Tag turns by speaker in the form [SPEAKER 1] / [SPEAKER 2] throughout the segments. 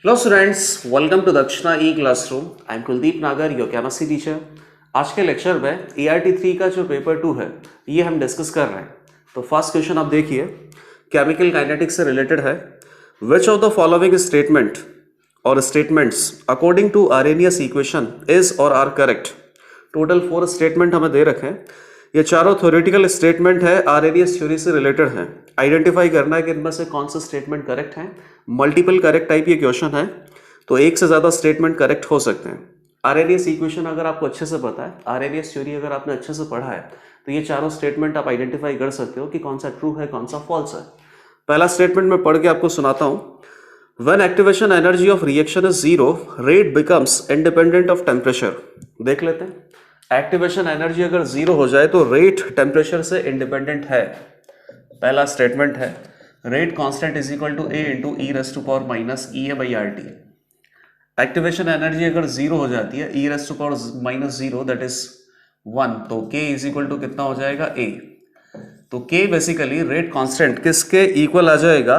[SPEAKER 1] Hello students, welcome to दक्षिणा ई classroom. I am Kuldeep नागर, your chemistry teacher. आज के लेक्चर में ART3 का जो पेपर 2 है ये हम डिस्कस कर रहे हैं। तो फर्स्ट क्वेश्चन आप देखिए, केमिकल काइनेटिक्स से रिलेटेड है। Which of the following statement और statements according to Arrhenius equation is और आर करेक्ट। टोटल 4 स्टेटमेंट हमें दे रखे हैं। ये चारों थ्योरेटिकल स्टेटमेंट है, आरएनियस थ्योरी से रिलेटेड है। आइडेंटिफाई करना है कि इनमें से कौन सा स्टेटमेंट करेक्ट है। मल्टीपल करेक्ट टाइप ये क्वेश्चन है, तो एक से ज्यादा स्टेटमेंट करेक्ट हो सकते हैं। आरएनियस इक्वेशन अगर आपको अच्छे से पता है, आरएनियस थ्योरी अगर आपने अच्छे से पढ़ा है, तो ये चारों स्टेटमेंट आप आइडेंटिफाई कर सकते हो कि कौन सा ट्रू है, कौन सा फॉल्स है। पहला स्टेटमेंट मैं पढ़ के आपको सुनाता हूं। When activation energy of reaction is zero, rate becomes independent of temperature। देख लेते हैं, एक्टिवेशन एनर्जी अगर जीरो हो जाए तो रेट टेम्परेचर से इंडिपेंडेंट है। पहला स्टेटमेंट है rate constant is equal to A into E raise to power minus E A by R T. Activation energy अगर जीरो हो जाती है, E raise to power minus zero that is 1, तो के इज इक्वल टू कितना हो जाएगा, ए। तो के बेसिकली रेट कांस्टेंट किसके इक्वल आ जाएगा,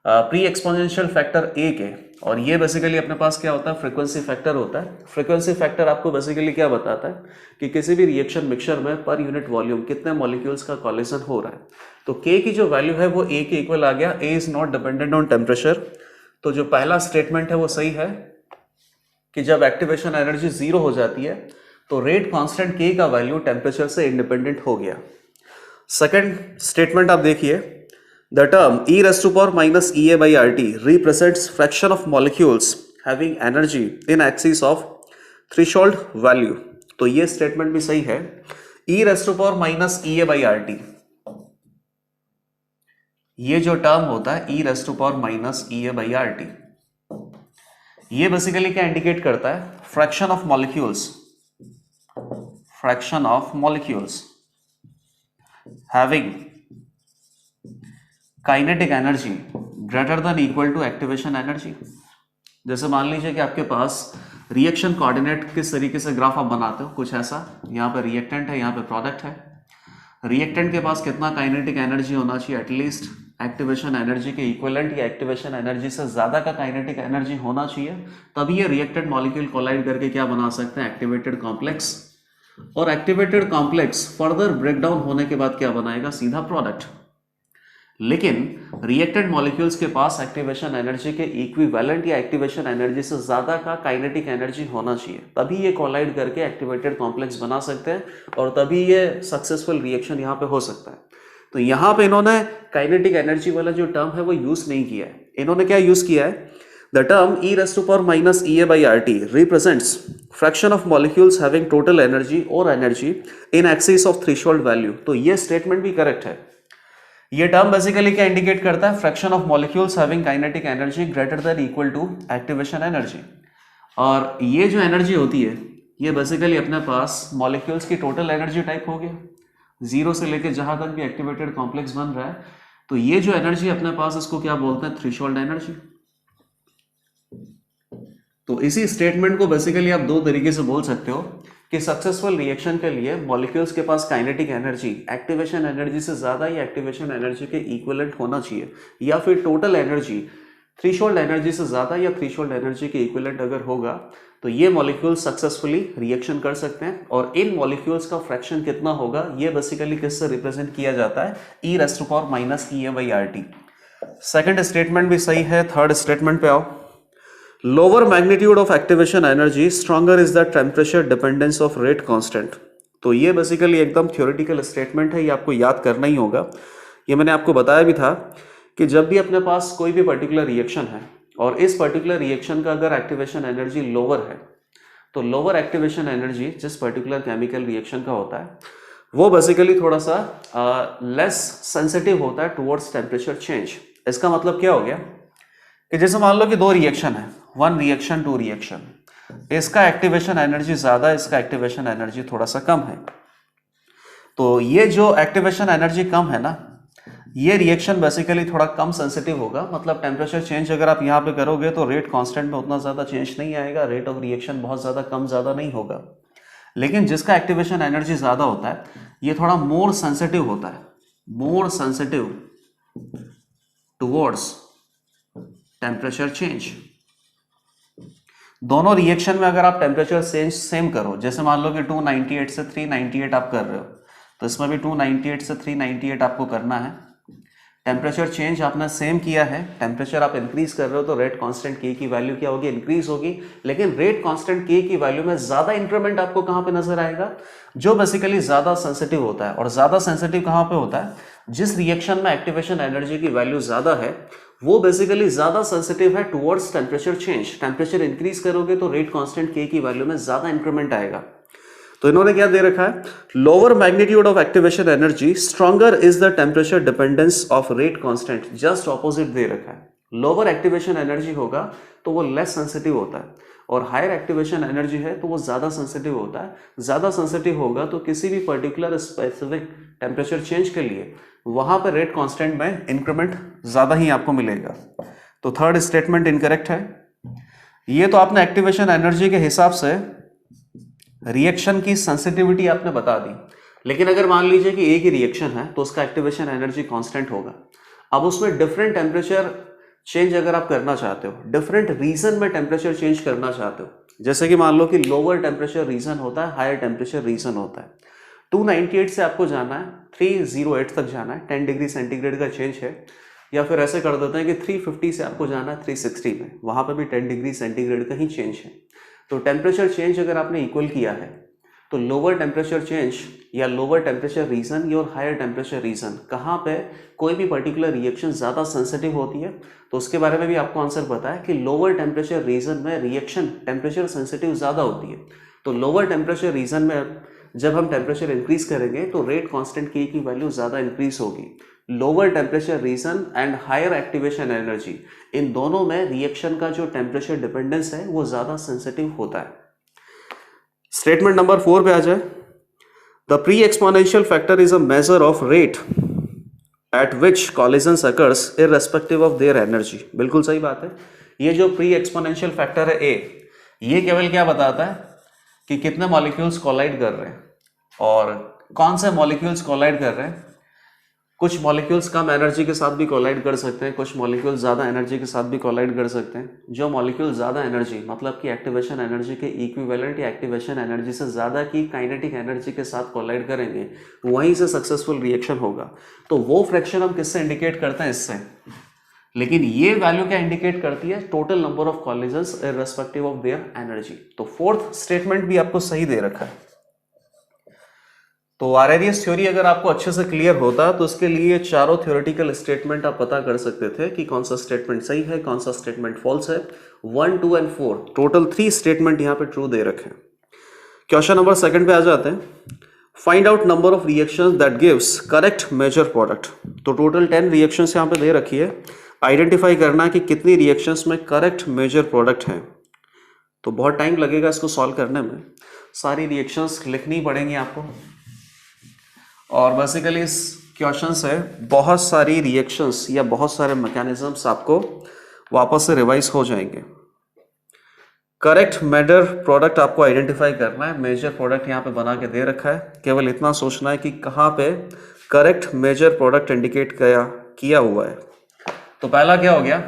[SPEAKER 1] प्री एक्सपोनेंशियल फैक्टर ए के। और ये बेसिकली अपने पास क्या होता है, फ्रीक्वेंसी फैक्टर होता है। फ्रीक्वेंसी फैक्टर आपको बेसिकली क्या बताता है कि किसी भी रिएक्शन मिक्सचर में पर यूनिट वॉल्यूम कितने मॉलिक्यूल्स का कॉलिजन हो रहा है। तो के की जो वैल्यू है वो ए के इक्वल आ गया। A is not dependent on temperature. तो जो पहला स्टेटमेंट है वो सही है कि जब एक्टिवेशन एनर्जी जीरो हो जाती है तो रेट कांस्टेंट के का वैल्यू टेम्परेचर से इंडिपेंडेंट हो गया। सेकेंड स्टेटमेंट आप देखिए, the term e raised to power minus ea by rt represents fraction of molecules having energy in excess of threshold value। तो ये स्टेटमेंट भी सही है। e raised to power minus ea by rt, ये जो term होता है e raised to power minus ea by rt, ये बेसिकली क्या इंडिकेट करता है, fraction of molecules having kinetic energy greater than equal to activation energy. जैसे मान लीजिए कि आपके पास रिएक्शन कोऑर्डिनेट किस तरीके से ग्राफ आप बनाते हो, कुछ ऐसा। यहाँ पे रिएक्टेंट है, यहाँ पे प्रोडक्ट है। रिएक्टेंट के पास कितना काइनेटिक एनर्जी होना चाहिए, एटलीस्ट एक्टिवेशन एनर्जी के इक्विवेलेंट या एक्टिवेशन एनर्जी से ज्यादा का काइनेटिक एनर्जी होना चाहिए। तभी ये रिएक्टेंट मॉलिक्यूल कोलाइड करके क्या बना सकते हैं, एक्टिवेटेड कॉम्प्लेक्स। और एक्टिवेटेड कॉम्प्लेक्स फर्दर ब्रेकडाउन होने के बाद क्या बनाएगा, सीधा प्रोडक्ट। लेकिन रिएक्टेड मॉलिक्यूल्स के पास एक्टिवेशन एनर्जी के इक्विवेलेंट या एक्टिवेशन एनर्जी से ज्यादा का काइनेटिक एनर्जी होना चाहिए, तभी ये कोलाइड करके एक्टिवेटेड कॉम्प्लेक्स बना सकते हैं और तभी ये सक्सेसफुल रिएक्शन यहाँ पे हो सकता है। तो यहाँ पे इन्होंने काइनेटिक एनर्जी वाला जो टर्म है वो यूज नहीं किया है। इन्होंने क्या यूज किया है, the term e raised to power minus ea by rt represents fraction of molecules having total energy or energy in excess of threshold value। तो ये स्टेटमेंट भी करेक्ट है। ये टर्म बेसिकली क्या इंडिकेट करता है, fraction of molecules having kinetic energy greater than equal to activation energy. और ये जो एनर्जी होती है ये बेसिकली अपने पास मॉलिक्यूल्स की टोटल एनर्जी टाइप हो गया, जीरो से लेकर जहां तक भी एक्टिवेटेड कॉम्प्लेक्स बन रहा है। तो ये जो एनर्जी अपने पास, इसको क्या बोलते हैं, थ्रेशोल्ड एनर्जी। तो इसी स्टेटमेंट को बेसिकली आप दो तरीके से बोल सकते हो कि सक्सेसफुल रिएक्शन के लिए मॉलिक्यूल्स के पास काइनेटिक एनर्जी एक्टिवेशन एनर्जी से ज्यादा या एक्टिवेशन एनर्जी के इक्विवेलेंट होना चाहिए, या फिर टोटल एनर्जी थ्रेशोल्ड एनर्जी से ज्यादा या थ्रेशोल्ड एनर्जी के इक्विवेलेंट अगर होगा तो ये मॉलिक्यूल्स सक्सेसफुली रिएक्शन कर सकते हैं। और इन मॉलिक्यूल्स का फ्रैक्शन कितना होगा, ये बेसिकली किससे रिप्रेजेंट किया जाता है, e raised to power minus ea by rt। Second statement भी सही है। थर्ड स्टेटमेंट पे आओ, lower magnitude of activation energy stronger is the temperature dependence of rate constant। तो ये बेसिकली एकदम थ्योरेटिकल स्टेटमेंट है, ये आपको याद करना ही होगा। ये मैंने आपको बताया भी था कि जब भी अपने पास कोई भी पर्टिकुलर रिएक्शन है और इस पर्टिकुलर रिएक्शन का अगर एक्टिवेशन एनर्जी लोअर है, तो लोअर एक्टिवेशन एनर्जी जिस पर्टिकुलर केमिकल रिएक्शन का होता है वो बेसिकली थोड़ा सा लेस सेंसिटिव होता है टुवर्ड्स टेम्परेचर चेंज। इसका मतलब क्या हो गया कि जैसे मान लो कि दो रिएक्शन है, वन रिएक्शन टू रिएक्शन, इसका एक्टिवेशन एनर्जी ज्यादा, इसका एक्टिवेशन एनर्जी थोड़ा सा कम है। तो ये जो एक्टिवेशन एनर्जी कम है ना, ये रिएक्शन बेसिकली थोड़ा कम सेंसिटिव होगा। मतलब टेम्परेचर चेंज अगर आप यहाँ पे करोगे तो रेट कांस्टेंट में उतना ज्यादा चेंज नहीं आएगा, रेट ऑफ रिएक्शन बहुत ज्यादा कम ज्यादा नहीं होगा। लेकिन जिसका एक्टिवेशन एनर्जी ज्यादा होता है ये थोड़ा मोर सेंसिटिव होता है, more sensitive towards temperature change. दोनों रिएक्शन में अगर आप टेम्परेचर सेम करो, जैसे मान लो कि 298 से 398 आप कर रहे हो, तो इसमें भी 298 से 398 आपको करना है। टेम्परेचर चेंज आपने सेम किया है, टेम्परेचर आप इंक्रीज कर रहे हो तो रेट कांस्टेंट के की वैल्यू क्या होगी, इंक्रीज होगी। लेकिन रेट कांस्टेंट के की वैल्यू में ज्यादा इंक्रीमेंट आपको कहां पे नजर आएगा, जो बेसिकली ज्यादा सेंसिटिव होता है। और ज्यादा सेंसिटिव कहां पे होता है, जिस रिएक्शन में एक्टिवेशन एनर्जी की वैल्यू ज्यादा है वो बेसिकली ज्यादा सेंसिटिव है towards temperature change. Temperature increase करोगे तो रेट कांस्टेंट के की वैल्यू में ज्यादा इंक्रीमेंट आएगा। तो इन्होंने क्या दे रखा है, lower magnitude of activation energy stronger is the temperature dependence of rate constant. Just opposite दे रखा है, लोअर एक्टिवेशन एनर्जी होगा तो वो लेस सेंसिटिव होता है, और हायर एक्टिवेशन एनर्जी है तो वो ज्यादा सेंसिटिव होता है। ज्यादा सेंसिटिव होगा तो किसी भी पर्टिकुलर स्पेसिफिक टेम्परेचर चेंज के लिए वहां पर रेट कांस्टेंट में इंक्रीमेंट ज्यादा ही आपको मिलेगा। तो थर्ड स्टेटमेंट इनकरेक्ट है। ये तो आपने एक्टिवेशन एनर्जी के हिसाब से रिएक्शन की सेंसिटिविटी आपने बता दी, लेकिन अगर मान लीजिए कि एक ही रिएक्शन है तो उसका एक्टिवेशन एनर्जी कांस्टेंट होगा। अब उसमें डिफरेंट टेम्परेचर चेंज अगर आप करना चाहते हो, डिफरेंट रीजन में टेम्परेचर चेंज करना चाहते हो, जैसे कि मान लो कि लोअर टेम्परेचर रीजन होता है, हायर टेम्परेचर रीजन होता है। 298 से आपको जाना है 308 तक जाना है, 10 डिग्री सेंटीग्रेड का चेंज है। या फिर ऐसे कर देते हैं कि 350 से आपको जाना है 360 में, वहां पर भी 10 डिग्री सेंटीग्रेड का ही चेंज है। तो टेम्परेचर चेंज अगर आपने इक्वल किया है तो लोअर टेम्परेचर चेंज या लोअर टेम्परेचर रीजन या हायर टेम्परेचर रीजन कहाँ पे कोई भी पर्टिकुलर रिएक्शन ज़्यादा सेंसिटिव होती है, तो उसके बारे में भी आपको आंसर पता है कि लोअर टेम्परेचर रीजन में रिएक्शन टेम्परेचर सेंसिटिव ज़्यादा होती है। तो लोअर टेम्परेचर रीजन में जब हम टेम्परेचर इंक्रीज करेंगे तो रेट कांस्टेंट के की वैल्यू ज़्यादा इंक्रीज होगी। Lower temperature region and higher activation energy, इन दोनों में रिएक्शन का जो टेम्परेचर डिपेंडेंस है वो ज़्यादा सेंसिटिव होता है। स्टेटमेंट नंबर 4 पे आ जाए, the pre exponential factor is a measure of rate at which collisions occurs irrespective of their energy. बिल्कुल सही बात है। ये जो प्री एक्सपोनेंशियल फैक्टर है ए, ये केवल क्या बताता है कि कितने मॉलिक्यूल्स कोलाइड कर रहे हैं और कौन से मॉलिक्यूल्स कोलाइड कर रहे हैं। कुछ मॉलिक्यूल्स कम एनर्जी के साथ भी कोलाइड कर सकते हैं, कुछ मॉलिक्यूल्स ज़्यादा एनर्जी के साथ भी कोलाइड कर सकते हैं। जो मॉलिक्यूल ज़्यादा एनर्जी मतलब कि एक्टिवेशन एनर्जी के इक्विवेलेंट या एक्टिवेशन एनर्जी से ज़्यादा की काइनेटिक एनर्जी के साथ कोलाइड करेंगे, वहीं से सक्सेसफुल रिएक्शन होगा। तो वो फ्रैक्शन हम किससे इंडिकेट करते हैं, इससे। लेकिन ये वैल्यू क्या इंडिकेट करती है, total number of collisions irrespective of their energy. तो फोर्थ स्टेटमेंट भी आपको सही दे रखा है। तो आरआरएस थ्योरी अगर आपको अच्छे से क्लियर होता तो उसके लिए चारों थ्योरेटिकल स्टेटमेंट आप पता कर सकते थे कि कौन सा स्टेटमेंट सही है, कौन सा स्टेटमेंट फॉल्स है। 1, 2 एंड 4 टोटल 3 स्टेटमेंट यहाँ पे ट्रू दे रखे हैं। क्वेश्चन नंबर 2 पे आ जाते हैं। Find out number of reactions that gives correct major product. तो टोटल 10 रिएक्शंस यहाँ पे दे रखी है, आइडेंटिफाई करना है कि कितनी रिएक्शंस में करेक्ट मेजर प्रोडक्ट है। तो बहुत टाइम लगेगा इसको सॉल्व करने में, सारी रिएक्शंस लिखनी पड़ेंगी आपको। और बेसिकली इस क्वेश्चन से बहुत सारी रिएक्शंस या बहुत सारे मैकेनिज्म्स आपको वापस से रिवाइज हो जाएंगे। करेक्ट मेजर प्रोडक्ट आपको आइडेंटिफाई करना है। मेजर प्रोडक्ट यहाँ पे बना के दे रखा है, केवल इतना सोचना है कि कहाँ पे करेक्ट मेजर प्रोडक्ट इंडिकेट किया हुआ है। तो पहला क्या हो गया,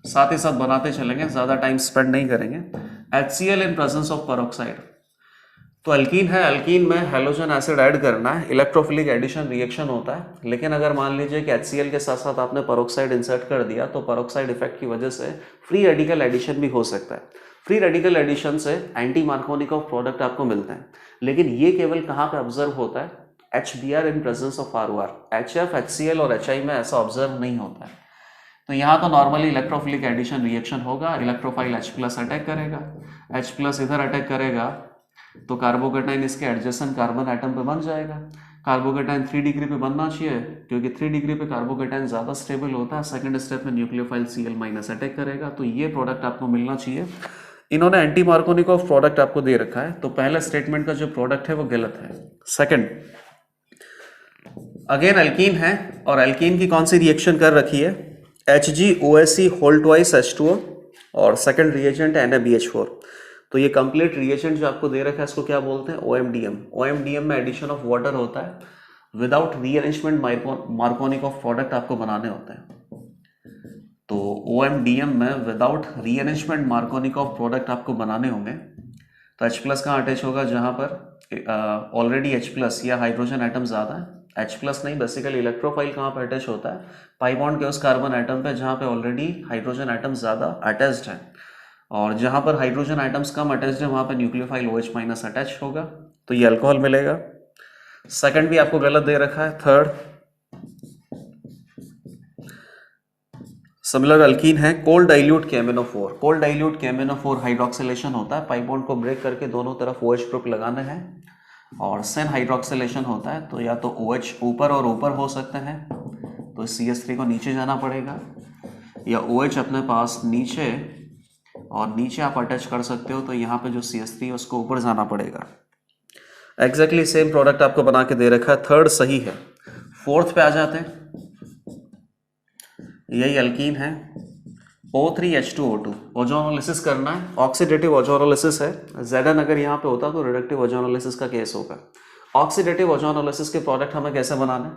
[SPEAKER 1] साथ ही साथ बनाते चलेंगे, ज़्यादा टाइम स्पेंड नहीं करेंगे। HCl in presence of peroxide. तो अल्कीन है, अल्कीन में हैलोजन एसिड ऐड करना है, इलेक्ट्रोफिलिक एडिशन रिएक्शन होता है। लेकिन अगर मान लीजिए कि HCl के साथ साथ आपने पेरोक्साइड इंसर्ट कर दिया तो पेरोक्साइड इफेक्ट की वजह से फ्री रेडिकल एडिशन भी हो सकता है। फ्री रेडिकल एडिशन से एंटी मार्कोनिकॉफ प्रोडक्ट आपको मिलते हैं, लेकिन ये केवल कहाँ पे ऑब्जर्व होता है, HBr in presence of ROR। HF, HCl और HI में ऐसा ऑब्जर्व नहीं होता है। तो यहाँ तो नॉर्मली इलेक्ट्रोफिलिक एडिशन रिएक्शन होगा, इलेक्ट्रोफाइल H+ अटैक करेगा, H+ इधर अटैक करेगा तो कार्बोकेटाइन इसके एडजेसेंट कार्बन एटम पे बन जाएगा। कार्बोकेटाइन 3 डिग्री पे बनना चाहिए, क्योंकि 3 डिग्री पे कार्बोकेटाइन ज़्यादा स्टेबल होता है। सेकंड स्टेप में न्यूक्लियोफाइल Cl- अटैक करेगा, तो ये प्रोडक्ट आपको मिलना चाहिए। इन्होंने एंटी मार्कोनिकॉफ प्रोडक्ट आपको दे रखा है, तो पहले स्टेटमेंट का जो प्रोडक्ट है वो गलत है। सेकंड, अगेन अल्कीन है और अल्कीन की कौन सी रिएक्शन कर रखी है, HgOSe होल ट्वाइस H2O और सेकंड रिएजेंट है NaBH4। तो ये कंप्लीट रिएजेंट जो आपको दे रखा है इसको क्या बोलते हैं, OMDM। OMDM में एडिशन ऑफ वाटर होता है, विदाउट रीअरेंजमेंट मार्कोनिकॉफ प्रोडक्ट आपको बनाने होते हैं। तो OMDM में विदाउट रीअरेंजमेंट मार्कोनिकॉफ प्रोडक्ट आपको बनाने होंगे। तो H प्लस कहाँ अटैच होगा, जहाँ पर ऑलरेडी H प्लस या हाइड्रोजन एटम ज़्यादा है। H प्लस नहीं, बेसिकली इलेक्ट्रोफाइल कहाँ पर अटैच होता है, पाई बॉन्ड के उस कार्बन एटम पे जहाँ पे ऑलरेडी हाइड्रोजन एटम ज़्यादा अटैच्ड है, और जहाँ पर हाइड्रोजन एटम्स कम अटैच्ड है वहाँ पर न्यूक्लियोफाइल OH माइनस अटैच होगा, तो ये अल्कोहल मिलेगा। सेकंड भी आपको गलत दे रखा है। थर्ड सिमिलर अल्कीन है cold dilute KMnO4। Cold dilute KMnO4 hydroxylation होता है, पाई बॉन्ड को ब्रेक करके दोनों तरफ OH ग्रुप लगाना है, और सेन हाइड्रोक्सिलेशन होता है, तो या तो OH ऊपर और ऊपर हो सकते हैं, तो CH3 को नीचे जाना पड़ेगा, या OH अपने पास नीचे और नीचे आप अटैच कर सकते हो, तो यहाँ पे जो CH3 है उसको ऊपर जाना पड़ेगा। एग्जैक्टली सेम प्रोडक्ट आपको बना के दे रखा है, थर्ड सही है। फोर्थ पे आ जाते हैं, यही अल्कीन है O3H2O2। ओजोनोलिसिस करना है, ऑक्सीडेटिव ओजोनोलिसिस है। Zn अगर यहाँ पे होता तो रिडक्टिव ओजोनोलिसिस का केस होगा। ऑक्सीडेटिव ओजोनोलिसिस के प्रोडक्ट हमें कैसे बनाना है,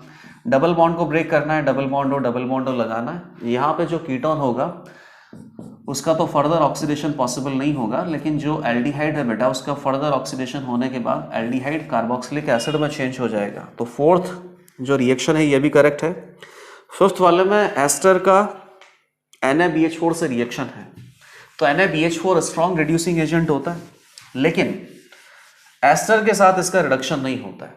[SPEAKER 1] डबल बॉन्ड को ब्रेक करना है, डबल बॉन्ड और लगाना है। यहाँ पे जो कीटोन होगा उसका तो फर्दर ऑक्सीडेशन पॉसिबल नहीं होगा, लेकिन जो एल्डिहाइड है बेटा उसका फर्दर ऑक्सीडेशन होने के बाद एल्डिहाइड कार्बोक्सिलिक एसिड में चेंज हो जाएगा। तो फोर्थ जो रिएक्शन है ये भी करेक्ट है। फिफ्थ वाले में एस्टर का NaBH4 से रिएक्शन है, तो NaBH4 स्ट्रॉन्ग रिड्यूसिंग एजेंट होता है, लेकिन एस्टर के साथ इसका रिडक्शन नहीं होता है,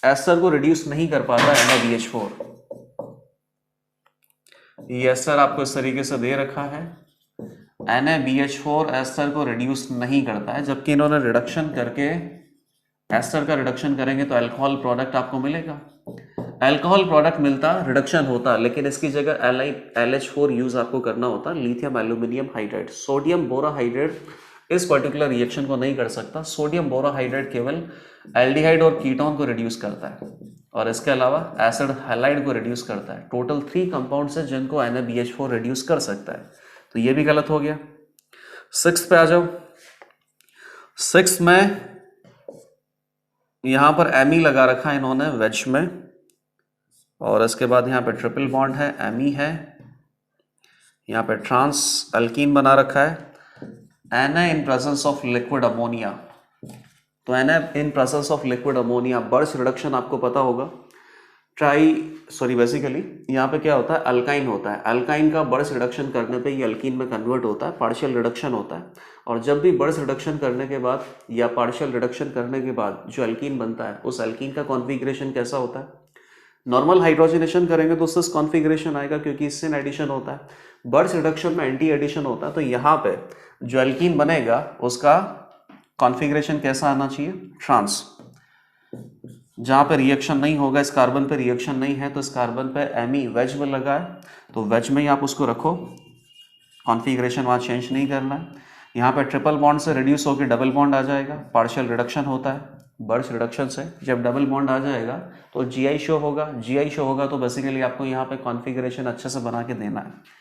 [SPEAKER 1] एस्टर को रिड्यूस नहीं कर पाता NaBH4। ये एस्टर आपको इस तरीके से दे रखा है, NaBH4 एस्टर को रिड्यूस नहीं करता है, जबकि इन्होंने रिडक्शन करके एस्टर का रिडक्शन करेंगे तो अल्कोहल प्रोडक्ट आपको मिलेगा। अल्कोहल प्रोडक्ट मिलता, रिडक्शन होता, लेकिन इसकी जगह LH4 यूज आपको करना होता, लिथियम एल्यूमिनियम हाइड्राइड। सोडियम बोराहाइड्रेट इस पर्टिकुलर रिएक्शन को नहीं कर सकता। सोडियम बोराहाइड्रेट केवल एल्डिहाइड और कीटोन को रिड्यूस करता है, और इसके अलावा एसिड हैलाइड को रिड्यूस करता है। टोटल 3 कंपाउंड्स है जिनको NaBH4 रिड्यूस कर सकता है, तो ये भी गलत हो गया। सिक्स्थ पे आ जाओ। सिक्स्थ में यहाँ पर एमी लगा रखा है इन्होंने वेज में, और इसके बाद यहाँ पे ट्रिपल बॉन्ड है, एमी है, यहाँ पे ट्रांस अल्कीन बना रखा है, Na in presence of liquid ammonia. तो Na in presence of liquid ammonia, birch reduction आपको पता होगा। बेसिकली यहाँ पे क्या होता है, अल्काइन होता है, अल्काइन का बर्च रिडक्शन करने पे ये अल्कीन में कन्वर्ट होता है, पार्शियल रिडक्शन होता है। और जब भी बर्च रिडक्शन करने के बाद या पार्शियल रिडक्शन करने के बाद जो अल्कीन बनता है, उस अल्कीन का कॉन्फ़िगरेशन कैसा होता है, नॉर्मल हाइड्रोजनेशन करेंगे तो उससे कॉन्फ़िगरेशन आएगा, क्योंकि इससे एडिशन होता है। बर्च रिडक्शन में एंटी एडिशन होता है, तो यहाँ पे जो अल्कीन बनेगा उसका कॉन्फ़िगरेशन कैसा आना चाहिए, ट्रांस। जहाँ पे रिएक्शन नहीं होगा, इस कार्बन पे रिएक्शन नहीं है, तो इस कार्बन पे एमी वेज में लगा है, तो वेज में ही आप उसको रखो, कॉन्फ़िगरेशन वहाँ चेंज नहीं करना है। यहाँ पे ट्रिपल बॉन्ड से रिड्यूस होकर डबल बॉन्ड आ जाएगा, पार्शियल रिडक्शन होता है बर्च रिडक्शन से। जब डबल बॉन्ड आ जाएगा तो GI शो होगा, तो बेसिकली आपको यहाँ पे कॉन्फ़िगरेशन अच्छे से बना के देना है।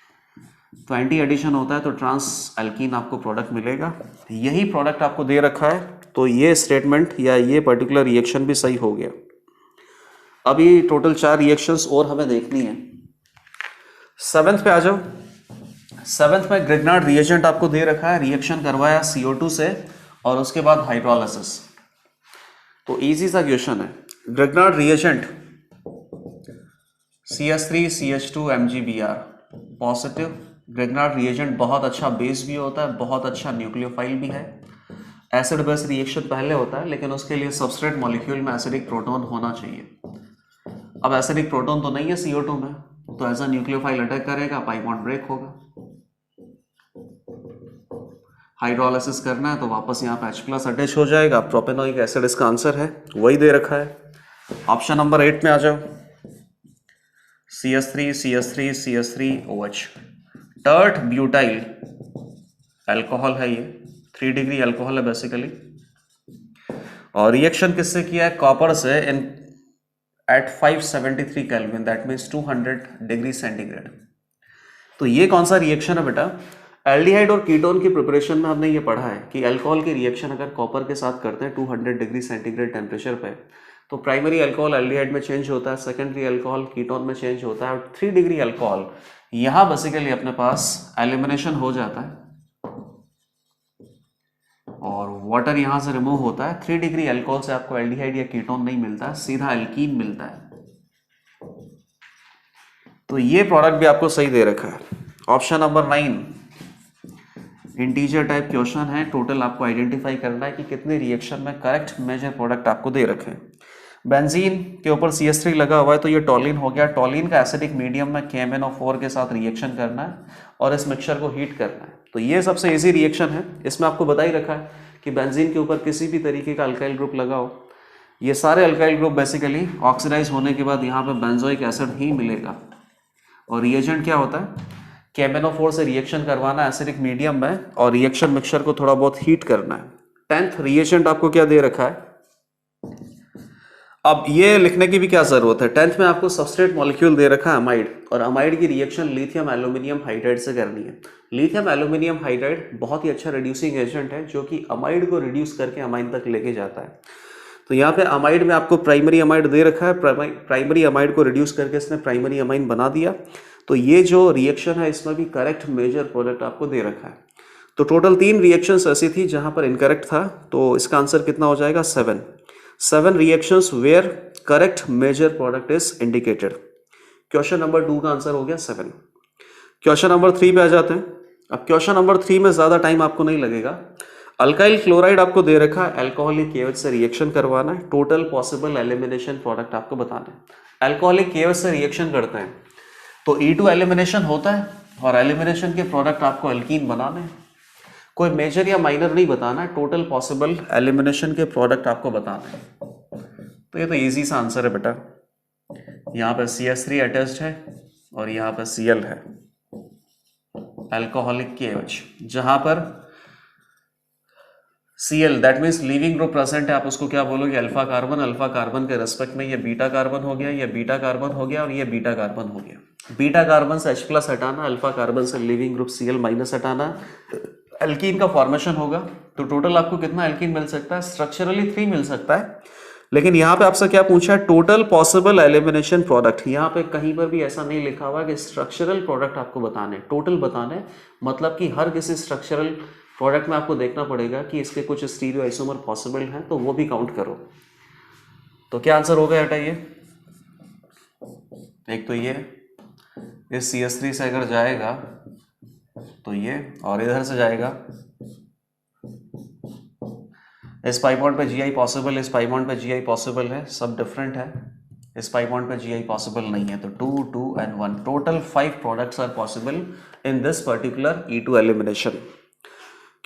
[SPEAKER 1] तो एंटी एडिशन होता है, तो ट्रांस अल्कीन आपको प्रोडक्ट मिलेगा। यही प्रोडक्ट आपको दे रखा है, तो ये स्टेटमेंट या ये पर्टिकुलर रिएक्शन भी सही हो गया। अभी टोटल 4 रिएक्शंस और हमें देखनी है। 7th पे आ जाओ। 7th में ग्रिग्नार्ड रिएजेंट आपको दे रखा है, रिएक्शन करवाया CO2 से और उसके बाद हाइड्रोलाइसिस। तो इजी सा क्वेश्चन है। Grignard reagent CH3 CH2 MgBr positive. Grignard reagent बहुत अच्छा बेस भी होता है, बहुत अच्छा न्यूक्लियोफाइल भी है। एसिड बेस रिएक्शन पहले होता है, लेकिन उसके लिए सबस्ट्रेट मॉलिक्यूल में एसिडिक प्रोटॉन होना चाहिए। अब एसिडिक प्रोटॉन तो नहीं है CO2 में, तो एज अ न्यूक्लियोफाइल अटैक करेगा, पाई बॉन्ड ब्रेक होगा। हाइड्रोलाइसिस करना है तो वापस यहाँ पे H+ अटैच हो जाएगा, प्रोपेनोइक एसिड इसका आंसर है, वही दे रखा है। ऑप्शन नंबर 8 में आ जाओ। CH3 CH3 CH3 OH, tert butyl alcohol है, ये 3 डिग्री अल्कोहल है बेसिकली। और रिएक्शन किससे किया है, कॉपर से at 573 kelvin, that means 200 degree centigrade. तो ये कौन सा रिएक्शन है बेटा, एल्डिहाइड और कीटोन की प्रिपरेशन में हमने ये पढ़ा है कि अल्कोहल की रिएक्शन अगर कॉपर के साथ करते हैं 200 डिग्री सेंटीग्रेड टेम्परेचर पे, तो प्राइमरी अल्कोहल एल्डिहाइड में चेंज होता है, सेकेंडरी अल्कोहल कीटोन में चेंज होता है, और 3 डिग्री अल्कोहल यहां बेसिकली अपने पास एलिमिनेशन हो जाता है और वाटर यहां से रिमूव होता है। 3 डिग्री अल्कोहल से आपको एल्डिहाइड या कीटोन नहीं मिलता, सीधा एल्कीन मिलता है। तो ये प्रोडक्ट भी आपको सही दे रखा है। Option number 9 integer type question है। टोटल आपको आइडेंटिफाई करना है कि कितने रिएक्शन में करेक्ट मेजर प्रोडक्ट आपको दे रखे हैं। बेंजीन के ऊपर CH3 लगा हुआ है तो ये टॉलिन हो गया। टॉलिन का एसिडिक मीडियम में KMnO4 के साथ रिएक्शन करना है और इस मिक्सचर को हीट करना है। तो ये सबसे इजी रिएक्शन है। इसमें आपको बता ही रखा है कि बेंजीन के ऊपर किसी भी तरीके का अल्काइल ग्रुप लगा हो, ये सारे अल्काइल ग्रुप बेसिकली ऑक्सीडाइज होने के बाद यहाँ पे बेंजोइक एसिड ही मिलेगा। और रिएजेंट क्या होता है? KMnO4 से रिएक्शन करवाना एसिडिक मीडियम में और रिएक्शन मिक्सचर को थोड़ा बहुत हीट करना है। 10th रिएजेंट आपको क्या दे रखा है? अब ये लिखने की भी क्या जरूरत है? 10th में आपको सबस्ट्रेट मॉलिक्यूल दे रखा है अमाइड, और अमाइड की रिएक्शन लिथियम एल्यूमिनियम हाइड्राइड से करनी है। लिथियम एल्यूमिनियम हाइड्राइड बहुत ही अच्छा रिड्यूसिंग एजेंट है जो कि अमाइड को रिड्यूस करके अमाइन तक लेके जाता है। तो यहाँ पे अमाइड में आपको प्राइमरी अमाइड दे रखा है, प्राइमरी अमाइड को रिड्यूस करके इसने प्राइमरी अमाइन बना दिया। तो ये जो रिएक्शन है इसमें भी करेक्ट मेजर प्रोडक्ट आपको दे रखा है। तो टोटल 3 रिएक्शंस ऐसी थी जहां पर इनकरेक्ट था, तो इसका आंसर कितना हो जाएगा? 7 reactions where correct major product is indicated. Question number 2 का आंसर हो गया 7। क्वेश्चन नंबर 3 पे आ जाते हैं। अब क्वेश्चन नंबर 3 में ज्यादा टाइम आपको नहीं लगेगा। अल्काइल क्लोराइड आपको दे रखा है, अल्कोहलिक KOH से रिएक्शन करवाना है, टोटल पॉसिबल एलिमिनेशन प्रोडक्ट आपको बताना है। अल्कोहलिक KOH से रिएक्शन करते हैं तो E2 एलिमिनेशन होता है और एलिमिनेशन के प्रोडक्ट आपको अल्कीन बनाने हैं। कोई मेजर या माइनर नहीं बताना है, टोटल पॉसिबल एलिमिनेशन के प्रोडक्ट आपको बताना है। तो ये तो इजी सा आंसर है बेटा। यहाँ पे CH3 अटैच्ड है और यहाँ पे Cl है, अल्कोहलिक KOH। जहां पर Cl that means leaving group present है, आप उसको क्या बोलोगे? Alpha carbon. अल्फा कार्बन के रेस्पेक्ट में ये बीटा कार्बन हो गया, ये बीटा कार्बन हो गया और ये बीटा कार्बन हो गया। बीटा कार्बन से H+ हटाना, अल्फा कार्बन से लीविंग ग्रुप Cl- हटाना, एल्कीन का फॉर्मेशन होगा। तो टोटल आपको कितना एल्कीन मिल सकता है? स्ट्रक्चरली 3 मिल सकता है, लेकिन यहाँ पे आपसे क्या पूछा है? Total possible elimination product. यहाँ पे कहीं पर भी ऐसा नहीं लिखा हुआ कि स्ट्रक्चरल प्रोडक्ट आपको बताने, टोटल बताने। मतलब कि हर किसी स्ट्रक्चरल प्रोडक्ट में आपको देखना पड़ेगा कि इसके कुछ स्टीरियो आइसोमर पॉसिबल हैं, तो वो भी काउंट करो। तो क्या आंसर होगा बेटा? ये एक तो ये इस CH3 से अगर जाएगा तो ये, और इधर से जाएगा इस पाइबॉन्ड पे Gi पॉसिबल, इस पाइबॉन्ड पे Gi पॉसिबल है, सब डिफरेंट है। इस पाइबॉन्ड पे Gi पॉसिबल नहीं है, तो 2, 2 and 1 total 5 products are possible in this particular E2 elimination.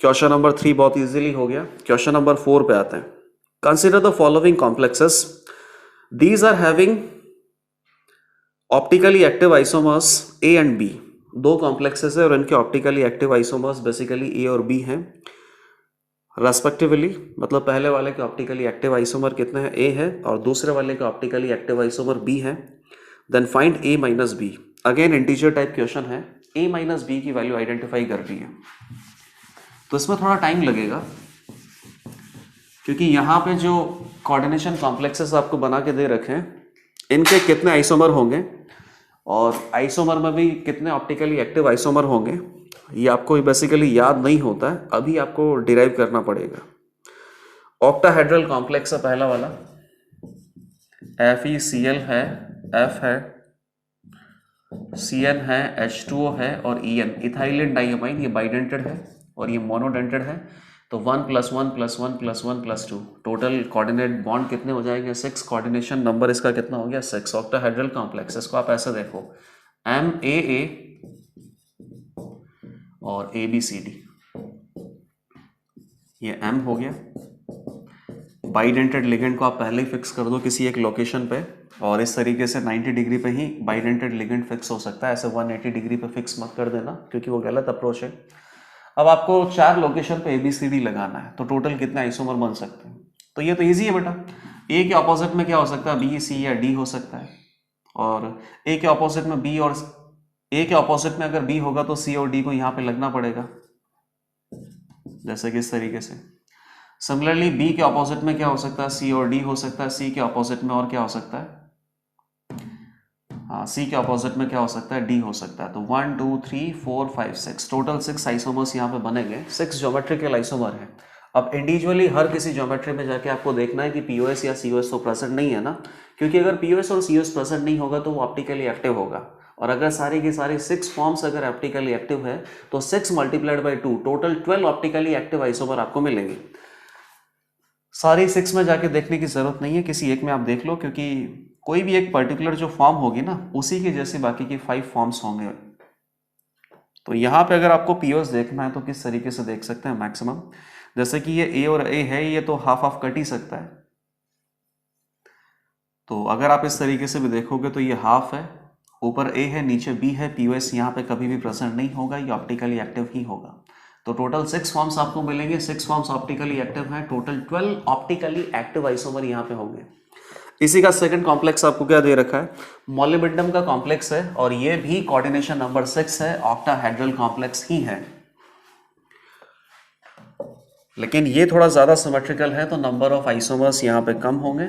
[SPEAKER 1] Question number 3 बहुत इजीली हो गया। क्वेश्चन नंबर 4 पे आते हैं। Consider the following complexes, these are having optically active isomers A and B। 2 complexes है और इनके optically active isomers basically A और B हैं रेस्पेक्टिवली। मतलब पहले वाले के ऑप्टिकली एक्टिव आइसोमर कितने हैं? A है, और दूसरे वाले के ऑप्टिकली एक्टिव आइसोमर B है। Then find A minus B। Again integer type question है, A माइनस B की वैल्यू आइडेंटिफाई करनी है। तो इसमें थोड़ा टाइम लगेगा क्योंकि यहाँ पे जो कोऑर्डिनेशन कॉम्प्लेक्सेस आपको बना के दे रखे हैं, इनके कितने आइसोमर होंगे और आइसोमर में भी कितने ऑप्टिकली एक्टिव आइसोमर होंगे, ये आपको बेसिकली याद नहीं होता है, अभी आपको डिराइव करना पड़ेगा। ऑक्टाहेड्रल कॉम्प्लेक्स है पहला वाला, FeCl है, F है, Cn है, H2O है और En इथाइलिन डाइअमाइन, ये बाइडेंटेड है और ये मोनोडेंटेड है। तो 1 + 1 + 1 + 1 + 2 टोटल कोऑर्डिनेट बॉन्ड कितने हो जाएंगे? 6। कोऑर्डिनेशन नंबर इसका कितना हो गया? 6। ऑक्टाहेड्रल कॉम्प्लेक्स, इसको आप ऐसे देखो MAA और ABCD, ये M हो गया। बाइडेंटेड लिगेंड को आप पहले ही फिक्स कर दो किसी एक लोकेशन पे, और इस तरीके से 90 डिग्री पे ही बाइडेंटेड लिगेंड फिक्स हो सकता है। ऐसे 180 डिग्री पे फिक्स मत कर देना क्योंकि वो गलत अप्रोच है। अब आपको 4 लोकेशन पे ABCD लगाना है, तो टोटल कितने आइसोमर बन सकते हैं? तो ये तो इजी है बेटा। A के ऑपोजिट में क्या हो सकता है? B, C या D हो सकता है, और A के ऑपोजिट में B, और A के ऑपोजिट में अगर B होगा तो C और D को यहाँ पे लगना पड़ेगा, जैसे कि इस तरीके से। सिमिलरली B के ऑपोजिट में क्या हो सकता है? C और D हो सकता है। C के ऑपोजिट में और क्या हो सकता है? हाँ, सी के ऑपोजिट में क्या हो सकता है, डी हो सकता है। तो 1 2 3 4 5 6 टोटल 6 आइसोमर्स यहाँ पे बनेंगे, 6 ज्योमेट्रिकल आइसोमर है। अब इंडिविजुअली हर किसी ज्योमेट्री में जाके आपको देखना है कि पीओएस या सीओएस तो प्रेजेंट नहीं है ना, क्योंकि अगर पीओएस और सीओएस प्रेजेंट नहीं होगा तो वो ऑप्टिकली एक्टिव होगा। और अगर सारी की सारी 6 फॉर्म्स अगर ऑप्टिकली एक्टिव है तो 6 multiplied by 2 total 12 optically active isomer आपको मिलेंगे। सारी 6 में जाके देखने की जरूरत नहीं है, किसी एक में आप देख लो, क्योंकि कोई भी एक पर्टिकुलर जो फॉर्म होगी ना उसी के जैसे बाकी की 5 फॉर्म्स होंगे। तो यहाँ पे अगर आपको पीओएस देखना है तो किस तरीके से देख सकते हैं मैक्सिमम, जैसे कि ये ए और ए है, ये तो हाफ हाफ कट ही सकता है। तो अगर आप इस तरीके से भी देखोगे तो ये हाफ है, ऊपर ए है, नीचे बी है, पीओएस यहाँ पे कभी भी प्रेजेंट नहीं होगा, ये ऑप्टिकली एक्टिव ही होगा। तो टोटल 6 फॉर्म्स आपको मिलेंगे, 6 फॉर्म्स ऑप्टिकली एक्टिव हैं, टोटल 12 ऑप्टिकली एक्टिव आइसोमर यहाँ पे होंगे। इसी का सेकंड कॉम्प्लेक्स आपको क्या दे रखा है, मोलिब्डेनम का कॉम्प्लेक्स है, और ये भी कोऑर्डिनेशन नंबर 6 है, ऑक्टाहेड्रल कॉम्प्लेक्स ही है। लेकिन ये थोड़ा ज्यादा सिमेट्रिकल है तो नंबर ऑफ आइसोमर्स यहाँ पे कम होंगे।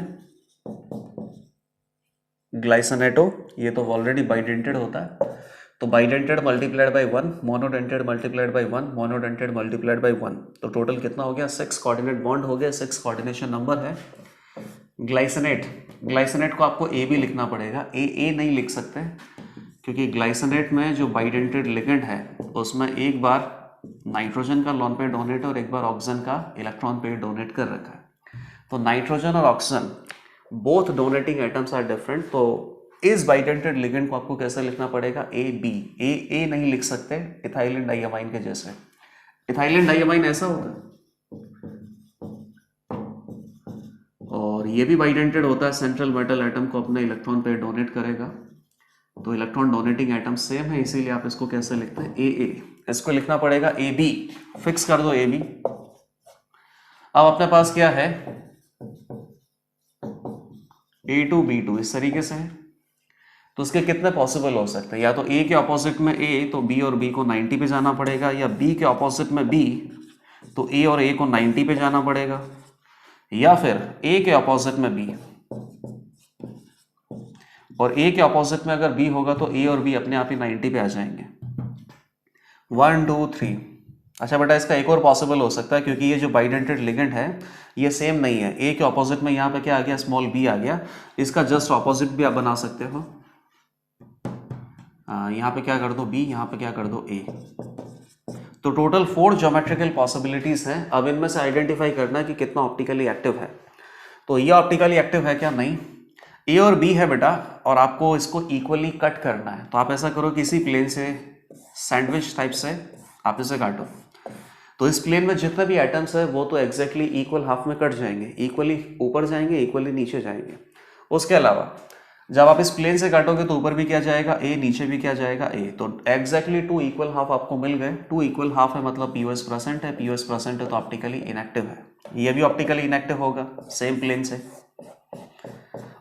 [SPEAKER 1] ग्लाइसिनेटो ये तो ऑलरेडी बाइडेंटेड होता है, तो bidentate multiplied by 1, monodentate multiplied by 1, monodentate multiplied by 1, तो टोटल कितना हो गया, 6 कोऑर्डिनेट बॉन्ड हो गया, 6 कोऑर्डिनेशन नंबर है। ग्लाइसिनेट, ग्लाइसिनेट को आपको ए भी लिखना पड़ेगा, ए नहीं लिख सकते क्योंकि ग्लाइसिनेट में जो बाइडेंटेड लिगेंड है उसमें एक बार नाइट्रोजन का लोन पेयर डोनेट और एक बार ऑक्सीजन का इलेक्ट्रॉन पेयर डोनेट कर रखा है। तो नाइट्रोजन और oxygen both donating atoms are different, तो इस बाइडेंटेड लिगेंड को आपको कैसे लिखना पड़ेगा, ए बी, ए नहीं लिख सकते इथाइलिन डाइअमाइन के जैसे। इथाइलिन डाइअमाइन ऐसा होता है और ये भी बाइडेंटेड होता है, सेंट्रल मेटल एटम को अपने इलेक्ट्रॉन पेयर डोनेट करेगा, तो इलेक्ट्रॉन डोनेटिंग एटम सेम है, इसीलिए आप इसको कैसे लिखते हैं, ए, इसको लिखना पड़ेगा ए बी, फिक्स कर दो ए बी। अब अपने पास क्या है, A2 B2 इस तरीके से है, तो उसके कितने पॉसिबल हो सकते हैं, या तो A के ऑपोजिट में A तो B और B को 90 पे जाना पड़ेगा, या B के ऑपोजिट में B तो A और A को 90 पे जाना पड़ेगा, या फिर A के ऑपोजिट में B और A के ऑपोजिट में अगर B होगा तो A और B अपने आप ही 90 पे आ जाएंगे। 1 2 3। अच्छा बेटा, इसका एक और पॉसिबल हो सकता है, क्योंकि ये जो बाइडेंटेड लिगेंड है ये सेम नहीं है, ए के ऑपोजिट में यहाँ पे क्या आ गया, स्मॉल बी आ गया, इसका जस्ट ऑपोजिट भी आप बना सकते हो, यहाँ पे क्या कर दो बी, यहाँ पे क्या कर दो ए। तो टोटल 4 ज्योमेट्रिकल पॉसिबिलिटीज हैं, अब इनमें से आइडेंटिफाई करना है कि कितना ऑप्टिकली एक्टिव है। तो ये ऑप्टिकली एक्टिव है क्या, नहीं, ए और बी है बेटा, और आपको इसको इक्वली कट करना है। तो आप ऐसा करो, किसी प्लेन से सैंडविच टाइप से आप इसे काटो, तो इस प्लेन में जितने भी एटम्स है वो तो एग्जैक्टली इक्वल हाफ में कट जाएंगे, इक्वली ऊपर जाएंगे, इक्वली नीचे जाएंगे। उसके अलावा जब आप इस प्लेन से काटोगे तो ऊपर भी क्या जाएगा, ए, नीचे भी क्या जाएगा, ए, तो एग्जैक्टली 2 इक्वल हाफ आपको मिल गए। 2 इक्वल हाफ है मतलब पीओएस प्रेजेंट है, पीओएस प्रेजेंट है तो ऑप्टिकली इनएक्टिव है, ये भी ऑप्टिकली इनएक्टिव होगा सेम प्लेन से,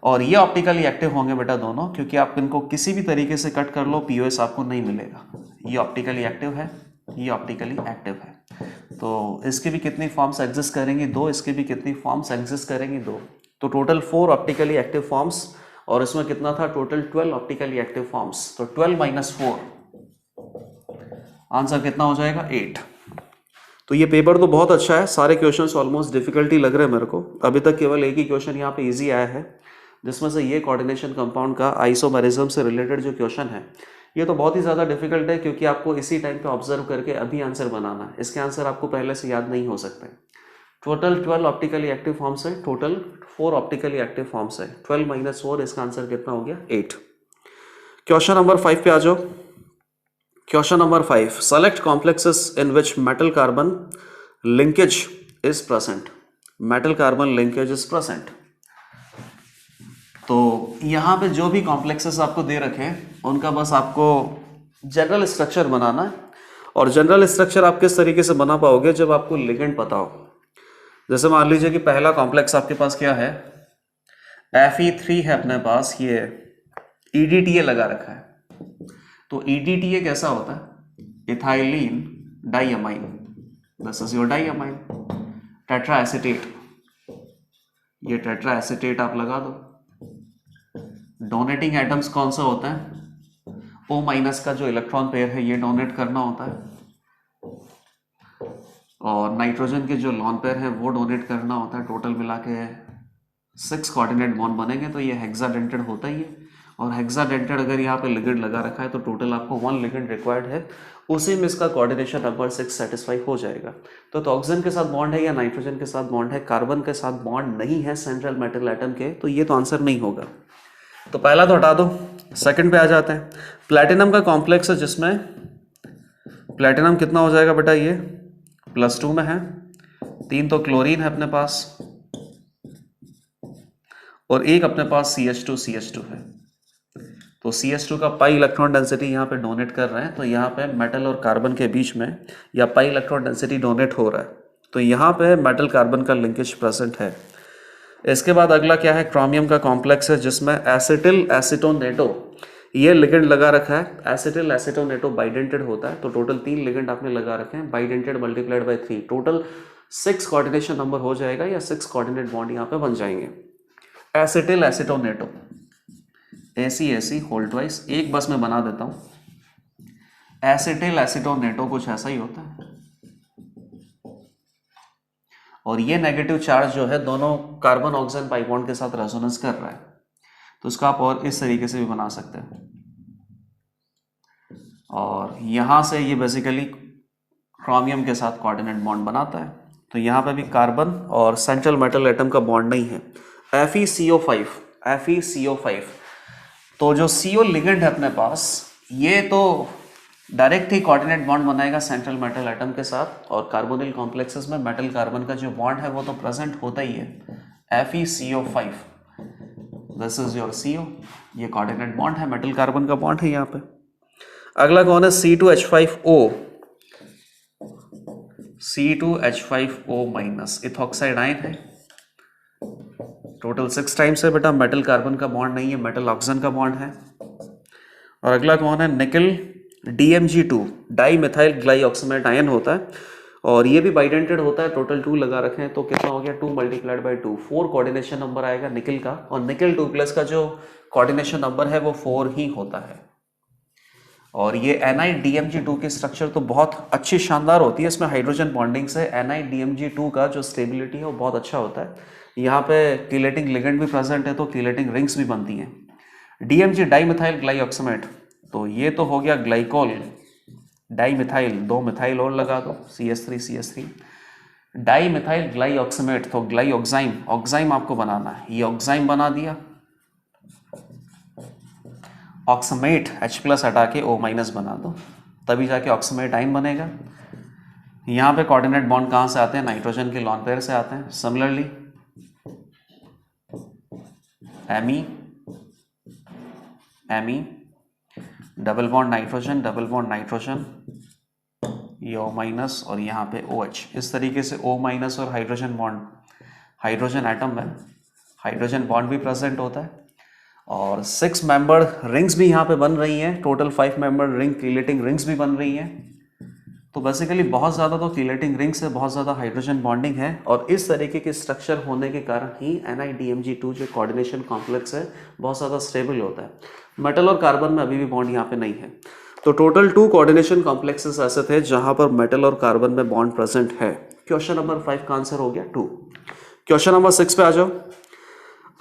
[SPEAKER 1] और ये ऑप्टिकली एक्टिव होंगे बेटा दोनों, क्योंकि आप इनको किसी भी तरीके से कट कर लो पीओएस आपको नहीं मिलेगा। ये ऑप्टिकली एक्टिव है, ये ऑप्टिकली एक्टिव है, तो इसके भी कितनी फॉर्म्स एग्जिस्ट करेंगी, 2, इसके भी कितनी फॉर्म्स एग्जिस्ट करेंगी, 2, तो टोटल 4 ऑप्टिकली एक्टिव फॉर्म्स, और इसमें कितना था, टोटल 12 ऑप्टिकली एक्टिव फॉर्म्स, तो 12 - 4 आंसर कितना हो जाएगा, 8। तो ये पेपर तो बहुत अच्छा है, सारे क्वेश्चंस ऑलमोस्ट डिफिकल्टी लग रहे हैं मेरे को, अभी तक केवल एक ही क्वेश्चन यहाँ पे इजी आया है, जिसमें से ये कोऑर्डिनेशन कंपाउंड का आइसोमेरिज्म से रिलेटेड जो क्वेश्चन है ये तो बहुत ही ज़्यादा डिफिकल्ट है, क्योंकि आपको इसी टाइम पे ऑब्जर्व करके अभी आंसर बनाना है, इसके आंसर आपको पहले से याद नहीं हो सकते। टोटल 12 ऑप्टिकली एक्टिव फॉर्म्स है, टोटल 4 ऑप्टिकली एक्टिव फॉर्म्स है, 12 - 4, इसका आंसर कितना हो गया, 8। क्वेश्चन नंबर 5 पे आ जाओ। Question number 5, select complexes in which metal carbon linkage is present, metal carbon linkage is present. तो यहाँ पे जो भी कॉम्प्लेक्सेस आपको दे रखे हैं उनका बस आपको जनरल स्ट्रक्चर बनाना है, और जनरल स्ट्रक्चर आप किस तरीके से बना पाओगे, जब आपको लिगेंड पता हो। जैसे मान लीजिए कि पहला कॉम्प्लेक्स आपके पास क्या है, Fe3 है अपने पास, ये EDTA लगा रखा है, तो EDTA कैसा होता है, ethylene diamine, this is your diamine, tetra acetate, ये टेट्रा एसीटेट आप लगा दो, डोनेटिंग एटम्स कौन सा होता है? O माइनस का जो इलेक्ट्रॉन पेयर है ये डोनेट करना होता है, और नाइट्रोजन के जो लॉन पेयर है वो डोनेट करना होता है। टोटल मिला के 6 कोऑर्डिनेट बॉन्ड बनेंगे, तो ये हेक्साडेंटेड होता ही है। और हेक्साडेंटेड अगर यहाँ पे लिगेंड लगा रखा है तो टोटल आपको 1 लिगेंड रिक्वायर्ड है, उसी में इसका कोऑर्डिनेशन नंबर 6 सेटिस्फाई हो जाएगा। तो ऑक्सीजन के साथ बॉन्ड है या नाइट्रोजन के साथ बॉन्ड है, कार्बन के साथ बॉन्ड नहीं है सेंट्रल मेटल एटम के, तो ये तो आंसर नहीं होगा। तो पहला तो हटा दो, सेकंड पे आ जाते हैं। प्लैटिनम का कॉम्प्लेक्स है जिसमें प्लैटिनम कितना हो जाएगा बेटा, ये +2 में है, 3 तो क्लोरीन है अपने पास, और एक अपने पास CH2 है। तो CH2 का पाई इलेक्ट्रॉन डेंसिटी यहाँ पे डोनेट कर रहे हैं, तो यहाँ पे मेटल और कार्बन के बीच में या पाई इलेक्ट्रॉन डेंसिटी डोनेट हो रहा है, तो यहाँ पे मेटल कार्बन का लिंकेज प्रेजेंट है। इसके बाद अगला क्या है, क्रोमियम का कॉम्प्लेक्स है जिसमें एसिटिल एसिटोनेटो, ये लिगेंड लगा रखा है। एसिटिल एसिटोनेटो बाइडेंटेड होता है, तो टोटल 3 लिगेंड आपने लगा रखे हैं, bidentate multiplied by 3, total 6 coordination number हो जाएगा या 6 कोऑर्डिनेट बॉन्ड यहाँ पे बन जाएंगे। एसिटिल एसिटोनेटो AC होल ट्वाइस, एक बस में बना देता हूं। एसिटिल एसिटोनेटो कुछ ऐसा ही होता है, और ये नेगेटिव चार्ज जो है दोनों कार्बन ऑक्सीजन पाई बॉन्ड के साथ रेजोनेंस कर रहा है, तो इसका आप और इस तरीके से भी बना सकते हैं। और यहां से ये बेसिकली क्रोमियम के साथ कोऑर्डिनेट बॉन्ड बनाता है, तो यहाँ पे भी कार्बन और सेंट्रल मेटल एटम का बॉन्ड नहीं है। FeCO5, तो जो CO लिगेंड है अपने पास, ये तो डायरेक्ट ही कोऑर्डिनेट बॉन्ड बनाएगा सेंट्रल मेटल एटम के साथ, और कार्बोनिल कॉम्प्लेक्सेस में मेटल कार्बन का जो बॉन्ड है वो तो प्रेजेंट होता ही है। FeCO5, this is your CO, ये कोऑर्डिनेट बॉन्ड है, मेटल कार्बन का बॉन्ड है यहाँ पे। अगला कौन है, C2H5O माइनस, इथॉक्साइड आयन है, टोटल 6 टाइम्स है बेटा, मेटल कार्बन का बॉन्ड नहीं है, मेटल ऑक्सीजन का बॉन्ड है। और अगला कौन है, निकल DMG2, डाई मिथाइल ग्लाइऑक्सीमेट आयन होता है, और ये भी बाइडेंटेड होता है, टोटल 2 लगा रखे हैं, तो कितना हो गया 2 मल्टीप्लाइड बाई 2, 4 कोऑर्डिनेशन नंबर आएगा निकल का, और निकल 2+ का जो कोऑर्डिनेशन नंबर है वो 4 ही होता है। और ये NiDMG2 की स्ट्रक्चर तो बहुत अच्छी शानदार होती है, इसमें हाइड्रोजन बॉन्डिंग से NiDMG2 का जो स्टेबिलिटी है वो बहुत अच्छा होता है। यहाँ पे कीलेटिंग लिगेंड भी प्रेजेंट है, तो कीलेटिंग रिंग्स भी बनती हैं। DMG डाई मिथाइल ग्लाइऑक्सीमेट, तो ये तो हो गया ग्लाइकोल, डाई मिथाइल, 2 मिथाइल और लगा दो, CH3 डाई मिथाइल ग्लाइऑक्सीमेट, तो ग्लाइऑक्साइम, ऑक्साइम आपको बनाना है, ये ऑक्साइम बना दिया, ऑक्सीमेट H+ हटा के O- बना दो, तभी जाके ऑक्सीमेट आयन बनेगा। यहाँ पे कोऑर्डिनेट बॉन्ड कहाँ से आते हैं, नाइट्रोजन के लॉन पेयर से आते हैं। Similarly Me double bond nitrogen, ये O-, और यहाँ पे OH, इस तरीके से O- और हाइड्रोजन बॉन्ड, हाइड्रोजन एटम में हाइड्रोजन बॉन्ड भी प्रेजेंट होता है, और 6 मेंबर रिंग्स भी यहाँ पे बन रही हैं, total 5 member ring chelating rings भी बन रही हैं। तो बेसिकली बहुत ज़्यादा तो कीलेटिंग रिंग्स है, बहुत ज़्यादा हाइड्रोजन बॉन्डिंग है, और इस तरीके के स्ट्रक्चर होने के कारण ही NiDMG2 जो कोऑर्डिनेशन कॉम्प्लेक्स है बहुत ज़्यादा स्टेबल होता है। मेटल और कार्बन में अभी भी बॉन्ड यहाँ पे नहीं है। तो टोटल 2 कोऑर्डिनेशन कॉम्प्लेक्सेस ऐसे थे जहाँ पर मेटल और कार्बन में बॉन्ड प्रेजेंट है। क्वेश्चन नंबर 5 का आंसर हो गया 2। क्वेश्चन नंबर 6 पे आ जाओ।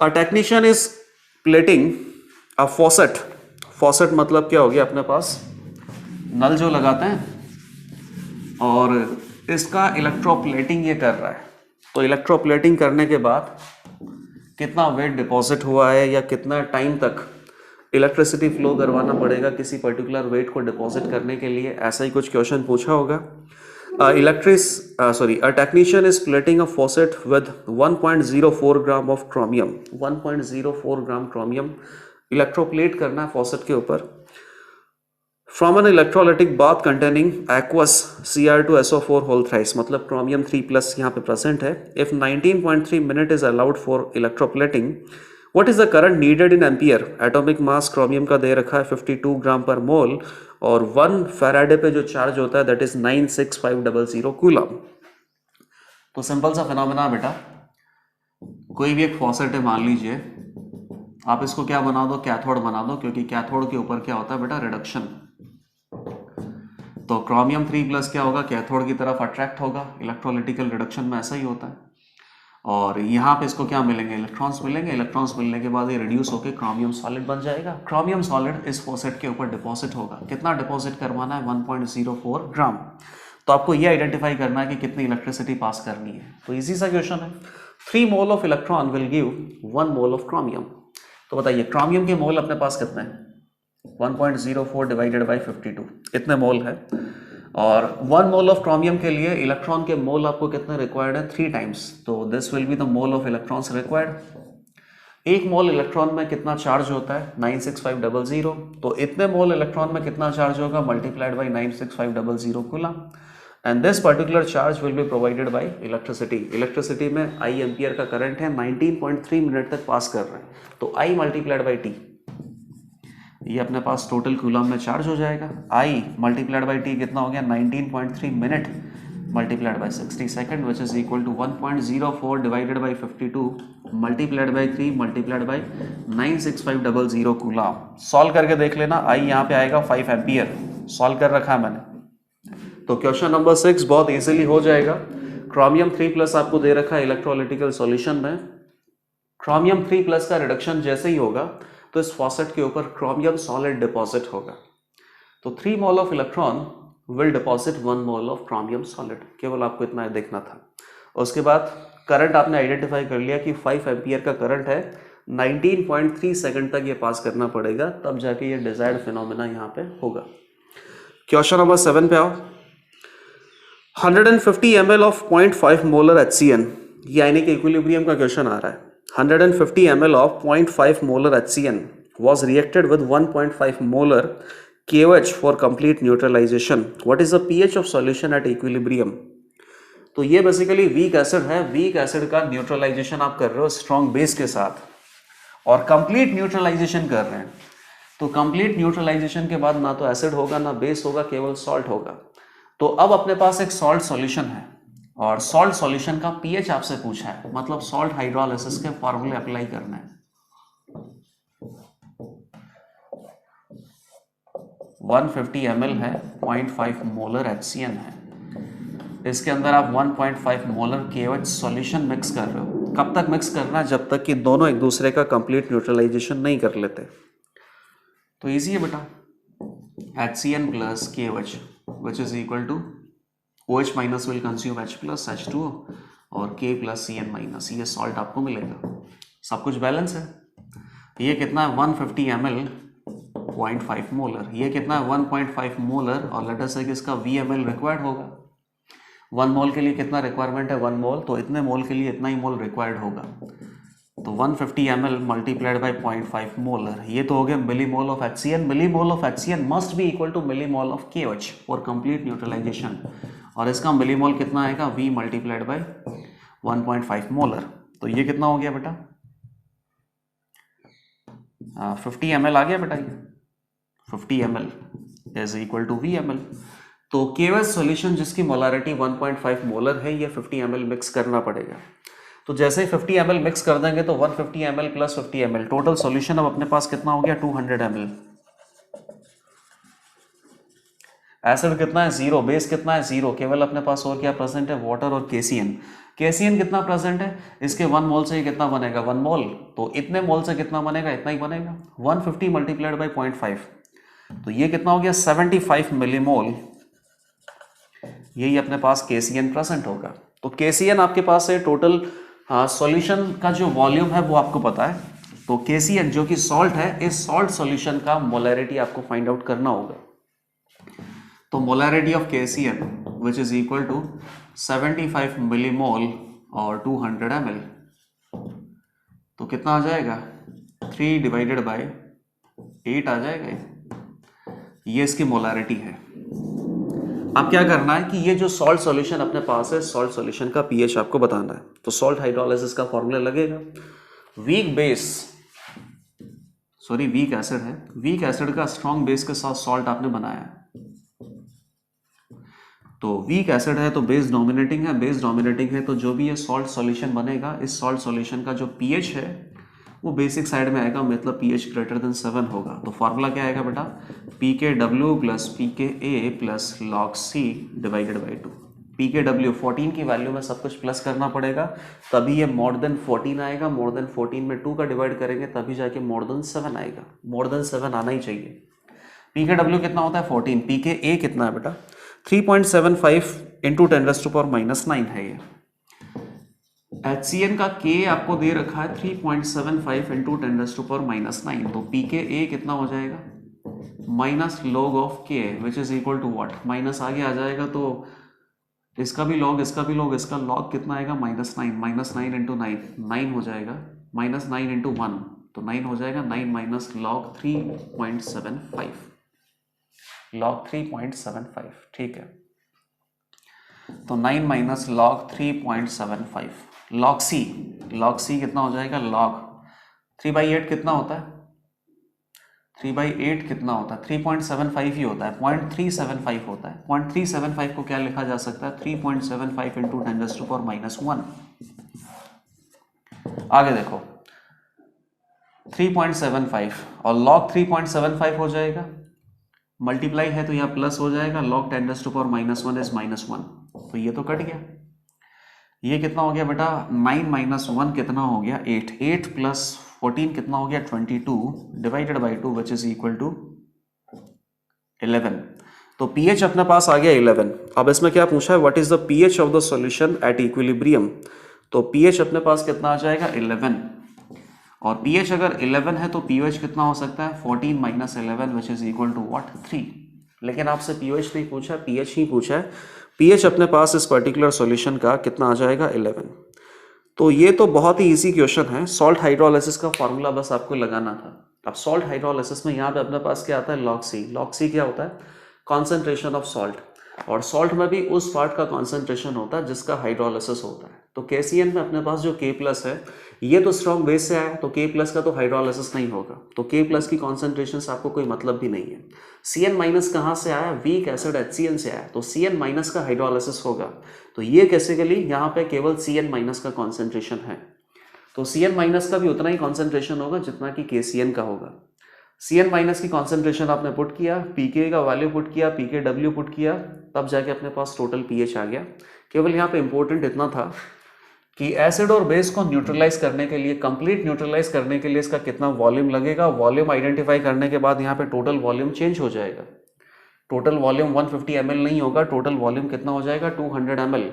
[SPEAKER 1] A technician is plating a faucet, faucet मतलब क्या हो गया, अपने पास नल जो लगाते हैं, और इसका इलेक्ट्रोप्लेटिंग ये कर रहा है। तो इलेक्ट्रोप्लेटिंग करने के बाद कितना वेट डिपॉजिट हुआ है या कितना टाइम तक इलेक्ट्रिसिटी फ्लो करवाना पड़ेगा किसी पर्टिकुलर वेट को डिपॉजिट करने के लिए, ऐसा ही कुछ क्वेश्चन पूछा होगा। A technician is plating a faucet with 1.04 gram of chromium, 1.04 gram chromium electroplate करना है फॉसेट के ऊपर, from an electrolytic bath containing aqueous Cr2SO4 whole thrice, मतलब क्रोमियम 3+ यहाँ पे प्रेजेंट है। If 19.3 minute is allowed for electroplating, what is the current needed in ampere. Atomic mass chromium का दे रखा है 52 ग्राम पर मोल, और 1 फैराडे पे जो चार्ज होता है दैट इज 96500 कूलम। तो सिंपल सा फिनोमेना बेटा, कोई भी एक फॉसेट है मान लीजिए आप इसको क्या बना दो, कैथोड बना दो, क्योंकि कैथोड के ऊपर क्या होता है बेटा, रिडक्शन। तो क्रोमियम 3+ क्या होगा, कैथोड की तरफ अट्रैक्ट होगा। इलेक्ट्रोलिटिकल रिडक्शन में ऐसा ही होता है। और यहाँ पे इसको क्या मिलेंगे, इलेक्ट्रॉन्स मिलेंगे। इलेक्ट्रॉन्स मिलने के बाद ये रिड्यूस होकर क्रोमियम सॉलिड बन जाएगा। क्रोमियम सॉलिड इस फॉसेट के ऊपर डिपॉजिट होगा। कितना डिपॉजिट करवाना है, 1.04 ग्राम। तो आपको ये आइडेंटिफाई करना है कि कितनी इलेक्ट्रिसिटी पास करनी है। तो इजी सा क्वेश्चन है। 3 mole of electron will give 1 mole of chromium. तो बताइए क्रोमियम के मोल अपने पास कितने हैं, 1.04 डिवाइडेड बाई 52, इतने मोल है। और 1 मोल ऑफ क्रोमियम के लिए इलेक्ट्रॉन के मोल आपको कितने रिक्वायर्ड है, 3 टाइम्स। तो this will be the mole of electrons required. एक मोल इलेक्ट्रॉन में कितना चार्ज होता है, 96500। तो इतने मोल इलेक्ट्रॉन में कितना चार्ज होगा, multiplied by 96500 coulomb. And this particular charge will be provided by electricity. Electricity में आई एम्पियर का करंट है, 19.3 मिनट तक पास कर रहे हैं। तो आई मल्टीप्लाइड बाई टी, ये अपने पास टोटल कूलम में चार्ज हो जाएगा। आई मल्टीप्लाइड बाई टी कितना हो गया, 19.3 minute multiplied by 60 second, which is equal to 1.04 divided by 52 multiplied by 3 multiplied by 96500 coulomb. Solve करके देख लेना, आई यहाँ पे आएगा 5 एम्पियर। सॉल्व कर रखा है मैंने। तो क्वेश्चन नंबर 6 बहुत इजीली हो जाएगा। क्रोमियम 3+ आपको दे रखा है इलेक्ट्रोलिटिकल सॉल्यूशन में। क्रोमियम 3+ का रिडक्शन जैसे ही होगा तो इस फॉसेट के ऊपर क्रोमियम सॉलिड डिपॉजिट होगा। तो 3 mole of electron will deposit 1 mole of chromium solid. केवल आपको इतना देखना था। उसके बाद करंट आपने आइडेंटिफाई कर लिया कि 5 एम्पियर का करंट है, 19.3 सेकंड तक ये पास करना पड़ेगा, तब जाके ये डिजायर्ड फिनोमेना यहाँ पे होगा। क्वेश्चन नंबर 7 पे आओ। 150 ml ऑफ 0.5 मोलर HCN, ये आयनिक इक्विलिब्रियम का क्वेश्चन आ रहा है। 150 ml of 0.5 molar HCN was reacted with 1.5 molar KOH for complete neutralization. What is the pH of solution at equilibrium? तो ये बेसिकली वीक एसिड है। Weak acid का neutralisation आप कर रहे हो स्ट्रॉन्ग बेस के साथ, और कंप्लीट न्यूट्रलाइजेशन कर रहे हैं। तो कंप्लीट न्यूट्रलाइजेशन के बाद ना तो एसिड होगा ना बेस होगा, केवल सॉल्ट होगा। तो अब अपने पास एक सॉल्ट सॉल्यूशन है, और सॉल्ट सॉल्यूशन का पीएच आपसे पूछा है, मतलब सॉल्ट हाइड्रोलिसिस के फॉर्मूले अप्लाई करना है। 150 ml है, 0.5 मोलर HCN है, इसके अंदर आप 1.5 मोलर KOH सॉल्यूशन मिक्स कर रहे हो। कब तक मिक्स करना है, जब तक कि दोनों एक दूसरे का कंप्लीट न्यूट्रलाइजेशन नहीं कर लेते। तो इजी है बेटा, HCN plus KOH which is equal to OH minus will consume H plus H2O और K प्लस CN माइनस, ये सॉल्ट आपको मिलेगा। सब कुछ बैलेंस है। ये कितना है, 150 ml 0.5 मोलर, ये कितना है 1.5 मोलर, और लेट अस से इसका VML रिक्वायर्ड होगा। 1 मोल के लिए कितना रिक्वायरमेंट है, 1 मोल, तो इतने मोल के लिए इतना ही मोल रिक्वायर्ड होगा। तो 150 ml मल्टीप्लाइड बाई 0.5 मोलर, ये तो हो गया millimole of HCN। Millimole of HCN must be equal to millimole of KOH for complete neutralization, और इसका मिलीमोल कितना आएगा, V मल्टीप्लाइड बाई 1.5 मोलर। तो ये कितना हो गया बेटा, 50 ml आ गया बेटा। ये 50 ml is equal to VML। तो KOH सॉल्यूशन जिसकी मोलारिटी 1.5 मोलर है, ये 50 ml मिक्स करना पड़ेगा। तो जैसे ही 50 ml मिक्स कर देंगे तो 150 ml plus 50 ml total solution अब अपने पास कितना हो गया, 200 ml। एसिड कितना है, 0। बेस कितना है, 0। केवल अपने पास और क्या प्रेजेंट है, वाटर और KCN। KCN कितना प्रेजेंट है, इसके 1 मोल से कितना बनेगा, 1 मोल, तो इतने मोल से कितना बनेगा, इतना ही बनेगा। 150 मल्टीप्लाइड बाई 0.5, तो ये कितना हो गया, 75 मिलीमोल। यही अपने पास KCN प्रेजेंट होगा। तो KCN आपके पास है टोटल सॉल्यूशन का जो वॉल्यूम है वो आपको पता है। तो KCN जो कि सॉल्ट है, इस सॉल्ट सॉल्यूशन का मोलैरिटी आपको फाइंड आउट करना होगा। तो molarity of KCN which is equal to 75 millimole और 200 ml, तो कितना आ जाएगा, 3 डिवाइडेड बाई 8 आ जाएगा। ये इसकी मोलैरिटी है। अब क्या करना है कि ये जो सॉल्ट सॉल्यूशन अपने पास है, सॉल्ट सॉल्यूशन का पीएच आपको बताना है। तो सॉल्ट हाइड्रोलिसिस का फॉर्मूला लगेगा, वीक एसिड है, वीक एसिड का स्ट्रॉन्ग बेस के साथ सॉल्ट आपने बनाया है। तो वीक एसिड है तो बेस डोमिनेटिंग है, बेस डोमिनेटिंग है तो जो भी ये सॉल्ट सॉल्यूशन बनेगा, इस सॉल्ट सॉल्यूशन का जो पीएच है वो बेसिक साइड में आएगा, मतलब pH ग्रेटर देन 7 होगा। तो फार्मूला क्या आएगा बेटा, pKw plus pKa plus log C divided by 2। pKw 14 की वैल्यू में सब कुछ प्लस करना पड़ेगा, तभी ये मोर देन 14 आएगा। मोर देन 14 में 2 का डिवाइड करेंगे तभी जाके मोर देन 7 आएगा। मोर देन 7 आना ही चाहिए। pKw कितना होता है 14, pKa कितना है बेटा 3.75 इंटू 10⁻⁻9 है ये। HCN का K आपको दे रखा है 3.75 इंटू 10⁻⁻9, तो pKa कितना हो जाएगा minus log of K which is equal to what, minus आगे आ जाएगा तो इसका भी log, इसका भी log, इसका log कितना आएगा -9 इंटू 9 हो जाएगा, -9 इंटू 1 तो 9 हो जाएगा, 9 माइनस log 3.75, log 3.75, ठीक है। तो 9 माइनस log 3.75, log C कितना हो जाएगा, log 3/8 कितना होता है, 3/8 कितना होता है 3.75 ही होता है, 0.375 होता है। 0.375 को क्या लिखा जा सकता है 3.75 इंटू 10⁻⁻1। आगे देखो 3.75 और log 3.75 हो जाएगा, मल्टीप्लाई है तो यहाँ प्लस हो जाएगा, log 10⁻⁻1 इज -1, तो ये तो कट गया। ये कितना हो गया बेटा 9 माइनस 1 कितना हो गया 8, 8 प्लस 14 कितना हो गया 22 divided by 2 which is equal to 11। तो pH अपने पास आ गया 11। अब इसमें क्या पूछा है, what is the pH of the solution at equilibrium, तो pH अपने पास कितना आ जाएगा 11, और pH अगर 11 है तो pH कितना हो सकता है 14 minus 11 which is equal to what 3। लेकिन आपसे pH नहीं पूछा, pH ही पूछा है। pH अपने पास इस पर्टिकुलर सॉल्यूशन का कितना आ जाएगा 11। तो ये तो बहुत ही इजी क्वेश्चन है। सॉल्ट हाइड्रोलाइसिस का फॉर्मूला बस आपको लगाना था। अब सॉल्ट हाइड्रोलाइसिस में यहाँ पे अपने पास क्या आता है log C। log C क्या होता है कॉन्सेंट्रेशन ऑफ सॉल्ट, और सॉल्ट में भी उस पार्ट का कॉन्सेंट्रेशन होता है जिसका हाइड्रोलाइसिस होता है। तो KCN में अपने पास जो K प्लस है ये तो स्ट्रॉन्ग बेस से आया, तो K प्लस का तो हाइड्रोलाइसिस नहीं होगा, तो K प्लस की कॉन्सेंट्रेशन से आपको कोई मतलब भी नहीं है। CN माइनस कहाँ से आया, वीक एसिड HCN से आया, तो CN माइनस का हाइड्रोलाइसिस होगा। तो ये बेसिकली यहाँ पे केवल CN माइनस का कॉन्सेंट्रेशन है, तो CN माइनस का भी उतना ही कॉन्सेंट्रेशन होगा जितना कि KCN का होगा। CN माइनस की कॉन्सेंट्रेशन आपने पुट किया, pK का वैल्यू पुट किया, pKw पुट किया, तब जाके अपने पास टोटल pH आ गया। केवल यहाँ पे इंपॉर्टेंट इतना था कि एसिड और बेस को न्यूट्रलाइज करने के लिए, कंप्लीट न्यूट्रलाइज करने के लिए इसका कितना वॉल्यूम लगेगा, वॉल्यूम आइडेंटिफाई करने के बाद यहाँ पे टोटल वॉल्यूम चेंज हो जाएगा। टोटल वॉल्यूम 150 ml नहीं होगा, टोटल वॉल्यूम कितना हो जाएगा 200 ml।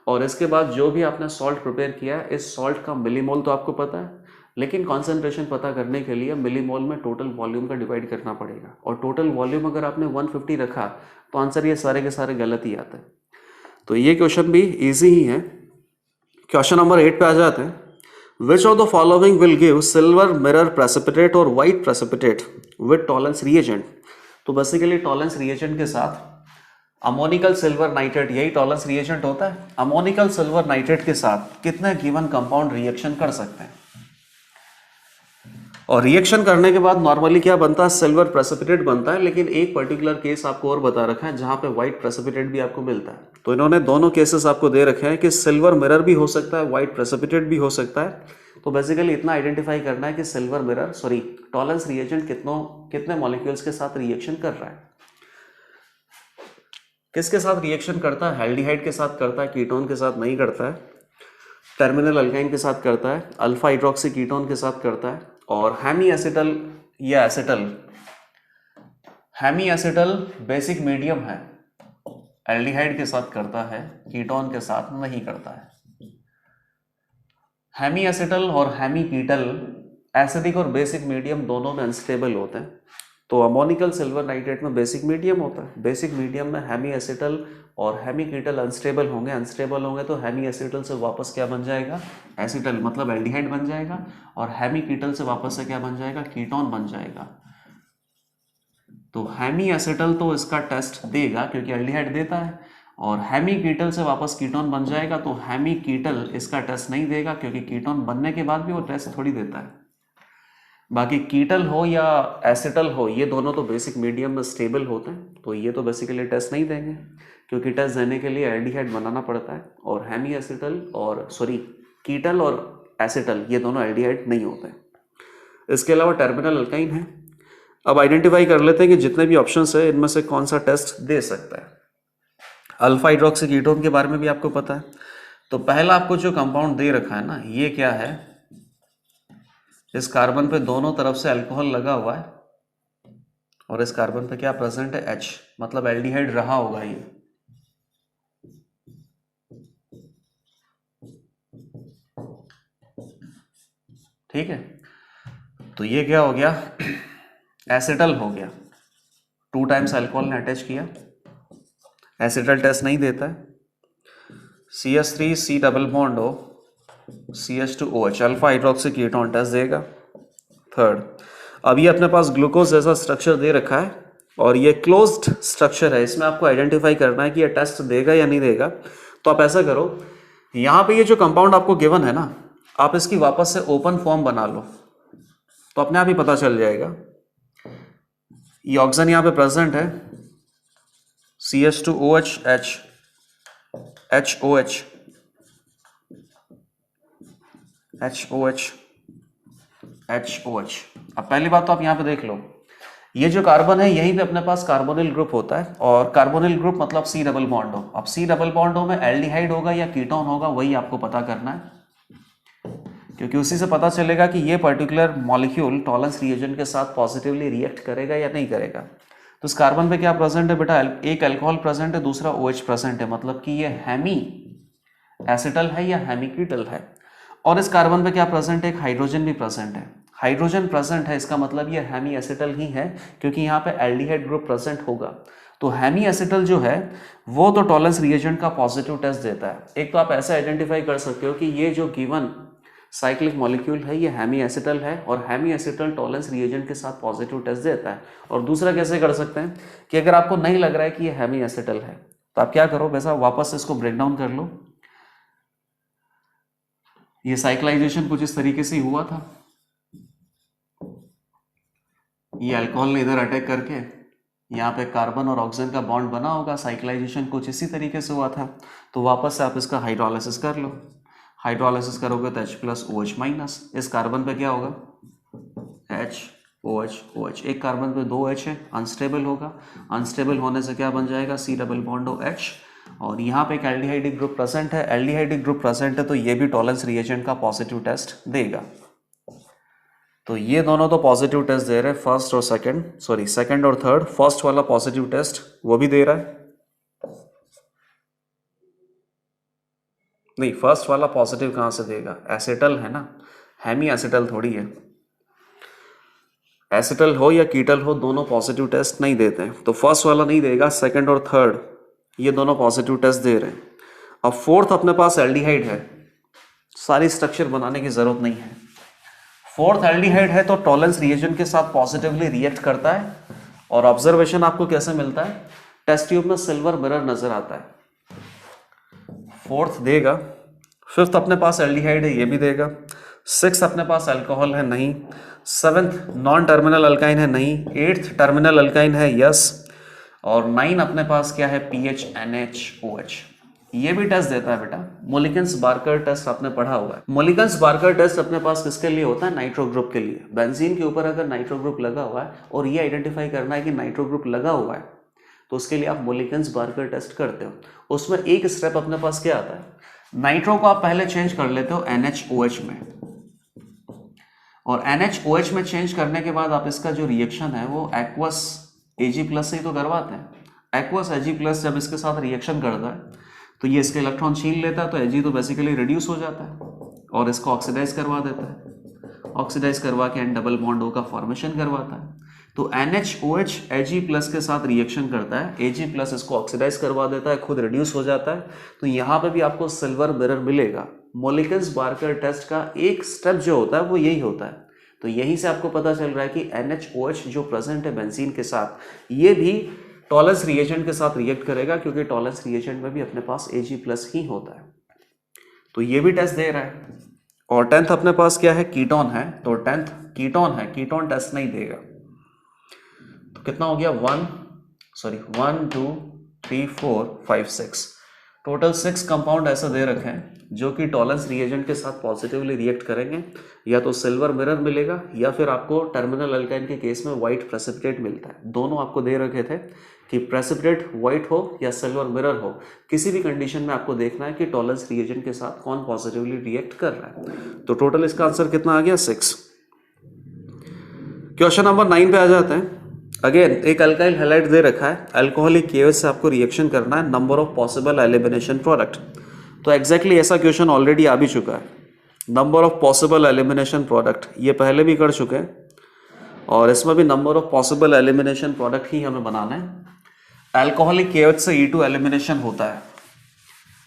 [SPEAKER 1] और इसके बाद जो भी आपने सॉल्ट प्रिपेयर किया है, इस सॉल्ट का मिलीमोल तो आपको पता है, लेकिन कॉन्सेंट्रेशन पता करने के लिए मिलीमोल में टोटल वॉल्यूम का डिवाइड करना पड़ेगा, और टोटल वॉल्यूम अगर आपने 150 रखा तो आंसर ये सारे के सारे गलत ही आते हैं। तो ये क्वेश्चन भी ईजी ही है। क्वेश्चन नंबर 8 पे आ जाते हैं। Which of the following will give silver mirror precipitate और white precipitate with Tollens reagent. तो बेसिकली टॉलेंस रिएजेंट के साथ अमोनिकल सिल्वर नाइट्रेट, यही टॉलेंस रिएजेंट होता है। अमोनिकल सिल्वर नाइट्रेट के साथ कितने गिवन कंपाउंड रिएक्शन कर सकते हैं, और रिएक्शन करने के बाद नॉर्मली क्या बनता है सिल्वर प्रेसिपिटेट बनता है, लेकिन एक पर्टिकुलर केस आपको और बता रखा है जहां पे व्हाइट प्रेसिपिटेट भी आपको मिलता है। तो इन्होंने दोनों केसेस आपको दे रखे हैं कि सिल्वर मिरर भी हो सकता है, व्हाइट प्रेसिपिटेट भी हो सकता है। तो बेसिकली इतना आइडेंटिफाई करना है कि सिल्वर मिरर टॉलेंस रिएजेंट कितने मॉलिक्यूल्स के साथ रिएक्शन कर रहा है। किसके साथ रिएक्शन करता है, एल्डिहाइड के साथ करता है, कीटोन के साथ नहीं करता है, टर्मिनल अल्काइन के साथ करता है, अल्फा हाइड्रोक्सी कीटोन के साथ करता है, और हेमी एसिटल या हेमी एसिटल बेसिक मीडियम है, एल्डिहाइड के साथ करता है, कीटोन के साथ नहीं करता है। हेमी एसिटल और हेमी कीटल एसिडिक और बेसिक मीडियम दोनों में अनस्टेबल होते हैं। तो अमोनिकल सिल्वर नाइट्रेट में बेसिक मीडियम होता है, बेसिक मीडियम में हेमी एसिटल और हेमी कीटल अनस्टेबल होंगे तो हेमी एसिटल से वापस क्या बन जाएगा, एसिटल मतलब एल्डिहाइड बन जाएगा, और हेमी कीटल से वापस से क्या बन जाएगा, कीटोन बन जाएगा। तो हेमी एसिटल तो इसका टेस्ट देगा क्योंकि एल्डिहाइड देता है, और हेमी कीटल से वापस कीटोन बन जाएगा, तो हेमी कीटल इसका टेस्ट नहीं देगा क्योंकि कीटोन बनने के बाद भी वो टेस्ट थोड़ी देता है। बाकी कीटल हो या एसिटल हो, ये दोनों तो बेसिक मीडियम में स्टेबल होते हैं, तो ये तो बेसिकली टेस्ट नहीं देंगे क्योंकि टेस्ट देने के लिए एल्डिहाइड बनाना पड़ता है, और हेमी एसिटल और कीटल और एसिटल ये दोनों एल्डिहाइड नहीं होते हैं। इसके अलावा टर्मिनल अल्काइन है। अब आइडेंटिफाई कर लेते हैं कि जितने भी ऑप्शंस है इनमें से कौन सा टेस्ट दे सकता है। अल्फा हाइड्रोक्सी कीटोन के बारे में भी आपको पता है। तो पहला आपको जो कंपाउंड दे रखा है ना, ये क्या है, इस कार्बन पे दोनों तरफ से अल्कोहल लगा हुआ है और इस कार्बन पे क्या प्रेजेंट है, H, मतलब एल्डिहाइड रहा होगा ये। ठीक है, तो ये क्या हो गया, एसिटल हो गया। 2 टाइम्स अल्कोहल ने अटैच किया, एसिटल टेस्ट नहीं देता है। CH3 C डबल बॉन्ड हो CH2OH, alpha hydroxy ketone test देगा। थर्ड, अब ये अपने पास ग्लूकोज जैसा स्ट्रक्चर दे रखा है और ये क्लोज्ड स्ट्रक्चर है, इसमें आपको आइडेंटिफाई करना है कि ये टेस्ट देगा या नहीं देगा। तो आप ऐसा करो, यहाँ पे ये जो कंपाउंड आपको गिवन है ना, आप इसकी वापस से ओपन फॉर्म बना लो तो अपने आप ही पता चल जाएगा। ये ऑक्सीजन यहाँ पे प्रेजेंट है, CH2OH H, HOH, HOH, HOH। अब पहली बात तो आप यहाँ पे देख लो, ये जो कार्बन है यहीं पे अपने पास कार्बोनिल ग्रुप होता है और कार्बोनिल ग्रुप मतलब C डबल बॉन्ड हो। अब C डबल बॉन्ड हो में एल्डिहाइड होगा या कीटोन होगा, वही आपको पता करना है, क्योंकि उसी से पता चलेगा कि ये पर्टिकुलर मॉलिक्यूल टॉलरेंस रिएजेंट के साथ पॉजिटिवली रिएक्ट करेगा या नहीं करेगा। तो इस कार्बन पे क्या प्रेजेंट है बेटा, एक अल्कोहल प्रेजेंट है, दूसरा OH प्रेजेंट है, मतलब कि ये हेमी एसिटल है या हेमिकीटल है। और इस कार्बन पे क्या प्रेजेंट है, एक हाइड्रोजन भी प्रेजेंट है। हाइड्रोजन प्रेजेंट है, इसका मतलब ये हेमी एसिटल ही है, क्योंकि यहाँ पे एल्डिहाइड ग्रुप प्रेजेंट होगा। तो हेमी एसिटल जो है वो तो टॉलरेंस रिएजेंट का पॉजिटिव टेस्ट देता है। एक तो आप ऐसे आइडेंटिफाई कर सकते हो कि ये जो गिवन साइक्लिक मॉलिक्यूल है ये हेमी एसिटल है और हेमी एसिटल टॉलरेंस रिएजेंट के साथ पॉजिटिव टेस्ट देता है। और दूसरा कैसे कर सकते हैं कि अगर आपको नहीं लग रहा है कि ये हेमी एसिटल है तो आप क्या करो, वैसा वापस इसको ब्रेक डाउन कर लो। ये साइक्लाइजेशन कुछ इस तरीके से हुआ था, ये अल्कोहल ने इधर अटैक करके यहाँ पे कार्बन और ऑक्सीजन का बॉन्ड बना होगा, साइक्लाइजेशन कुछ इसी तरीके से हुआ था। तो वापस से आप इसका हाइड्रोलाइसिस कर लो, हाइड्रोलाइसिस करोगे तो H+OH-, इस कार्बन पे क्या होगा, HOH, एक कार्बन पे 2 H है, अनस्टेबल होगा, अनस्टेबल होने से क्या बन जाएगा, C डबल बॉन्ड H, और यहाँ पे एक एल्डिहाइडिक ग्रुप प्रेजेंट है, एल्डिहाइडिक ग्रुप प्रेजेंट है तो ये भी टॉलरेंस रिएजेंट का पॉजिटिव टेस्ट देगा। तो ये दोनों तो पॉजिटिव टेस्ट दे रहे हैं, फर्स्ट और सेकंड और थर्ड। फर्स्ट वाला पॉजिटिव टेस्ट वो भी दे रहा है, नहीं फर्स्ट वाला पॉजिटिव कहाँ से देगा, एसिटल है ना, हेमी एसिटल थोड़ी है। एसिटल हो या कीटल हो दोनों पॉजिटिव टेस्ट नहीं देते हैं, तो फर्स्ट वाला नहीं देगा, सेकंड और थर्ड ये दोनों पॉजिटिव टेस्ट दे रहे हैं। अब फोर्थ अपने पास एल्डिहाइड है, सारी स्ट्रक्चर बनाने की जरूरत नहीं है। फोर्थ एल्डिहाइड है तो टॉलरेंस रिएजेंट के साथ पॉजिटिवली रिएक्ट करता है और ऑब्जर्वेशन आपको कैसे मिलता है, टेस्ट ट्यूब में सिल्वर मिरर नजर आता है, फोर्थ देगा। फिफ्थ अपने पास एल्डिहाइड है, ये भी देगा। सिक्स अपने पास अल्कोहल है, नहीं। सेवेंथ नॉन टर्मिनल अल्काइन है, नहीं। एट्थ टर्मिनल अल्काइन है, यस। और 9 अपने पास क्या है, PH NH OH, ये भी टेस्ट देता है बेटा। मोलिकन्स बार्कर टेस्ट आपने पढ़ा हुआ है। मोलिकन्स बार्कर टेस्ट अपने पास किसके लिए होता है, नाइट्रो ग्रुप के लिए। बेंजीन के ऊपर अगर नाइट्रो ग्रुप लगा हुआ है और ये आइडेंटिफाई करना है कि नाइट्रो ग्रुप लगा हुआ है तो उसके लिए आप मोलिकन्स बार्कर टेस्ट करते हो। उसमें एक स्टेप अपने पास क्या आता है, नाइट्रो को आप पहले चेंज कर लेते हो NHOH में, और NHOH में चेंज करने के बाद आप इसका जो रिएक्शन है वो एक्वस Ag+ से ही तो करवाते हैं। एक्वस Ag+ जब इसके साथ रिएक्शन करता है तो ये इसके इलेक्ट्रॉन छीन लेता है, तो Ag तो बेसिकली रिड्यूस हो जाता है और इसको ऑक्सीडाइज करवा देता है। ऑक्सीडाइज करवा के N डबल बॉन्ड O का फॉर्मेशन करवाता है। तो NHOH Ag+ के साथ रिएक्शन करता है, Ag+ इसको ऑक्सीडाइज करवा देता है, खुद रिड्यूस हो जाता है। तो यहाँ पे भी आपको सिल्वर मिरर मिलेगा। मोलिकन्स बार्कर टेस्ट का एक स्टेप जो होता है वो यही होता है। तो यहीं से आपको पता चल रहा है कि NHOH जो प्रेजेंट है बेंजीन के साथ, ये भी टॉलरेंस रिएजेंट के साथ रिएक्ट करेगा, क्योंकि टॉलरेंस रिएजेंट में भी अपने पास Ag+ ही होता है। तो ये भी टेस्ट दे रहा है। और 10th अपने पास क्या है, कीटोन है, तो 10th कीटोन है, कीटोन टेस्ट नहीं देगा। तो कितना हो गया, 1 2 3 4 5 6, टोटल 6 कंपाउंड ऐसे दे रखे हैं जो कि टॉलेंस रिएजेंट के साथ पॉजिटिवली रिएक्ट करेंगे, या तो सिल्वर मिरर मिलेगा या फिर आपको टर्मिनल अल्काइन के केस में वाइट प्रेसिपिटेट मिलता है। दोनों आपको दे रखे थे कि प्रेसिपिटेट वाइट हो या सिल्वर मिरर हो, किसी भी कंडीशन में आपको देखना है कि टॉलेंस रिएजेंट के साथ कौन पॉजिटिवली रिएक्ट कर रहा है। तो टोटल इसका आंसर कितना आ गया 6। क्वेश्चन नंबर 9 पे आ जाते हैं। अगेन एक अल्काइल हैलाइड दे रखा है, अल्कोहलिक केएच से आपको रिएक्शन करना है, number of possible elimination product. तो एग्जैक्टली ऐसा क्वेश्चन ऑलरेडी आ भी चुका है, number of possible elimination product, ये पहले भी कर चुके हैं और इसमें भी number of possible elimination product ही हमें बनाना है। अल्कोहलिक केएच से E2 एलिमिनेशन होता है,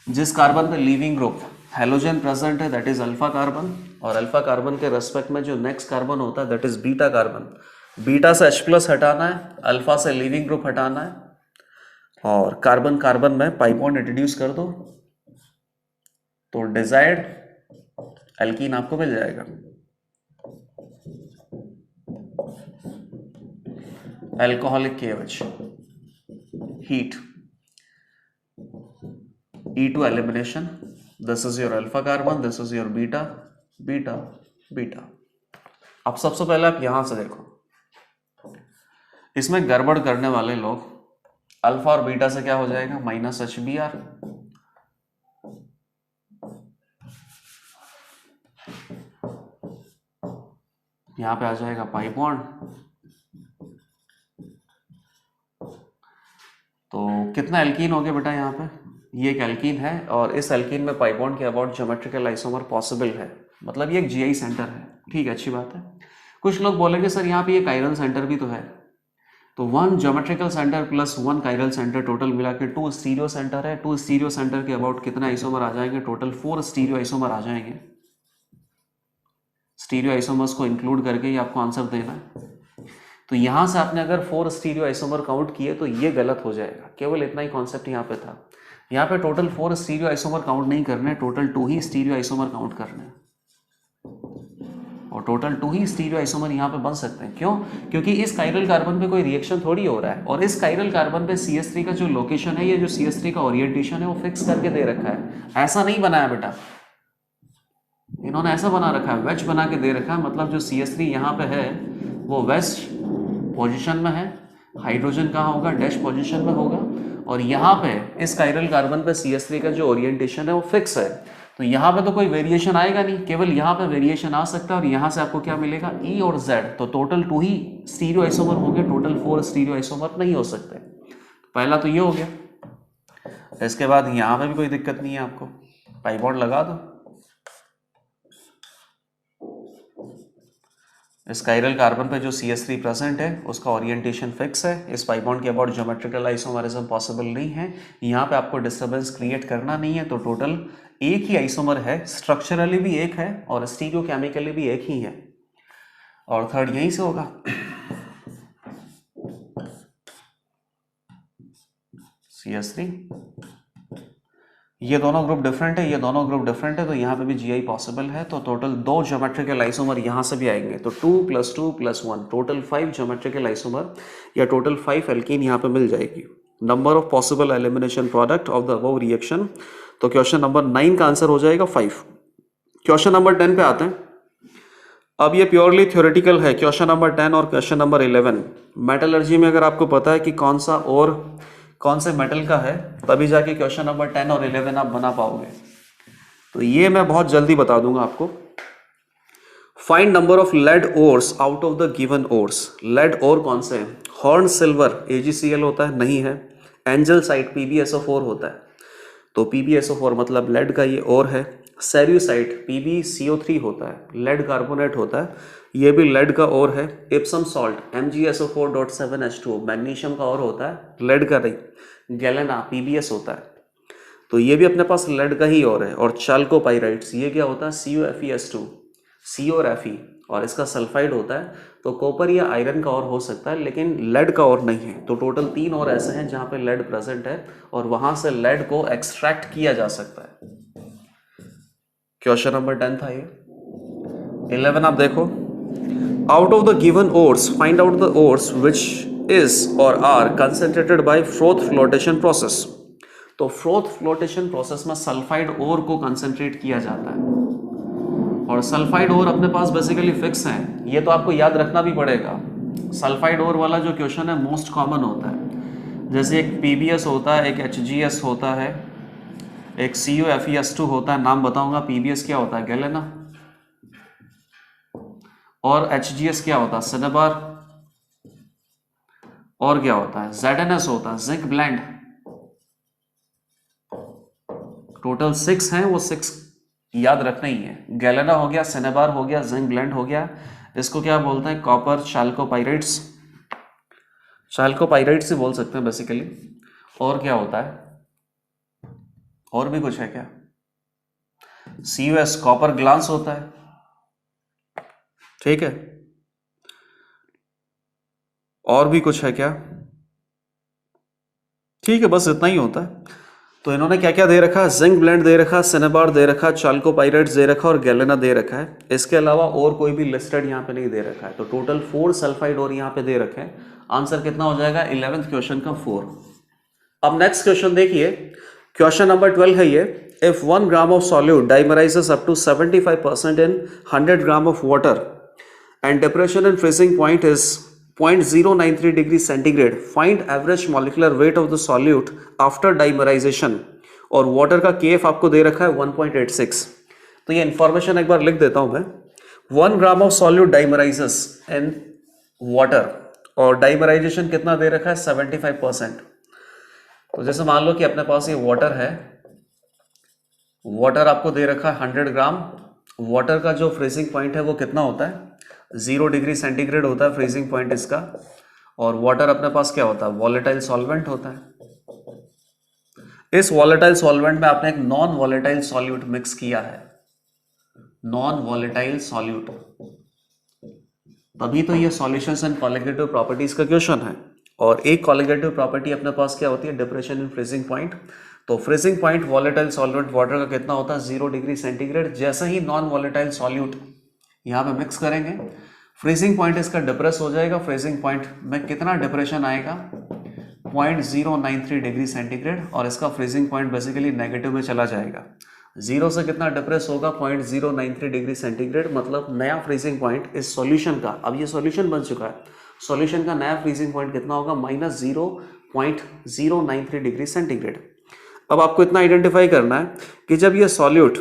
[SPEAKER 1] जिस कार्बन पे लीविंग ग्रुप हेलोजन प्रेजेंट है दैट इज अल्फा कार्बन, और अल्फा कार्बन के रेस्पेक्ट में जो नेक्स्ट कार्बन होता है that is beta carbon. Beta से H+ हटाना है, अल्फा से लीविंग ग्रुप हटाना है, और कार्बन कार्बन में पाई बॉन्ड इंट्रोड्यूस कर दो तो डिजायर्ड एल्कीन आपको मिल जाएगा। Alcoholic KOH heat E2 elimination, this is your alpha carbon, this is your beta, beta, beta। अब सबसे पहले आप यहां से देखो, इसमें गड़बड़ करने वाले लोग अल्फा और बीटा से क्या हो जाएगा -HBr, यहां पे आ जाएगा पाई बॉन्ड। तो कितना एल्कीन हो गया बेटा यहाँ पे, ये एक एल्कीन है और इस एल्कीन में पाई बॉन्ड के अबाउट ज्योमेट्रिकल आइसोमर पॉसिबल है, मतलब ये एक GI सेंटर है। ठीक है, अच्छी बात है। कुछ लोग बोलेंगे सर यहाँ पे ये कायरल सेंटर भी तो है, तो 1 geometrical centre plus 1 chiral centre, total मिला के 2 स्टीरियो सेंटर है। 2 स्टीरियो सेंटर के अबाउट कितना आइसोमर आ जाएंगे, टोटल 4 स्टीरियो आइसोमर आ जाएंगे। स्टीरियो आइसोमर्स को इंक्लूड करके ही आपको आंसर देना है। तो यहां से आपने अगर 4 स्टीरियो आइसोमर काउंट किए तो ये गलत हो जाएगा, केवल इतना ही कॉन्सेप्ट यहाँ पे था। यहाँ पे टोटल 4 स्टीरियो आइसोमर काउंट नहीं करने, टोटल 2 ही स्टीरियो आइसोमर काउंट करने, और टोटल 2 ही स्टीरियो आइसोमर यहाँ पे बन सकते हैं। क्यों? क्योंकि इस कायरल कार्बन पे कोई रिएक्शन थोड़ी हो रहा है, और इस कायरल कार्बन पे CH3 का जो लोकेशन है, ये जो CH3 का ओरिएंटेशन है वो फिक्स करके दे रखा है, ऐसा नहीं बनाया बेटा, इन्होंने ऐसा बना रखा है, वेज बना के दे रखा है। मतलब जो CH3 यहाँ पे है वो वेस्ट पोजीशन में है, हाइड्रोजन कहाँ होगा, डैश पोजीशन में होगा, और यहाँ पे इस कायरल कार्बन पे CH3 का जो ओरिएंटेशन है वो फिक्स है। तो यहाँ पे तो कोई वेरिएशन आएगा नहीं, केवल यहाँ पे वेरिएशन आ सकता है, और यहाँ से आपको क्या मिलेगा E और Z। तो टोटल 2 ही स्टीरियो आइसोमर होंगे, टोटल 4 स्टीरियो आइसोमर नहीं हो सकते। पहला तो ये हो गया। इसके बाद यहाँ पे भी कोई दिक्कत नहीं है, आपको पाई बॉन्ड लगा दो। इस कायरल कार्बन पे जो CH3 प्रेजेंट है उसका ओरिएंटेशन फिक्स है, इस पाई बॉन्ड के अबाउट ज्योमेट्रिकल आइसोमरिज्म पॉसिबल नहीं है, यहाँ पे आपको डिस्टर्बेंस क्रिएट करना नहीं है। तो टोटल एक ही आइसोमर है, स्ट्रक्चरली भी एक है और स्टीरियो केमिकली भी एक ही है, और थर्ड यहीं से होगा। CH3, ये दोनों ग्रुप डिफरेंट है, ये दोनों ग्रुप डिफरेंट है, तो यहाँ पे भी GI पॉसिबल है। तो टोटल 2 ज्योमेट्रिकल आइसोमर यहाँ से भी आएंगे, तो 2 + 2 + 1 टोटल 5 ज्योमेट्रिकल आइसोमर या टोटल 5 एल्कीन यहाँ पे मिल जाएगी। Number of possible elimination product of the above reaction. तो क्वेश्चन नंबर 9 का आंसर हो जाएगा 5। क्वेश्चन नंबर 10 पे आते हैं। अब ये प्योरली थ्योरेटिकल है, क्वेश्चन नंबर 10 और क्वेश्चन नंबर 11। मेटलर्जी में अगर आपको पता है कि कौन सा और कौन से मेटल का है, तभी जाके क्वेश्चन नंबर 10 और 11 आप बना पाओगे। तो ये मैं बहुत जल्दी बता दूंगा आपको। Find number of lead ores out of the given ores. Lead ore कौन से हैं? हॉर्न सिल्वर AgCl होता है, नहीं है। एंजलसाइट PbSO4 होता है, तो PbSO4 मतलब लेड का ये और है। सेल्यूसाइट PbCO3 होता है, लेड कार्बोनेट होता है, ये भी लेड का और है। इप्सम सॉल्ट MgSO4.7H2 मैग्नीशियम का और होता है, लेड का नहीं। गैलेना PbS होता है, तो ये भी अपने पास लेड का ही और है। और चाल्कोपाइराइट्स, ये क्या होता है? CuFeS2, C और Fe, और इसका सल्फाइड होता है। तो कॉपर या आयरन का और हो सकता है, लेकिन लेड का और नहीं है। तो टोटल 3 और ऐसे हैं जहाँ पे लेड प्रेजेंट है, और वहाँ से लेड को एक्सट्रैक्ट किया जा सकता है। क्वेश्चन नंबर 10 था ये। 11 आप देखो। Out of the given ores find out the ores which is और are concentrated by froth flotation process. तो फोर्थ फ्लोटेशन प्रोसेस में सल्फाइड ओर को कंसंट्रेट किया जाता है, और सल्फाइड ओर अपने पास बेसिकली फिक्स है, ये तो आपको याद रखना भी पड़ेगा। सल्फाइड ओर वाला जो क्वेश्चन है मोस्ट कॉमन होता है, जैसे एक PbS होता है, एक HgS होता है, एक CuFeS2 होता है, नाम बताऊंगा। PbS क्या होता है, गैलेना, और HgS क्या होता है, सिनेबार, और क्या होता है, ZnS होता है, जिंक ब्लेंड। टोटल 6 हैं, वो 6 याद रखना ही है। गैलेना हो गया, सिनेबार हो गया, जिंक ब्लेंड हो गया, इसको क्या बोलते हैं, कॉपर चैल्कोपाइराइड्स, चैल्कोपाइराइड्स ही बोल सकते हैं बेसिकली। और क्या होता है, और भी कुछ है क्या, CuS कॉपर ग्लांस होता है, ठीक है। और भी कुछ है क्या, ठीक है, बस इतना ही होता है। तो इन्होंने क्या क्या दे रखा है, जिंक ब्लेंड दे रखा, सिनेबार दे रखा, चैल्कोपाइराइड्स दे रखा और गैलेना दे रखा है। इसके अलावा और कोई भी लिस्टेड यहाँ पे नहीं दे रखा है। तो टोटल 4 सल्फाइड और यहाँ पे दे रखे हैं। आंसर कितना हो जाएगा, 11th क्वेश्चन का 4। अब नेक्स्ट क्वेश्चन देखिए, क्वेश्चन नंबर 12 है ये। If 1 gram of solute dimerises up to 75% in 100 gram of water and depression and freezing point is 0.093 degree centigrade, find average molecular weight of the solute after dimerization। और water का KF आपको दे रखा है 1.86। तो ये इंफॉर्मेशन एक बार लिख देता हूं मैं। 1 gram of solute dimerises in water, और डाइमराइजेशन कितना दे रखा है, 75%। तो जैसे मान लो कि अपने पास ये वाटर है, वाटर आपको दे रखा है 100 ग्राम। वाटर का जो फ्रीजिंग पॉइंट है वो कितना होता है, 0 डिग्री सेंटीग्रेड होता है फ्रीजिंग पॉइंट इसका। और वाटर अपने पास क्या होता है, वॉलेटाइल सॉल्वेंट होता है। इस वॉलेटाइल सॉल्वेंट में आपने एक नॉन वॉलेटाइल सॉल्यूट मिक्स किया है, नॉन वॉलेटाइल सॉल्यूट, तभी तो ये सॉल्यूशंस एंड कॉलिगेटिव प्रॉपर्टीज का क्वेश्चन है। और एक कॉलिगेटिव प्रॉपर्टी अपने पास क्या होती है, डिप्रेशन इन फ्रीजिंग पॉइंट। तो freezing point volatile solvent water का कितना होता है, 0 डिग्री सेंटीग्रेड। जैसे ही नॉन वॉलेटाइल सॉल्यूट यहाँ पे मिक्स करेंगे, फ्रीजिंग पॉइंट इसका डिप्रेस हो जाएगा। फ्रीजिंग पॉइंट में कितना डिप्रेशन आएगा, 0.093 डिग्री सेंटीग्रेड, और इसका फ्रीजिंग पॉइंट बेसिकली नेगेटिव में चला जाएगा। 0 से कितना डिप्रेस होगा, 0.093 डिग्री सेंटीग्रेड, मतलब नया फ्रीजिंग पॉइंट इस सॉल्यूशन का, अब ये सॉल्यूशन बन चुका है, सॉल्यूशन का नया फ्रीजिंग पॉइंट कितना होगा, -0.093 डिग्री सेंटीग्रेड। अब आपको इतना आइडेंटिफाई करना है कि जब ये सॉल्यूट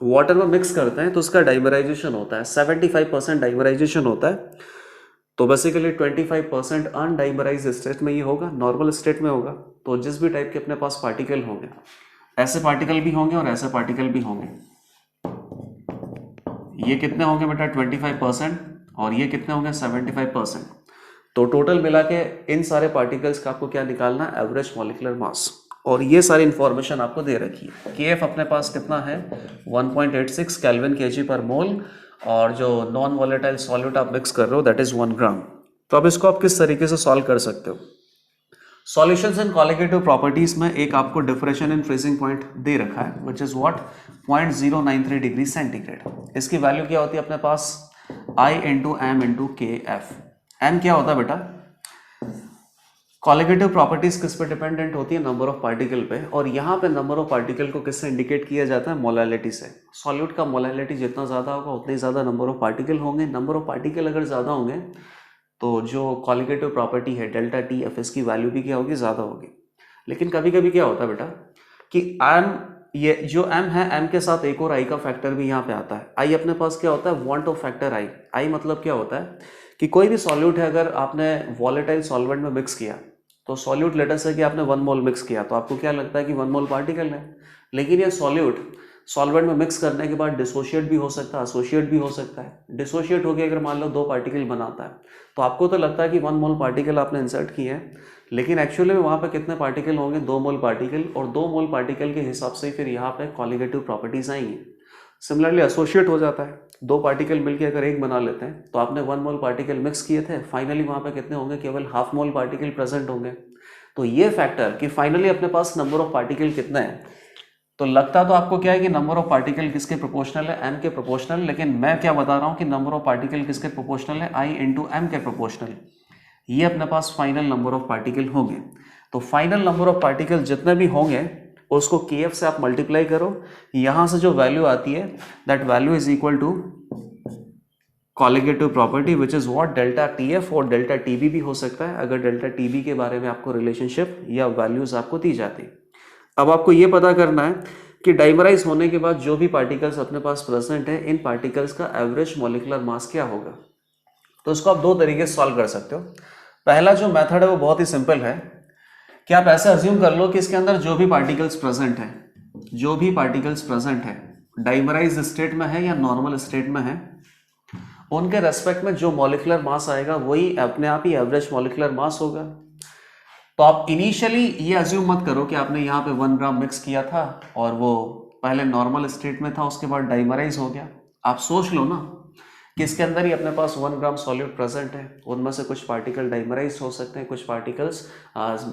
[SPEAKER 1] वाटर में मिक्स करते हैं तो उसका डाइमराइजेशन होता है 75% डाइमराइजेशन होता है। तो बेसिकली 25% अनडाइमराइज स्टेट में ये होगा, नॉर्मल स्टेट में होगा। तो जिस भी टाइप के अपने पास पार्टिकल होंगे, ऐसे पार्टिकल भी होंगे और ऐसे पार्टिकल भी होंगे। ये कितने होंगे बेटा, 25%, और ये कितने होंगे, 75%। तो टोटल मिला के इन सारे पार्टिकल्स का आपको क्या निकालना है, एवरेज मॉलिक्यूलर मास। और ये सारी इंफॉर्मेशन आपको दे रखी है। KF अपने पास कितना है, 1.86 केल्विन kg पर मोल, और जो नॉन वॉलेटाइल सॉल्यूट आप मिक्स कर रहे हो दैट इज 1 ग्राम। तो अब इसको आप किस तरीके से सॉल्व कर सकते हो। सॉल्यूशंस एंड कॉलिगेटिव प्रॉपर्टीज में एक आपको डिफ्रेशन इन फ्रीजिंग पॉइंट दे रखा है which is what, 0.093 degree centigrade. इसकी वैल्यू क्या होती है अपने पास, I × m × KF। m क्या होता है बेटा, कॉलिगेटिव प्रॉपर्टीज किस पे डिपेंडेंट होती है, नंबर ऑफ पार्टिकल पे। और यहाँ पे नंबर ऑफ पार्टिकल को किससे इंडिकेट किया जाता है, मोलैलिटी से। सॉल्यूट का मोलैलिटी जितना ज़्यादा होगा उतने ज़्यादा नंबर ऑफ पार्टिकल होंगे। नंबर ऑफ पार्टिकल अगर ज़्यादा होंगे तो जो कॉलिगेटिव प्रॉपर्टी है डेल्टा टी एफ, इसकी वैल्यू भी क्या होगी, ज़्यादा होगी। लेकिन कभी कभी क्या होता है बेटा कि m, ये जो m है, m के साथ एक और i का फैक्टर भी यहाँ पे आता है। i अपने पास क्या होता है, want of factor i। i मतलब क्या होता है कि कोई भी सॉल्यूट है, अगर आपने वॉलेटाइल सॉल्वेंट में मिक्स किया, तो सॉल्यूट लेटर से कि आपने 1 मोल मिक्स किया, तो आपको क्या लगता है कि 1 मोल पार्टिकल है। लेकिन ये सॉल्यूट सॉल्वेंट में मिक्स करने के बाद डिसोशिएट भी हो सकता है, एसोशिएट भी हो सकता है। डिसोशिएट हो गया अगर मान लो 2 पार्टिकल बनाता है, तो आपको तो लगता है कि 1 मोल पार्टिकल आपने इंसर्ट किए हैं, लेकिन एक्चुअली में वहाँ पे कितने पार्टिकल होंगे, 2 मोल पार्टिकल। और 2 मोल पार्टिकल के हिसाब से फिर यहाँ पे कॉलिगेटिव प्रॉपर्टीज आएंगी। सिमिलरली एसोशिएट हो जाता है, 2 पार्टिकल मिलकर अगर एक बना लेते हैं, तो आपने 1 मोल पार्टिकल मिक्स किए थे, फाइनली वहाँ पे कितने होंगे, केवल हाफ मोल पार्टिकल प्रेजेंट होंगे। तो ये फैक्टर कि फाइनली अपने पास नंबर ऑफ पार्टिकल कितना है, तो लगता तो आपको क्या है कि नंबर ऑफ पार्टिकल किसके प्रोपोर्शनल है, m के प्रोपोर्शनल। लेकिन मैं क्या बता रहा हूँ कि नंबर ऑफ पार्टिकल किसके प्रोपोर्शनल है, I × m के प्रोपोर्शनल। ये अपने पास फाइनल नंबर ऑफ पार्टिकल होंगे। तो फाइनल नंबर ऑफ पार्टिकल जितने भी होंगे उसको KF से आप मल्टीप्लाई करो, यहाँ से जो वैल्यू आती है that value is equal to colligative property which is what delta TF, और डेल्टा TB भी हो सकता है अगर डेल्टा TB के बारे में आपको रिलेशनशिप या वैल्यूज आपको दी जाती। अब आपको ये पता करना है कि डाइमराइज होने के बाद जो भी पार्टिकल्स अपने पास प्रेजेंट है, इन पार्टिकल्स का एवरेज मॉलिक्यूलर मास क्या होगा। तो इसको आप दो तरीके से सॉल्व कर सकते हो। पहला जो मेथड है वो बहुत ही सिंपल है कि आप ऐसे अज्यूम कर लो कि इसके अंदर जो भी पार्टिकल्स प्रेजेंट है, जो भी पार्टिकल्स प्रेजेंट है डाइमराइज स्टेट में है या नॉर्मल स्टेट में है, उनके रेस्पेक्ट में जो मॉलिक्यूलर मास आएगा वही अपने आप ही एवरेज मॉलिक्यूलर मास होगा। तो आप इनिशियली ये अज्यूम मत करो कि आपने यहाँ पे 1 ग्राम मिक्स किया था और वो पहले नॉर्मल स्टेट में था, उसके बाद डाइमराइज हो गया। आप सोच लो ना कि इसके अंदर ही अपने पास 1 ग्राम सॉल्यूट प्रेजेंट है, उनमें से कुछ पार्टिकल डाइमराइज हो सकते हैं, कुछ पार्टिकल्स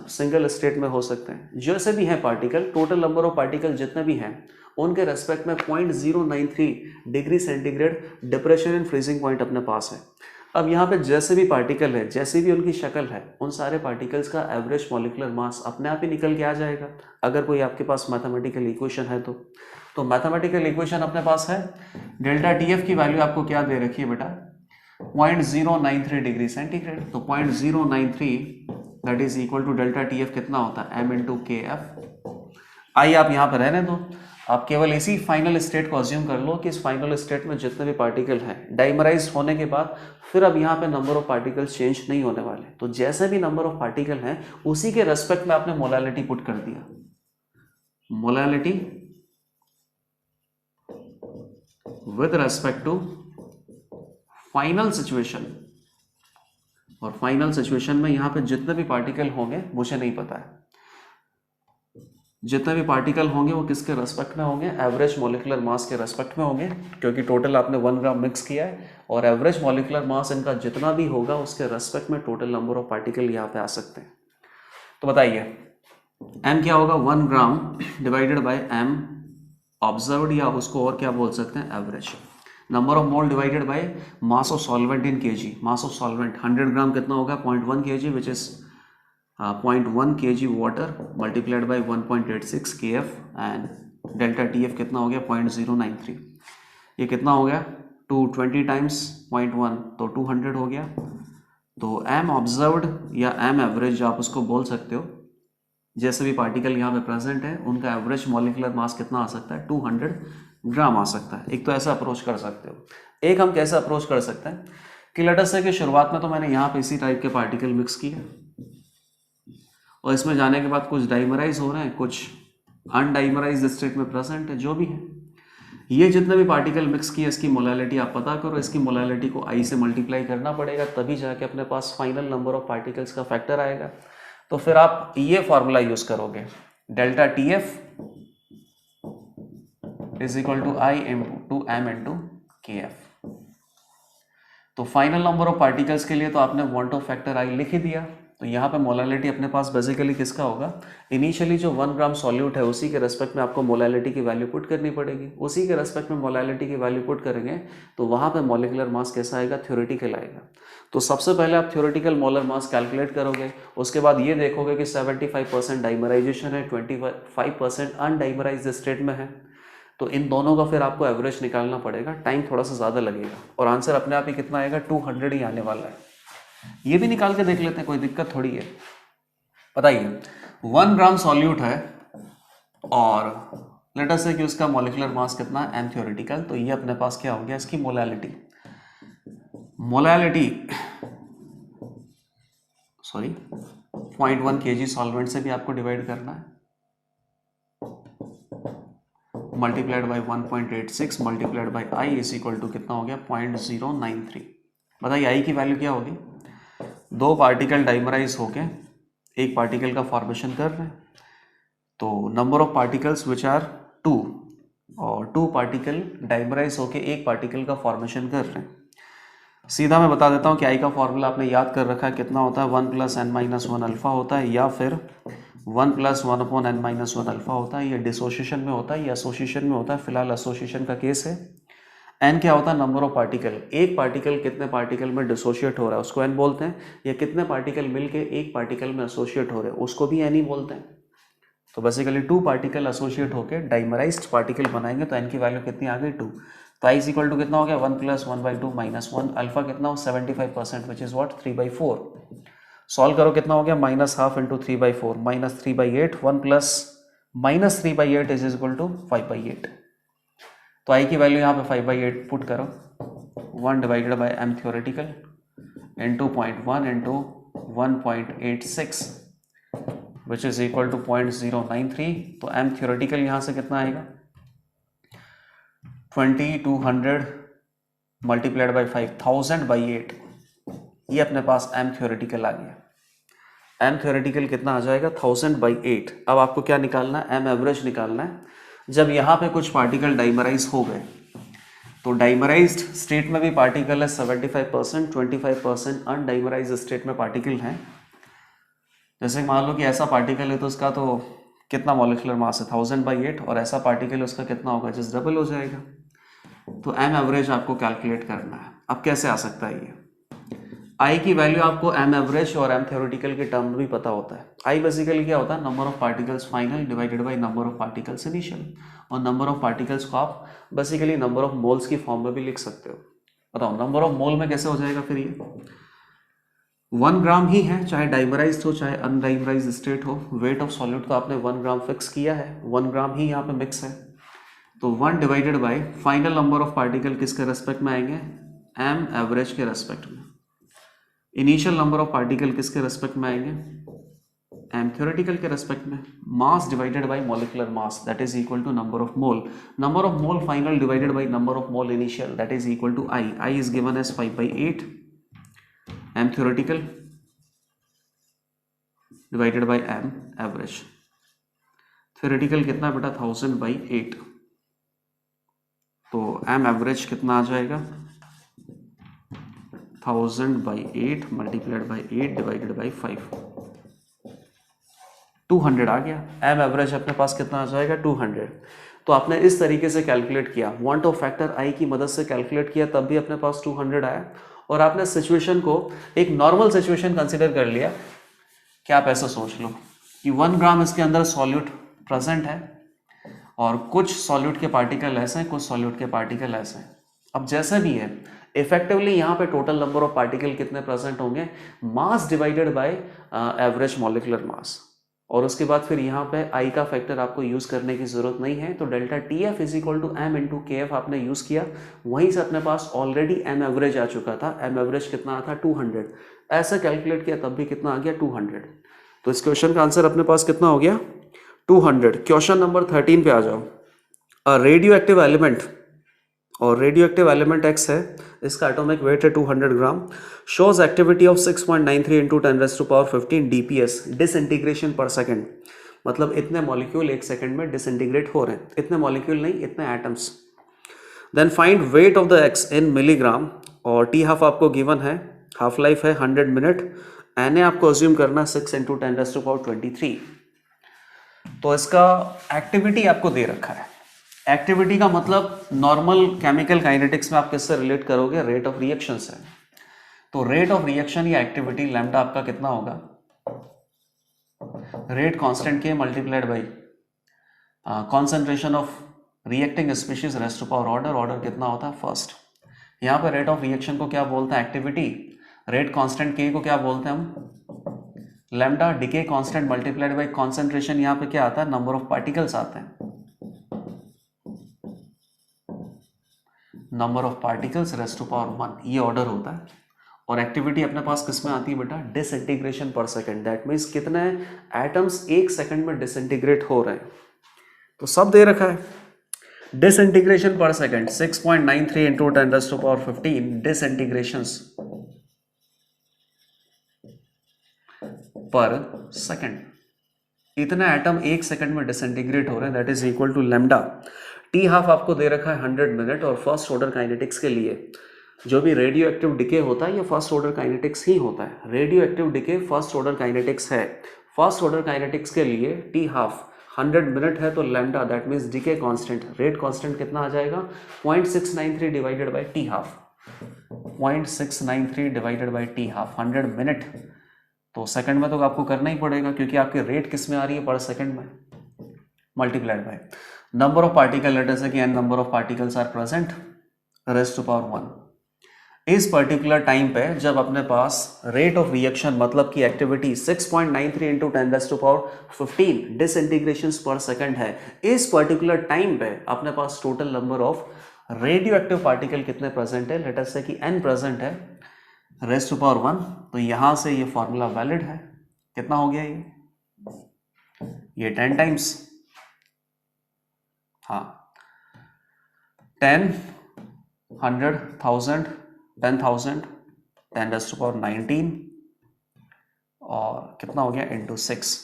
[SPEAKER 1] सिंगल स्टेट में हो सकते हैं। जैसे भी हैं particle, total number of particle जितने भी हैं उनके रेस्पेक्ट में 0.093 degree centigrade depression and freezing point अपने पास है। अब यहाँ पे जैसे भी पार्टिकल है, जैसी भी उनकी शक्ल है, उन सारे पार्टिकल्स का एवरेज मॉलिक्यूलर मास अपने आप ही निकल के आ जाएगा अगर कोई आपके पास मैथमेटिकल इक्वेशन है तो मैथमेटिकल इक्वेशन अपने पास है, डेल्टा TF की वैल्यू आपको क्या दे रखी है बेटा, 0.093 डिग्री सेंटीग्रेड। तो 0.093 that is equal to delta TF कितना होता है, m इंटू KF। आइए आप यहाँ पर रहने दो, आप केवल इसी फाइनल स्टेट को अज्यूम कर लो कि इस फाइनल स्टेट में जितने भी पार्टिकल हैं डाइमराइज होने के बाद फिर अब यहाँ पे नंबर ऑफ पार्टिकल्स चेंज नहीं होने वाले। तो जैसे भी नंबर ऑफ पार्टिकल हैं उसी के रेस्पेक्ट में आपने मोलालिटी पुट कर दिया, molality with respect to final situation. और फाइनल सिचुएशन में यहाँ पे जितने भी पार्टिकल होंगे मुझे नहीं पता है, जितने भी पार्टिकल होंगे वो किसके रेस्पेक्ट में होंगे, एवरेज मॉलिक्यूलर मास के रेस्पेक्ट में होंगे, क्योंकि टोटल आपने 1 ग्राम मिक्स किया है और एवरेज मॉलिक्यूलर मास इनका जितना भी होगा उसके रेस्पेक्ट में टोटल नंबर ऑफ पार्टिकल यहाँ पे आ सकते हैं। तो बताइए m क्या होगा, 1 gram divided by m observed, या उसको और क्या बोल सकते हैं, average. Number of mole divided by mass of solvent in kg, mass of solvent 100 ग्राम कितना होगा, 0.1 kg which is 0.1 kg water multiplied by 1.86 kf and delta TF कितना हो गया 0.093। ये कितना हो गया 220 टाइम्स 0.1 तो 200 हो गया। तो m ऑब्जर्व्ड या m एवरेज आप उसको बोल सकते हो, जैसे भी पार्टिकल यहाँ पे प्रेजेंट है उनका एवरेज मॉलिक्यूलर मास कितना आ सकता है, 200 ग्राम आ सकता है। एक तो ऐसा अप्रोच कर सकते हो। एक हम कैसे अप्रोच कर सकते हैं कि लेट अस से कि शुरुआत में तो मैंने यहाँ पे इसी टाइप के पार्टिकल मिक्स किए और इसमें जाने के बाद कुछ डाइमराइज हो रहे हैं, कुछ अनडाइमराइज स्टेट में प्रेजेंट है, जो भी है ये जितने भी पार्टिकल मिक्स किए इसकी मोलालिटी आप पता करो, इसकी मोलालिटी को I से मल्टीप्लाई करना पड़ेगा तभी जाके अपने पास फाइनल नंबर ऑफ पार्टिकल्स का फैक्टर आएगा। तो फिर आप ये फॉर्मूला यूज करोगे, delta TF is equal to I to m into KF। तो फाइनल नंबर ऑफ पार्टिकल्स के लिए तो आपने वांट ऑफ फैक्टर I लिख ही दिया। तो यहाँ पे मोलालिटी अपने पास बेसिकली किसका होगा, इनिशियली जो 1 ग्राम सॉल्यूट है उसी के रेस्पेक्ट में आपको मोलालिटी की वैल्यू पुट करनी पड़ेगी। उसी के रेस्पेक्ट में मोलालिटी की वैल्यू पुट करेंगे तो वहाँ पे मॉलिक्यूलर मास कैसा आएगा, थ्योरेटिकल आएगा। तो सबसे पहले आप थ्योरेटिकल मोलर मास कैलकुलेट करोगे, उसके बाद ये देखोगे कि 75% डाइमराइजेशन है, 25% अनडाइमराइज्ड स्टेट में है। तो इन दोनों का फिर आपको एवरेज निकालना पड़ेगा, टाइम थोड़ा सा ज़्यादा लगेगा और आंसर अपने आप ही कितना आएगा, 200 ही आने वाला है। ये भी निकाल के देख लेते हैं, कोई दिक्कत थोड़ी है। बताइए 1 ग्राम सॉल्यूट है और लेट अस से कि उसका मॉलिक्यूलर मास कितना है, m थ्योरेटिकल। तो ये अपने पास क्या हो गया, इसकी molality, molality sorry 0.1 kg solvent से भी आपको डिवाइड करना है, multiplied by 1.86 multiplied by I is equal to कितना हो गया 0.093। बताइए I की वैल्यू क्या होगी, दो पार्टिकल डाइमराइज होके एक पार्टिकल का फॉर्मेशन कर रहे हैं, तो number of particles which are 2 और 2 पार्टिकल डाइमराइज होके एक पार्टिकल का फॉर्मेशन कर रहे हैं। सीधा मैं बता देता हूँ कि I का फॉर्मूला आपने याद कर रखा है, कितना होता है 1 + n-1 अल्फा होता है या फिर 1 + 1/n-1 अल्फा होता है। ये डिसोसिएशन में होता है या एसोसिएशन में होता है, फिलहाल एसोसिएशन का केस है। n क्या होता है, नंबर ऑफ पार्टिकल, एक पार्टिकल कितने पार्टिकल में डिसोशिएट हो रहा है उसको n बोलते हैं, या कितने पार्टिकल मिलके एक पार्टिकल में एसोसिएट हो रहे हैं उसको भी n ही बोलते हैं। तो बेसिकली 2 पार्टिकल एसोसिएट होकर डाइमराइज्ड पार्टिकल बनाएंगे, तो n की वैल्यू कितनी आ गई 2। तो i इक्वल टू कितना हो गया 1 + 1/2 - 1, अल्फा कितना हो 75%, विच इज व्हाट 3/4। सॉल्व करो कितना हो गया -½ × 3/4 -3/8, 1 + -3/8 इज इक्वल टू 5/8। तो i की वैल्यू यहाँ पे 5/8 पुट करो, 1 / m theoretical into 0.1 into 1.86 which is equal to 0.093। तो m theoretical यहाँ से कितना आएगा 2200 मल्टीप्लाइड बाई 5,000/8। ये अपने पास m theoretical आ गया। m theoretical कितना आ जाएगा 1000/8। अब आपको क्या निकालना है, m एवरेज निकालना है। जब यहाँ पे कुछ पार्टिकल डाइमराइज हो गए, तो डाइमराइज्ड स्टेट में भी पार्टिकल है 75%, 25% अनडाइमराइज्ड स्टेट में पार्टिकल हैं। जैसे मान लो कि ऐसा पार्टिकल है तो उसका तो कितना मॉलिक्यूलर मास है 1000/8, और ऐसा पार्टिकल उसका कितना होगा जस्ट डबल हो जाएगा। तो m एवरेज आपको कैलकुलेट करना है। अब कैसे आ सकता है ये, i की वैल्यू आपको m एवरेज और m थ्योरेटिकल के टर्म में भी पता होता है। i बेसिकली क्या होता है, number of particles final divided by number of particles initial, और नंबर ऑफ पार्टिकल्स को आप बेसिकली नंबर ऑफ मोल्स की फॉर्म में भी लिख सकते हो। बताओ नंबर ऑफ मोल में कैसे हो जाएगा फिर ये 1 ग्राम ही है, चाहे डाइमराइज्ड हो चाहे अनडाइमराइज्ड स्टेट हो। वेट ऑफ सॉल्यूट तो आपने 1 ग्राम फिक्स किया है, 1 ग्राम ही यहाँ पे मिक्स है। तो 1 divided by final number of particle किसके रेस्पेक्ट में आएंगे, m एवरेज के रेस्पेक्ट में। इनिशियल नंबर ऑफ पार्टिकल किसके रेस्पेक्ट में आएंगे, m थ्योरेटिकल के रेस्पेक्ट में। Mass divided by molecular mass that is equal to number of mole. Number of mole final divided by number of mole initial that is equal to i is given as 5/8 m theoretical divided by m average. Theoretical कितना बेटा 1000/8, तो m average कितना आ जाएगा 1000/8 multiplied by 8 divided by 5, 200 आ गया। m average अपने पास कितना आ जाएगा 200। तो आपने इस तरीके से कैलकुलेट किया, वांट ऑफ फैक्टर i की मदद से कैलकुलेट किया, तब भी अपने पास 200 आया। और आपने सिचुएशन को एक नॉर्मल सिचुएशन कंसिडर कर लिया कि आप ऐसा सोच लो कि 1 ग्राम इसके अंदर सॉल्यूट प्रेजेंट है और कुछ सॉल्यूट के पार्टिकल ऐसे हैं, कुछ सॉल्यूट के पार्टिकल ऐसे हैं। अब जैसे भी है इफेक्टिवली यहाँ पे टोटल नंबर ऑफ पार्टिकल कितने प्रेजेंट होंगे, मास divided by average molecular mass. और उसके बाद फिर यहाँ पे i का फैक्टर आपको यूज करने की जरूरत नहीं है, तो delta TF is equal to m into KF आपने यूज किया। वहीं से अपने पास ऑलरेडी m एवरेज आ चुका था। m एवरेज कितना था 200, ऐसा कैलकुलेट किया तब भी कितना आ गया 200। तो इस क्वेश्चन का आंसर अपने पास कितना हो गया 200। क्वेश्चन नंबर 13 पे आ जाओ। रेडियो एक्टिव एलिमेंट, और रेडियो एक्टिव एलिमेंट X है, इसका एटॉमिक वेट है 200 gram, shows activity of 6.93 into 10⁻15 DPS disintegration per second. मतलब इतने मॉलिक्यूल एक सेकेंड में डिसइंटीग्रेट हो रहे हैं, इतने मॉलिक्यूल नहीं इतने atoms. Then find weight of the X in milligram, और टी हाफ आपको गिवन है, हाफ लाइफ है 100 मिनट, Na आपको अज्यूम करना 6 इंटू 10⁻23। तो इसका एक्टिविटी आपको दे रखा है। एक्टिविटी का मतलब नॉर्मल केमिकल काइनेटिक्स में आप किससे रिलेट करोगे, रेट ऑफ रिएक्शन से। तो रेट ऑफ रिएक्शन या एक्टिविटी लैम्डा आपका कितना होगा, रेट कांस्टेंट के multiplied by concentration of reacting species raised to power order. Order कितना होता है फर्स्ट। यहाँ पर रेट ऑफ रिएक्शन को क्या बोलते हैं एक्टिविटी, रेट कांस्टेंट के को क्या बोलते हैं हम lambda, decay constant multiplied by concentration, यहाँ पे क्या आता है नंबर ऑफ पार्टिकल्स आते हैं, number of particles raised to power 1, ये ऑर्डर होता है। और एक्टिविटी अपने पास किस में आती है बेटा, डिसइंटीग्रेशन पर सेकंड। दैट मीन्स कितने एटम्स एक सेकंड में डिसइंटीग्रेट हो रहे हैं। तो सब दे रखा है, डिसइंटीग्रेशन पर सेकंड 6.93 इंटू 10⁻15 डिसइंटीग्रेशंस पर सेकंड। इतने एटम एक सेकंड में डिसइंटीग्रेट हो रहे हैं, that is equal to lambda. T half आपको दे रखा है 100 मिनट, और फर्स्ट ऑर्डर काइनेटिक्स के लिए जो भी रेडियो एक्टिव डिके होता है ये फर्स्ट ऑर्डर काइनेटिक्स ही होता है। Radio active decay first order kinetics है। फर्स्ट ऑर्डर काइनेटिक्स के लिए टी हाफ 100 मिनट है, तो lambda that means decay constant, rate constant कितना आ जाएगा 0.693 डिवाइडेड बाई टी हाफ, 0.693 डिवाइडेड बाई टी हाफ 100 मिनट। तो सेकंड में तो आपको करना ही पड़ेगा क्योंकि आपकी रेट किस में आ रही है पर सेकंड में, multiplied by number of particle, let us say कि n number of particles are present, raise to power 1। इस पर्टिकुलर टाइम पे जब अपने पास रेट ऑफ रिएक्शन मतलब कि एक्टिविटी 6.93 इंटू 10⁻15 डिसइंटीग्रेशंस पर सेकंड है, इस पर्टिकुलर टाइम पे अपने पास total number of radioactive particle कितने प्रेजेंट है, लेट अस से कि n प्रेजेंट है, रेज़ टू पावर 1। तो यहां से ये फॉर्मूला वैलिड है। कितना हो गया ये 10 टाइम्स, हाँ 10, 100, 1000, 10,000, 10⁻19 और कितना हो गया into 6,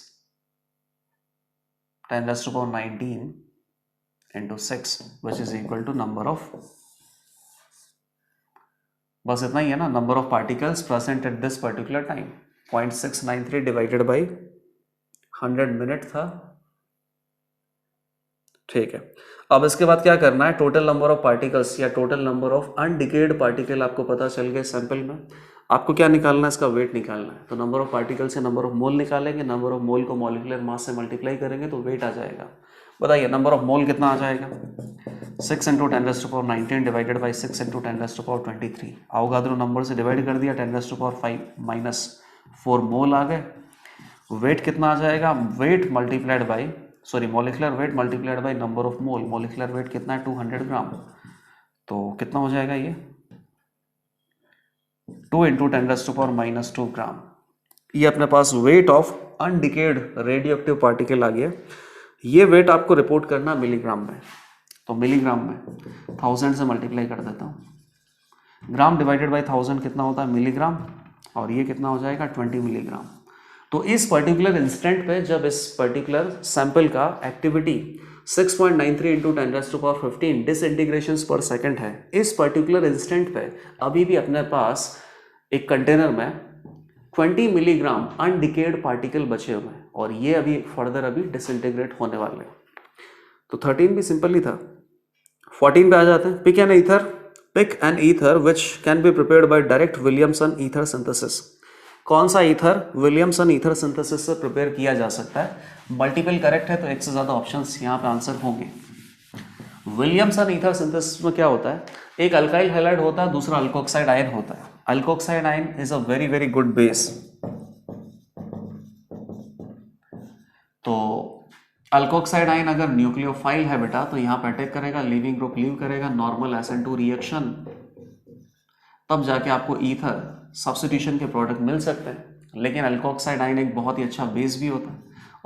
[SPEAKER 1] 10⁻19 into 6 which is equal to number of, बस इतना ही है ना, number of particles present at this particular time. 0.693 डिवाइडेड बाई 100 मिनट था, ठीक है। अब इसके बाद क्या करना है, टोटल नंबर ऑफ पार्टिकल्स या total number of undecayed particle आपको पता चल गए सैंपल में, आपको क्या निकालना है, इसका वेट निकालना है। तो नंबर ऑफ पार्टिकल से नंबर ऑफ मोल निकालेंगे, नंबर ऑफ मोल को मॉलिक्यूलर मास से मल्टीप्लाई करेंगे तो वेट आ जाएगा। बताइए नंबर ऑफ मोल कितना आ जाएगा, 6 into 10⁻19 divided by 6 into 10⁻23। Avogadro number से डिवाइड कर दिया, 10⁻5 माइनस 4 मोल आ गए। वेट कितना आ जाएगा, weight multiplied by molecular weight multiplied by number of mole, molecular weight कितना है 200 ग्राम, तो कितना हो जाएगा ये 2 इंटू 10⁻⁻2 ग्राम। ये अपने पास weight of undecayed radioactive particle आ गया। ये वेट आपको रिपोर्ट करना मिलीग्राम में, तो मिलीग्राम में 1000 से मल्टीप्लाई कर देता हूँ, ग्राम डिवाइडेड बाई 1000 कितना होता है मिलीग्राम, और ये कितना हो जाएगा 20 मिलीग्राम। तो इस पर्टिकुलर इंस्टेंट पे जब इस पर्टिकुलर सैंपल का एक्टिविटी 6.93 इंटू 10⁻15 डिसइंटीग्रेशंस पर सेकंड है, इस पर्टिकुलर इंस्टेंट पे अभी भी अपने पास एक कंटेनर में 20 मिलीग्राम अनडिकेड पार्टिकल बचे हुए हैं और ये अभी फर्दर अभी डिसइंटीग्रेट होने वाले हैं। तो 13 भी सिंपल ही था। 14 पे आ जाते हैं, pick an ether which can be prepared by direct Williamson ether synthesis. कौन सा ईथर विलियमसन ईथर सिंथेसिस से प्रिपेयर किया जा सकता है, मल्टीपल करेक्ट है तो एक से ज़्यादा ऑप्शंस यहाँ पे आंसर होंगे। विलियमसन ईथर सिंथेसिस में क्या होता है, एक अल्काइल हैलाइड होता है, दूसरा अल्कोक्साइड आयन होता है। Alkoxide ion is a very very good base, तो अल्कोक्साइड आयन अगर न्यूक्लियोफाइल है बेटा तो यहाँ पे अटैक करेगा, लीविंग ग्रुप लीव करेगा, नॉर्मल SN2 रिएक्शन, तब जाके आपको ईथर सब्स्टिट्यूशन के प्रोडक्ट मिल सकते हैं। लेकिन अल्कोक्साइड आयन एक बहुत ही अच्छा बेस भी होता है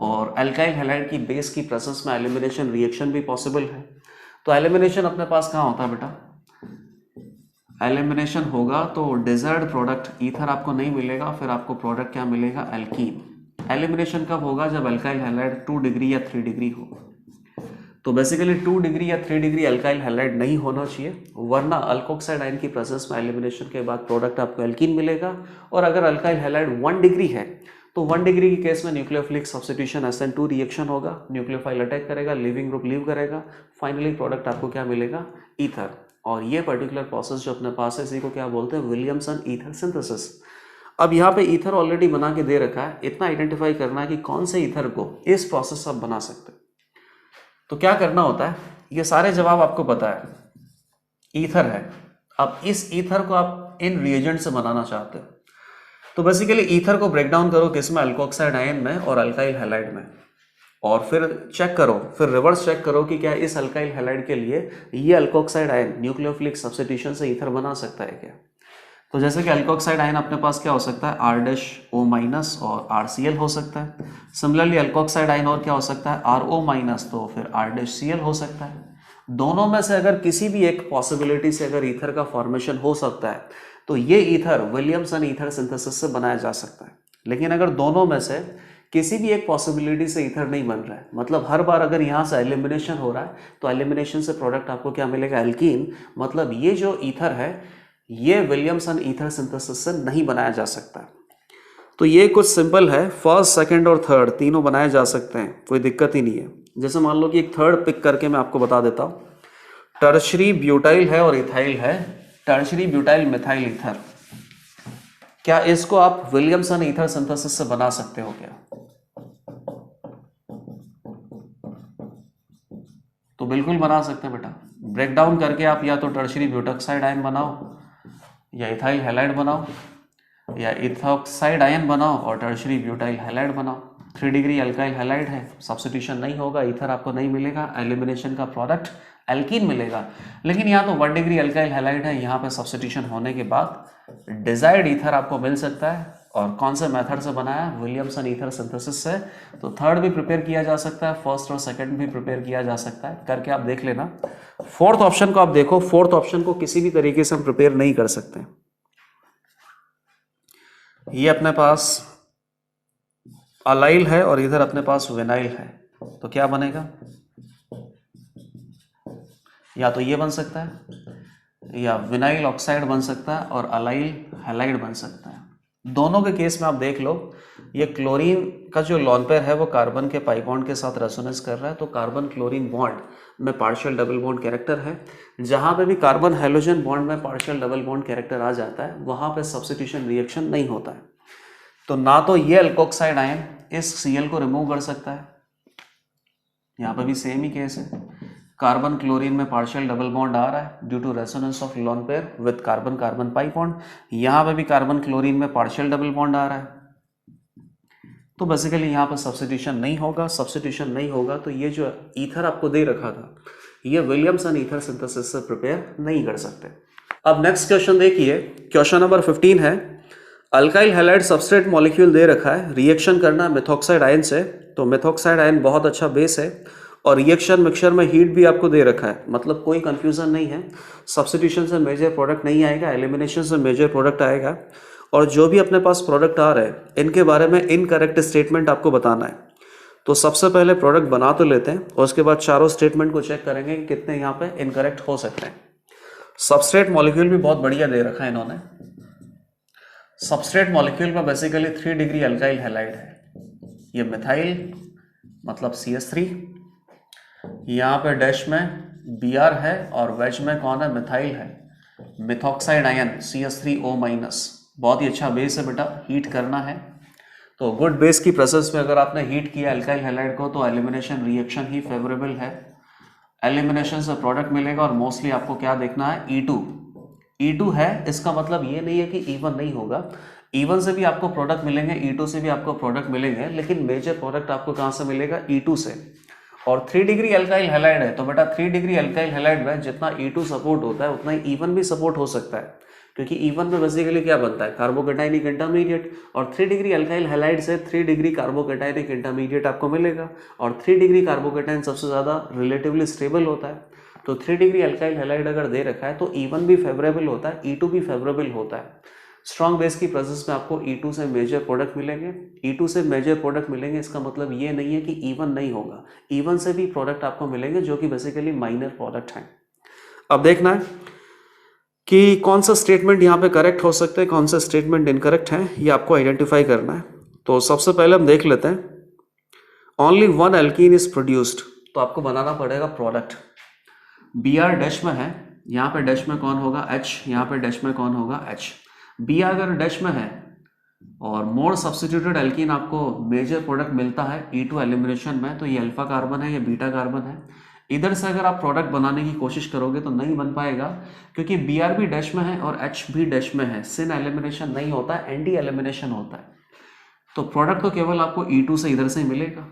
[SPEAKER 1] और अल्काइल हैलाइड की बेस की प्रेजेंस में एलिमिनेशन रिएक्शन भी पॉसिबल है। तो एलिमिनेशन अपने पास कहाँ होता है बेटा, एलिमिनेशन होगा तो डिजायर्ड प्रोडक्ट ईथर आपको नहीं मिलेगा, फिर आपको प्रोडक्ट क्या मिलेगा, एल्कीन। एलिमिनेशन कब होगा, जब अल्काइल हैलाइड 2 डिग्री या 3 डिग्री हो। तो बेसिकली 2 डिग्री या 3 डिग्री अल्काइल हैलाइड नहीं होना चाहिए, वरना अल्कोक्साइड आयन की प्रेजेंस में एलिमिनेशन के बाद प्रोडक्ट आपको एल्कीन मिलेगा। और अगर अल्काइल हैलाइड 1 डिग्री है तो 1 डिग्री के केस में न्यूक्लियोफिलिक सब्स्टिट्यूशन SN2 रिएक्शन होगा, न्यूक्लियोफाइल अटैक करेगा, लिविंग ग्रुप लीव करेगा, फाइनली प्रोडक्ट आपको क्या मिलेगा, ईथर। और ये पर्टिकुलर प्रोसेस जो अपने पास है इसी को क्या बोलते हैं, विलियमसन ईथर सिंथेसिस। अब यहाँ पे ईथर ऑलरेडी बना के दे रखा है, इतना आइडेंटिफाई करना है कि कौन से ईथर को इस प्रोसेस से आप बना सकते हैं। तो क्या करना होता है, ये सारे जवाब आपको पता है, ईथर है। अब इस ईथर को आप इन रिएजेंट से बनाना चाहते हो, तो बेसिकली ईथर को ब्रेक डाउन करो किसमें, अल्कोक्साइड आयन में और अल्काइल हैलाइड में, और फिर चेक करो, फिर रिवर्स चेक करो कि क्या इस अल्काइल हैलाइड के लिए ये अल्कोक्साइड आयन न्यूक्लियोफिलिक सब्स्टिट्यूशन से ईथर बना सकता है क्या। तो जैसे कि अल्कोक्साइड आयन अपने पास क्या हो सकता है, R-O- और RCl हो सकता है। सिमिलरली अल्कोक्साइड आयन और क्या हो सकता है, RO- तो फिर R-Cl हो सकता है। दोनों में से अगर किसी भी एक पॉसिबिलिटी से अगर ईथर का फॉर्मेशन हो सकता है तो ये ईथर विलियमसन ईथर सिंथेसिस से बनाया जा सकता है। लेकिन अगर दोनों में से किसी भी एक पॉसिबिलिटी से ईथर नहीं बन रहा है, मतलब हर बार अगर यहाँ से एलिमिनेशन हो रहा है तो एलिमिनेशन से प्रोडक्ट आपको क्या मिलेगा, एल्कीन, मतलब ये जो ईथर है ये विलियमसन ईथर सिंथेसिस से नहीं बनाया जा सकता। तो ये कुछ सिंपल है, फर्स्ट सेकंड और थर्ड तीनों बनाए जा सकते हैं, कोई दिक्कत ही नहीं है। जैसे मान लो कि एक थर्ड पिक करके मैं आपको बता देता हूँ, टर्शरी ब्यूटाइल है और इथाइल है, टर्शरी ब्यूटाइल मिथाइल ईथर, क्या इसको आप विलियमसन ईथर सिंथेसिस से बना सकते हो क्या, बिल्कुल बना सकते हैं बेटा। ब्रेक डाउन करके आप या तो टर्शियरी ब्यूटॉक्साइड आयन बनाओ या इथाइल हैलाइड बनाओ या इथॉक्साइड आयन बनाओ और टर्शियरी ब्यूटाइल हैलाइड बनाओ। 3 डिग्री अल्काइल हैलाइड है, सब्स्टिट्यूशन नहीं होगा, ईथर आपको नहीं मिलेगा, एलिमिनेशन का प्रोडक्ट एल्कीन मिलेगा। लेकिन यहाँ तो 1 डिग्री अल्काइल हैलाइड है, यहाँ पे सब्स्टिट्यूशन होने के बाद डिजायर्ड ईथर आपको मिल सकता है। और कौन से मेथड से बनाया? विलियमसन ईथर सिंथेसिस से। तो थर्ड भी प्रिपेयर किया जा सकता है, फर्स्ट और सेकंड भी प्रिपेयर किया जा सकता है, करके आप देख लेना। फोर्थ ऑप्शन को आप देखो, फोर्थ ऑप्शन को किसी भी तरीके से हम प्रिपेयर नहीं कर सकते। ये अपने पास अलाइल है और इधर अपने पास विनाइल है, तो क्या बनेगा? या तो ये बन सकता है या विनाइल ऑक्साइड बन सकता है और अलाइल हैलाइड बन सकता है। दोनों के केस में आप देख लो, ये क्लोरीन का जो लोन पेयर है वो कार्बन के पाई बॉन्ड के साथ रेजोनेंस कर रहा है, तो कार्बन क्लोरीन बॉन्ड में पार्शियल डबल बॉन्ड कैरेक्टर है। जहां पे भी कार्बन हाइड्रोजन बॉन्ड में पार्शियल डबल बॉन्ड कैरेक्टर आ जाता है वहां पे सब्स्टिट्यूशन रिएक्शन नहीं होता है। तो ना तो ये अल्कोक्साइड आयन इस Cl को रिमूव कर सकता है, यहाँ पे भी सेम ही केस है, कार्बन क्लोरीन में पार्शियल डबल बॉन्ड आ रहा है due to resonance of lone pair with carbon carbon pi bond. यहाँ पे भी कार्बन क्लोरीन में पार्शियल डबल बॉन्ड आ रहा है, तो बेसिकली यहाँ पर सब्स्टिट्यूशन नहीं होगा। सब्स्टिट्यूशन नहीं होगा तो ये जो ईथर आपको दे रखा था ये विलियमसन ईथर सिंथेसिस से प्रिपेयर नहीं कर सकते। अब नेक्स्ट क्वेश्चन देखिए, क्वेश्चन नंबर 15 है, अल्काइल हैलाइड सबस्ट्रेट मॉलिक्यूल दे रखा है, रिएक्शन करना मेथॉक्साइड आयन से। तो मेथॉक्साइड आयन बहुत अच्छा बेस है और रिएक्शन मिक्सचर में हीट भी आपको दे रखा है, मतलब कोई कंफ्यूजन नहीं है। सब्स्टिट्यूशन से मेजर प्रोडक्ट नहीं आएगा, एलिमिनेशन से मेजर प्रोडक्ट आएगा। और जो भी अपने पास प्रोडक्ट आ रहे हैं इनके बारे में इनकरेक्ट स्टेटमेंट आपको बताना है। तो सबसे पहले प्रोडक्ट बना तो लेते हैं और उसके बाद चारों स्टेटमेंट को चेक करेंगे कि कितने यहाँ पे इनकरेक्ट हो सकते हैं। सबस्ट्रेट मॉलिक्यूल भी बहुत बढ़िया दे रखा है इन्होंने। सबस्ट्रेट मॉलिक्यूल में बेसिकली 3 डिग्री अल्काइल हैलाइड है, ये मिथाइल मतलब CH3, यहाँ पे डैश में Br है और वेज में कौन है? मिथाइल है, मिथॉक्साइड आयन CH3O-। बहुत ही अच्छा बेस है बेटा, हीट करना है। तो गुड बेस की प्रोसेस में अगर आपने हीट किया अल्काइल हैलाइड को तो एलिमिनेशन रिएक्शन ही फेवरेबल है, एलिमिनेशन से प्रोडक्ट मिलेगा। और मोस्टली आपको क्या देखना है? E2 है, इसका मतलब ये नहीं है कि E1 नहीं होगा, E1 से भी आपको प्रोडक्ट मिलेंगे, E2 से भी आपको प्रोडक्ट मिलेंगे, लेकिन मेजर प्रोडक्ट आपको कहाँ से मिलेगा? E2 से। और 3 डिग्री अल्काइल हैलाइड है तो बेटा 3 डिग्री अल्काइल हैलाइड में जितना E2 सपोर्ट होता है उतना ही E1 भी सपोर्ट हो सकता है, क्योंकि E1 में बेसिकली क्या बनता है? कार्बोकेटाइनिक इंटरमीडिएट। और 3 डिग्री अल्काइल हैलाइड से 3 डिग्री कार्बोकेटाइनिक इंटरमीडिएट आपको मिलेगा, और 3 डिग्री कार्बोकेटाइन सबसे ज़्यादा रिलेटिवली स्टेबल होता है। तो 3 डिग्री अल्काइल हैलाइड अगर दे रखा है तो E1 भी फेवरेबल होता है, E2 भी फेवरेबल होता है। स्ट्रॉन्ग बेस की प्रोसेस में आपको E2 से मेजर प्रोडक्ट मिलेंगे। E2 से मेजर प्रोडक्ट मिलेंगे इसका मतलब ये नहीं है कि E1 नहीं होगा, E1 से भी प्रोडक्ट आपको मिलेंगे जो कि बेसिकली माइनर प्रोडक्ट हैं। अब देखना है कि कौन सा स्टेटमेंट यहाँ पे करेक्ट हो सकता है, कौन सा स्टेटमेंट इनकरेक्ट है, ये आपको आइडेंटिफाई करना है। तो सबसे पहले हम देख लेते हैं, ओनली 1 एल्कीन इज प्रोड्यूस्ड, तो आपको बनाना पड़ेगा प्रोडक्ट। Br डैश में है, यहाँ पे डैश में कौन होगा? H, यहाँ पे डैश में कौन होगा? H। Br अगर डैश में है और मोर सब्स्टिट्यूटेड एल्कीन आपको मेजर प्रोडक्ट मिलता है E2 एलिमिनेशन में, तो ये अल्फा कार्बन है या बीटा कार्बन है। इधर से अगर आप प्रोडक्ट बनाने की कोशिश करोगे तो नहीं बन पाएगा, क्योंकि Br भी डैश में है और H भी डैश में है, सिन एलिमिनेशन नहीं होता है, एंटी एलिमिनेशन होता है। तो प्रोडक्ट तो केवल आपको E2 से इधर से ही मिलेगा,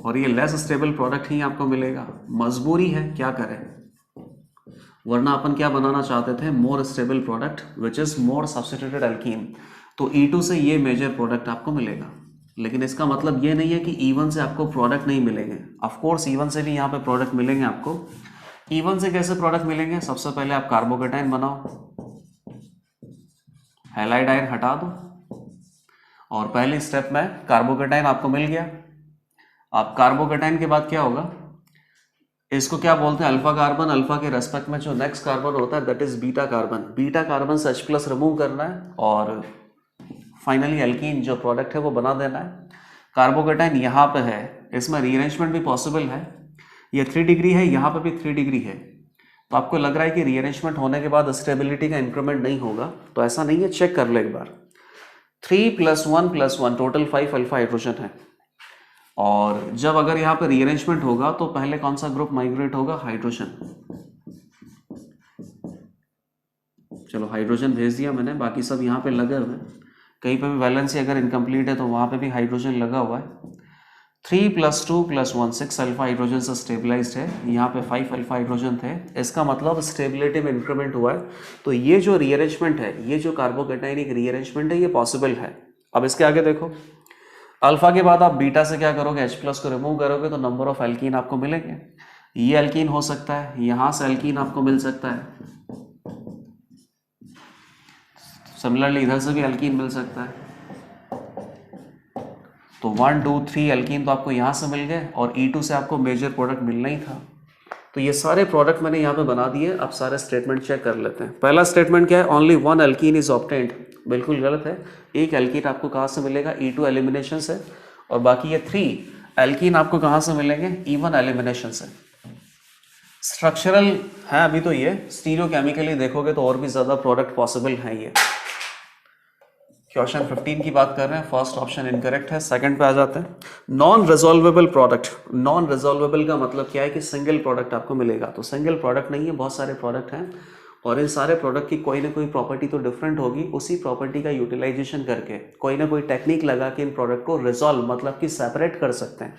[SPEAKER 1] और ये लेस स्टेबल प्रोडक्ट ही आपको मिलेगा। मजबूरी है, क्या करें, वरना अपन क्या बनाना चाहते थे? More stable product which is more substituted alkene. तो E2 से ये मेजर प्रोडक्ट आपको मिलेगा, लेकिन इसका मतलब ये नहीं है कि E1 से आपको प्रोडक्ट नहीं मिलेंगे। ऑफ कोर्स E1 से भी यहाँ पे प्रोडक्ट मिलेंगे आपको। E1 से कैसे प्रोडक्ट मिलेंगे? सबसे पहले आप कार्बोकेटाइन बनाओ, हैलाइड आयन हटा दो, और पहले स्टेप में कार्बोकेटाइन आपको मिल गया। अब कार्बोकेटाइन के बाद क्या होगा? इसको क्या बोलते हैं? Alpha carbon. अल्फा के रेस्पेक्ट में जो नेक्स्ट कार्बन होता है that is beta carbon. Beta carbon से H+ रिमूव करना है और फाइनली एल्कीन जो प्रोडक्ट है वो बना देना है। कार्बोकेटाइन यहाँ पे है, इसमें रीअरेंजमेंट भी पॉसिबल है। ये 3 डिग्री है, यहाँ पे भी 3 डिग्री है, तो आपको लग रहा है कि रीअरेंजमेंट होने के बाद स्टेबिलिटी का इंक्रीमेंट नहीं होगा, तो ऐसा नहीं है, चेक कर लो एक बार। 3 + 1 + 1 टोटल 5 अल्फा हाइड्रोजन है। और जब अगर यहाँ पे रीअरेंजमेंट होगा तो पहले कौन सा ग्रुप माइग्रेट होगा? हाइड्रोजन। चलो हाइड्रोजन भेज दिया मैंने, बाकी सब यहाँ पे लगे हुए हैं। कहीं पे भी वैलेंसी अगर इनकम्प्लीट है तो वहाँ पे भी हाइड्रोजन लगा हुआ है। 3 + 2 + 1 6 अल्फा हाइड्रोजन से स्टेबलाइज्ड है। यहाँ पे 5 अल्फा हाइड्रोजन थे। इसका मतलब स्टेबिलिटी में इंक्रीमेंट हुआ है। तो ये जो रीअरेंजमेंट है, ये जो कार्बोकेटाइनिक रीअरेंजमेंट है, ये पॉसिबल है। अब इसके आगे देखो, अल्फा के बाद आप बीटा से क्या करोगे? H+ को रिमूव करोगे तो नंबर ऑफ एल्कीन आपको मिलेंगे। ये एल्कीन हो सकता है, यहाँ से एल्कीन आपको मिल सकता है, सिमिलरली इधर से भी एल्कीन मिल सकता है। तो 1 2 3 एल्कीन तो आपको यहाँ से मिल गए और E2 से आपको मेजर प्रोडक्ट मिलना ही था। तो ये सारे प्रोडक्ट मैंने यहाँ पे बना दिए। अब सारे स्टेटमेंट चेक कर लेते हैं। पहला स्टेटमेंट क्या है? Only 1 alkene is obtained. बिल्कुल गलत है। एक एल्कीन आपको कहाँ से मिलेगा? E2 एलिमिनेशन से। और बाकी ये 3 एल्कीन आपको कहाँ से मिलेंगे? E1 एलिमिनेशन से। स्ट्रक्चरल है अभी तो ये, स्टीरियोकेमिकली देखोगे तो और भी ज़्यादा प्रोडक्ट पॉसिबल हैं ये। क्वेश्चन 15 की बात कर रहे हैं। फर्स्ट ऑप्शन इनकरेक्ट है। सेकंड पे आ जाते हैं। Non resolvable product. Non resolvable का मतलब क्या है कि सिंगल प्रोडक्ट आपको मिलेगा। तो सिंगल प्रोडक्ट नहीं है, बहुत सारे प्रोडक्ट हैं और इन सारे प्रोडक्ट की कोई ना कोई प्रॉपर्टी तो डिफरेंट होगी। उसी प्रॉपर्टी का यूटिलाइजेशन करके कोई ना कोई टेक्निक लगा के इन प्रोडक्ट को रिजॉल्व मतलब कि सेपरेट कर सकते हैं।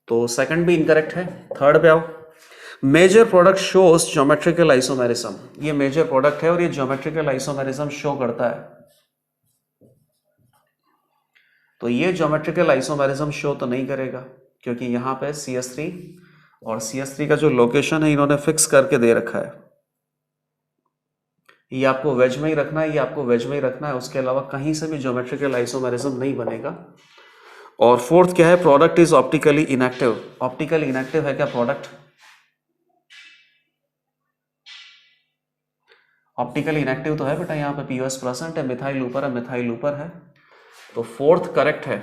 [SPEAKER 1] तो सेकंड भी इनकरेक्ट है। थर्ड पे आओ। Major product shows geometrical isomerism. ये मेजर प्रोडक्ट है और ये ज्योमेट्रिकल आइसोमेरिज्म शो करता है। तो ये ज्योमेट्रिकल आइसोमेरिज्म शो तो नहीं करेगा क्योंकि यहाँ पे CS3 और CS3 का जो लोकेशन है इन्होंने फिक्स करके दे रखा है। ये आपको वेज में ही रखना है, ये आपको वेज में ही रखना है। उसके अलावा कहीं से भी ज्योमेट्रिकल आइसोमेरिज्म नहीं बनेगा। और फोर्थ क्या है? Product is optically inactive. Optically inactive है क्या प्रोडक्ट? ऑप्टिकली इनएक्टिव तो है बेटा, यहाँ पे POS प्रेजेंट है, मिथाइल ऊपर है, मिथाइल ऊपर है। तो फोर्थ करेक्ट है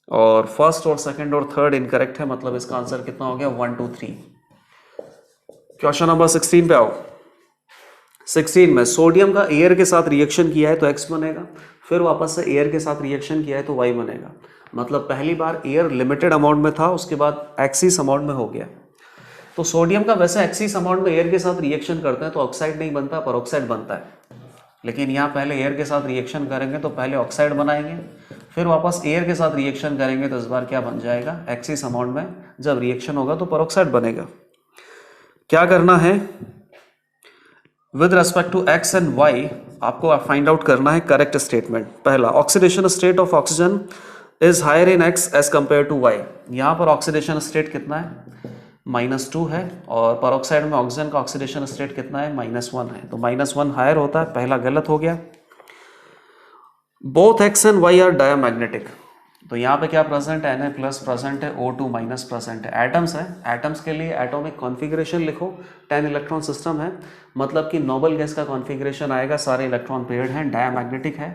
[SPEAKER 1] और फर्स्ट और सेकंड और थर्ड इनकरेक्ट है। मतलब इसका आंसर कितना हो गया? 1 2 3। क्वेश्चन नंबर 16 पे आओ। 16 में सोडियम का एयर के साथ रिएक्शन किया है तो X बनेगा, फिर वापस से एयर के साथ रिएक्शन किया है तो Y बनेगा। मतलब पहली बार एयर लिमिटेड अमाउंट में था, उसके बाद एक्सिस अमाउंट में हो गया। तो सोडियम का वैसे एक्सिस अमाउंट में एयर के साथ रिएक्शन करते हैं तो ऑक्साइड नहीं बनता, परऑक्साइड बनता है। लेकिन यहाँ पहले एयर के साथ रिएक्शन करेंगे तो पहले ऑक्साइड बनाएंगे, फिर वापस एयर के साथ रिएक्शन करेंगे तो इस बार क्या बन जाएगा? एक्सिस अमाउंट में जब रिएक्शन होगा तो परऑक्साइड बनेगा। क्या करना है? With respect to X and Y आपको फाइंड आउट करना है करेक्ट स्टेटमेंट। पहला, oxidation state of oxygen is higher in X as compare to Y। यहाँ पर ऑक्सीडेशन स्टेट कितना है? -2 है और परऑक्साइड में ऑक्सीजन का ऑक्सीडेशन स्टेट कितना है? -1 है। तो -1 हायर होता है, पहला गलत हो गया। Both X and Y are diamagnetic. तो यहाँ पे क्या प्रेजेंट है? Na+ प्रेजेंट है, O2- प्रेजेंट है। एटम्स है, एटम्स के लिए एटॉमिक कॉन्फ़िगरेशन लिखो। 10 इलेक्ट्रॉन सिस्टम है, मतलब कि नोबल गैस का कॉन्फ़िगरेशन आएगा, सारे इलेक्ट्रॉन पेयर्ड हैं, डायमैग्नेटिक है।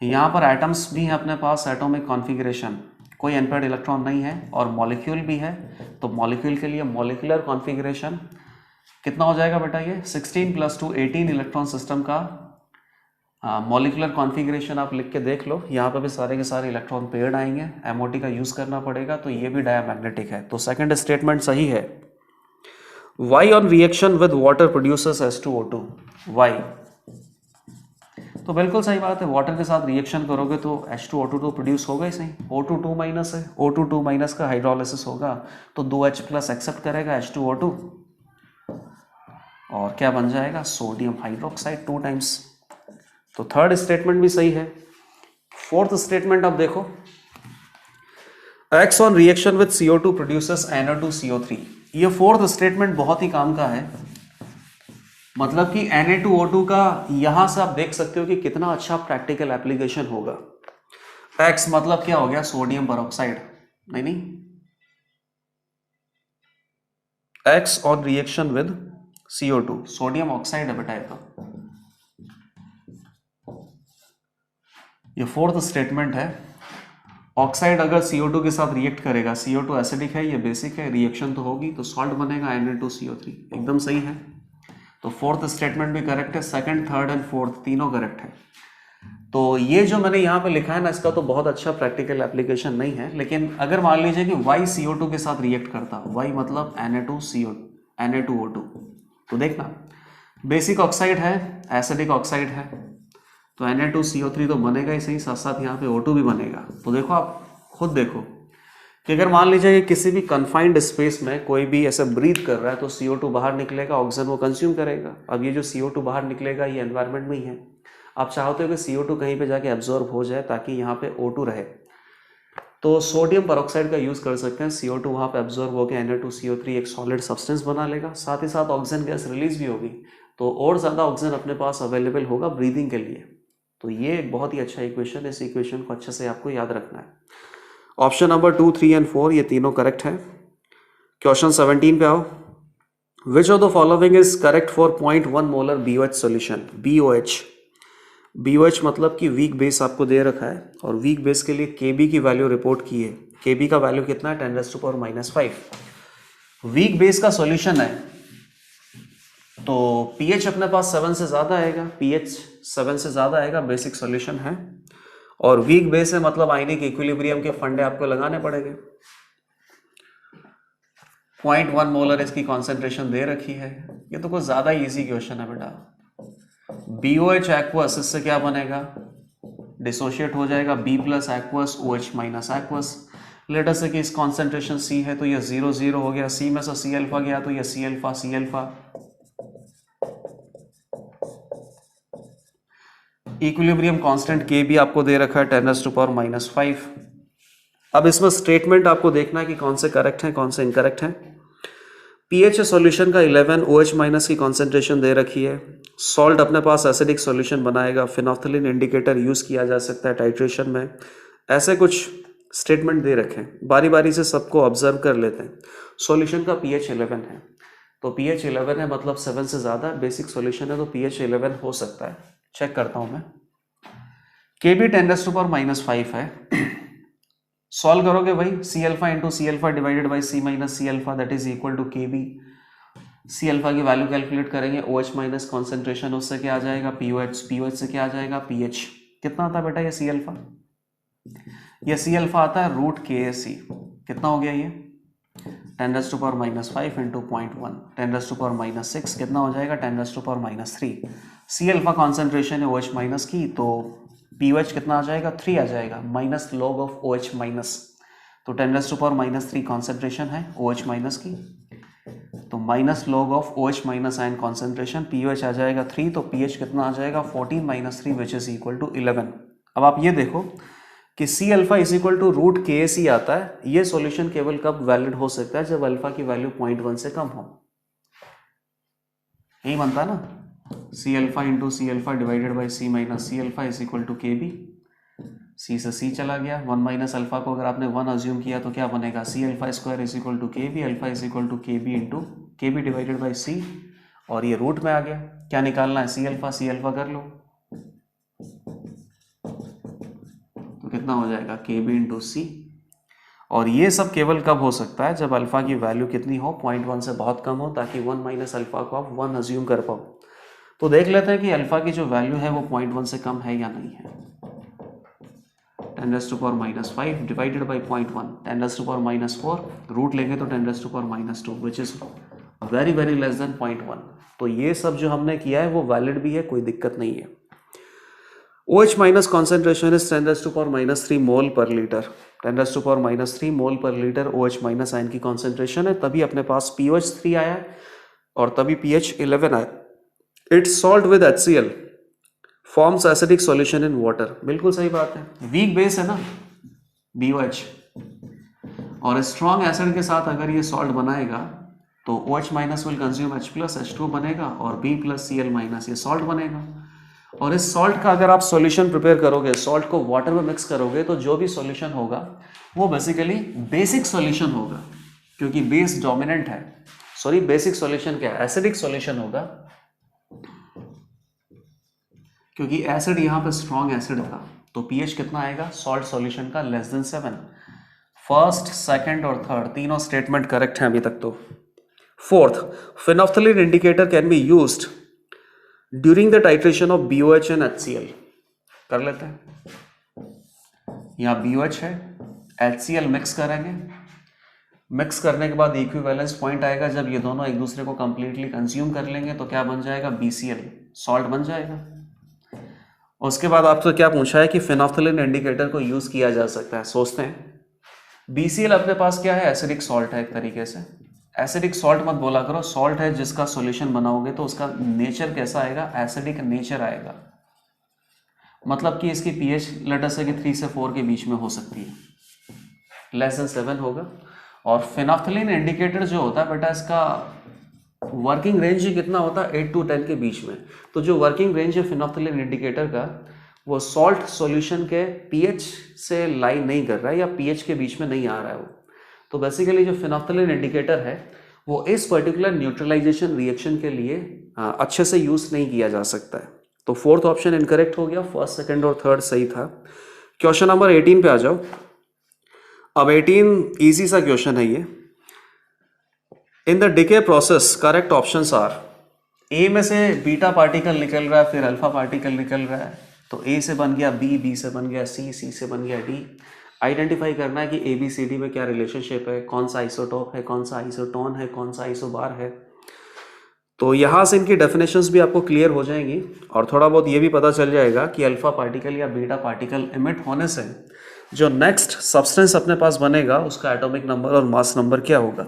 [SPEAKER 1] यहाँ पर एटम्स भी हैं अपने पास, एटॉमिक कॉन्फ़िगरेशन, कोई अनपेयर्ड इलेक्ट्रॉन नहीं है और मॉलिक्यूल भी है। तो मॉलिक्यूल के लिए मॉलिक्यूलर कॉन्फ़िगरेशन कितना हो जाएगा बेटा? ये 16 + 2 18 इलेक्ट्रॉन सिस्टम का मॉलिक्यूलर कॉन्फ़िगरेशन आप लिख के देख लो। यहाँ पर भी सारे के सारे इलेक्ट्रॉन पेयर्ड आएंगे, MOT का यूज़ करना पड़ेगा, तो ये भी डायमैग्नेटिक है। तो सेकंड स्टेटमेंट सही है। Y on reaction with water produces H2O2। Y तो बिल्कुल सही बात है, वाटर के साथ रिएक्शन करोगे तो H2O2 तो प्रोड्यूस होगा ही सही। O2 है, O2 का हाइड्रोलिसिस होगा तो 2H+ एक्सेप्ट करेगा H2O2 और क्या बन जाएगा? Sodium hydroxide 2 times. तो थर्ड स्टेटमेंट भी सही है। फोर्थ स्टेटमेंट आप देखो, X on reaction with CO2 produces Na2CO3। ये फोर्थ स्टेटमेंट बहुत ही काम का है। मतलब कि Na2O2 का यहां से आप देख सकते हो कि कितना अच्छा प्रैक्टिकल एप्लीकेशन होगा। X मतलब क्या हो गया? Sodium peroxide. नहीं, X on reaction with CO2, sodium oxide है बेटा ये तो। ये फोर्थ स्टेटमेंट है। ऑक्साइड अगर CO2 के साथ रिएक्ट करेगा, CO2 एसिडिक है, ये बेसिक है, रिएक्शन तो होगी तो सॉल्ट बनेगा Na2CO3। एकदम सही है। तो फोर्थ स्टेटमेंट भी करेक्ट है, सेकंड, थर्ड एंड फोर्थ तीनों करेक्ट है। तो ये जो मैंने यहाँ पे लिखा है ना, इसका तो बहुत अच्छा प्रैक्टिकल एप्लीकेशन नहीं है, लेकिन अगर मान लीजिए कि Y CO2 के साथ रिएक्ट करता, Y मतलब Na2O2, तो देखना बेसिक ऑक्साइड है, एसिडिक ऑक्साइड है, तो Na2CO3 तो बनेगा ही सही, साथ साथ यहाँ पे O2 भी बनेगा। तो देखो, आप खुद देखो कि अगर मान लीजिए कि किसी भी कन्फाइंड स्पेस में कोई भी ऐसे ब्रीथ कर रहा है तो CO2 बाहर निकलेगा, ऑक्सीजन वो कंज्यूम करेगा। अब ये जो CO2 बाहर निकलेगा ये एनवायरनमेंट में ही है। आप चाहते हो कि CO2 कहीं पे जाके एब्जॉर्ब हो जाए ताकि यहाँ पे O2 रहे, तो सोडियम परऑक्साइड का यूज़ कर सकते हैं। CO2 वहाँ पे एब्जॉर्ब होकर Na2CO3 एक सॉलिड सब्सटेंस बना लेगा, साथ ही साथ ऑक्सीजन गैस रिलीज भी होगी, तो और ज़्यादा ऑक्सीजन अपने पास अवेलेबल होगा ब्रीदिंग के लिए। तो ये एक बहुत ही अच्छा इक्वेशन है, इस इक्वेशन को अच्छे से आपको याद रखना है। ऑप्शन नंबर 2, 3 एंड 4 ये तीनों करेक्ट है। क्वेश्चन 17 पे आओ। विच of the following is correct for 0.1 molar BOH solution. BOH मतलब कि वीक बेस आपको दे रखा है, और वीक बेस के लिए Kb की वैल्यू रिपोर्ट की है। Kb का वैल्यू कितना है? 10⁻⁻⁵। वीक बेस का सॉल्यूशन है तो pH अपने पास 7 से ज़्यादा आएगा, pH 7 से ज़्यादा आएगा, बेसिक सॉल्यूशन है। और वीक बेस है मतलब आयनिक इक्विलिब्रियम के फंडे आपको लगाने पड़ेंगे। 0.1 मोलर इसकी कॉन्सेंट्रेशन दे रखी है। ये तो कुछ ज़्यादा इजी क्वेश्चन है बेटा। BOH एक्वस, इससे क्या बनेगा? डिसोशिएट हो जाएगा B plus aqueous OH minus aqueous. Let us say कि इस कॉन्सेंट्रेशन C है तो ये 0 0 हो गया, C में से C अल्फा गया तो ये C alpha. Equilibrium constant K भी आपको दे रखा है 10⁻⁵। अब इसमें स्टेटमेंट आपको देखना है कि कौन से करेक्ट हैं कौन से इनकरेक्ट हैं। pH सॉल्यूशन का 11, OH माइनस की कॉन्सेंट्रेशन दे रखी है। सॉल्ट अपने पास एसिडिक सॉल्यूशन बनाएगा, फिनोफ्थलीन इंडिकेटर यूज़ किया जा सकता है टाइट्रेशन में। ऐसे कुछ स्टेटमेंट दे रखे हैं, बारी बारी से सबको ऑब्जर्व कर लेते हैं। सॉल्यूशन का pH 11 है, तो pH 11 है मतलब 7 से ज़्यादा बेसिक सॉल्यूशन है, तो pH 11 हो सकता है। चेक करता हूँ मैं। Kb 10⁻⁵ है। सॉल्व करोगे भाई, C alpha into C alpha divided by C minus C alpha that is equal to Kb। C alpha की वैल्यू कैलकुलेट करेंगे, OH माइनस कॉन्सेंट्रेशन, उससे क्या आ जाएगा? POH से क्या आ जाएगा? pH। कितना आता है बेटा ये C अल्फा? ये C अल्फा आता है √KAC। कितना हो गया ये? 10⁻⁵ इंटू 0.1, 10⁻⁶ कितना हो जाएगा? 10⁻⁻3। C अल्फा कॉन्सेंट्रेशन है OH माइनस की, तो POH कितना आ जाएगा? 3 आ जाएगा, minus log of OH minus, तो 10⁻⁻3 कॉन्सेंट्रेशन है OH माइनस की, तो minus log of OH minus ion concentration, POH आ जाएगा 3, तो pH कितना आ जाएगा? 14 minus 3 which is equal to 11। अब आप ये देखो कि C alpha is equal to √KAC आता है। ये सॉल्यूशन केवल कब वैलिड हो सकता है? जब अल्फा की वैल्यू 0.1 से कम हो। यही बनता है ना, C alpha into C alpha divided by C minus C alpha is equal to Kb। C से C चला गया, 1 माइनस अल्फा को अगर आपने 1 अज्यूम किया तो क्या बनेगा? C alpha square is equal to Kb, alpha is equal to Kb into Kb divided by C, और ये रूट में आ गया। क्या निकालना है? C अल्फा कर लो, तो कितना हो जाएगा? Kb into C। और ये सब केवल कब हो सकता है? जब अल्फा की वैल्यू कितनी हो? 0.1 से बहुत कम हो, ताकि 1 माइनस अल्फा को आप 1 अज्यूम कर पाओ। तो देख लेते हैं कि अल्फा की जो वैल्यू है वो 0.1 से कम है या नहीं है। 10⁻⁵ डिवाइडेड बाई 0.1, 10⁻⁴, रूट लेंगे तो 10⁻⁻2 which is very very less than 0.1। तो ये सब जो हमने किया है वो वैलिड भी है, कोई दिक्कत नहीं है। OH माइनस कॉन्सेंट्रेशन इज 10⁻³ मोल पर लीटर। 10⁻³ मोल पर लीटर OH माइनस आयन की कॉन्सेंट्रेशन है, तभी अपने पास POH 3 आया और तभी pH 11 आया। It's salt with HCl forms acidic solution in water. बिल्कुल सही बात है, वीक बेस है ना BOH, और स्ट्रॉन्ग एसिड के साथ अगर ये सॉल्ट बनाएगा तो OH minus will consume H plus H2 बनेगा, और B प्लस Cl माइनस ये सॉल्ट बनेगा। और इस सॉल्ट का अगर आप सॉल्यूशन प्रिपेयर करोगे, सॉल्ट को वाटर में मिक्स करोगे, तो जो भी सॉल्यूशन होगा वो बेसिकली बेसिक सॉल्यूशन होगा, क्योंकि बेस डोमिनेंट है। सॉरी, बेसिक सॉल्यूशन क्या है? एसिडिक सॉल्यूशन होगा, क्योंकि एसिड यहाँ पे स्ट्रॉन्ग एसिड था। तो pH कितना आएगा सॉल्ट सॉल्यूशन का? Less than 7। फर्स्ट, सेकंड और थर्ड तीनों स्टेटमेंट करेक्ट हैं अभी तक। तो fourth, phenolphthalein indicator can be used during the titration of BOH and HCl। कर लेते हैं। यहाँ BOH है, HCl मिक्स करेंगे, मिक्स करने के बाद इक्विवेलेंस पॉइंट आएगा जब ये दोनों एक दूसरे को कंप्लीटली कंज्यूम कर लेंगे तो क्या बन जाएगा, BCl, सॉल्ट बन जाएगा। उसके बाद आपसे क्या पूछा है कि फिनोल्फ्थालीन इंडिकेटर को यूज किया जा सकता है। सोचते हैं, BCl अपने पास क्या है, एसिडिक सॉल्ट है एक तरीके से। एसिडिक सॉल्ट मत बोला करो, सॉल्ट है जिसका सॉल्यूशन बनाओगे तो उसका नेचर कैसा आएगा, एसिडिक नेचर आएगा। मतलब कि इसकी pH लेटर से कि 3 से 4 के बीच में हो सकती है, लेस देन 7 होगा। और फिनोल्फ्थालीन इंडिकेटर जो होता है बेटा, इसका वर्किंग रेंज ही कितना होता है, 8 to 10 के बीच में। तो जो वर्किंग रेंज है फिनोल्फ्थालीन इंडिकेटर का, वो सॉल्ट सॉल्यूशन के pH से लाई नहीं कर रहा है या pH के बीच में नहीं आ रहा है वो। तो बेसिकली जो फिनोल्फ्थालीन इंडिकेटर है वो इस पर्टिकुलर न्यूट्रलाइजेशन रिएक्शन के लिए अच्छे से यूज नहीं किया जा सकता है। तो फोर्थ ऑप्शन इनकरेक्ट हो गया, फर्स्ट, सेकंड और थर्ड सही था। क्वेश्चन नंबर 18 पे आ जाओ। अब 18 इजी सा क्वेश्चन है ये। In the decay process correct options are, A में से बीटा पार्टिकल निकल रहा है, फिर अल्फा पार्टिकल निकल रहा है, तो ए से बन गया बी, बी से बन गया सी, सी से बन गया डी। आइडेंटिफाई करना है कि ABCD में क्या रिलेशनशिप है, कौन सा आइसोटोप है, कौन सा आइसोटोन है, कौन सा आइसोबार है। तो यहाँ से इनकी डेफिनेशंस भी आपको क्लियर हो जाएंगी और थोड़ा बहुत ये भी पता चल जाएगा कि अल्फा पार्टिकल या बीटा पार्टिकल इमिट होने से जो नेक्स्ट सब्सटेंस अपने पास बनेगा उसका एटॉमिक नंबर और मास नंबर क्या होगा।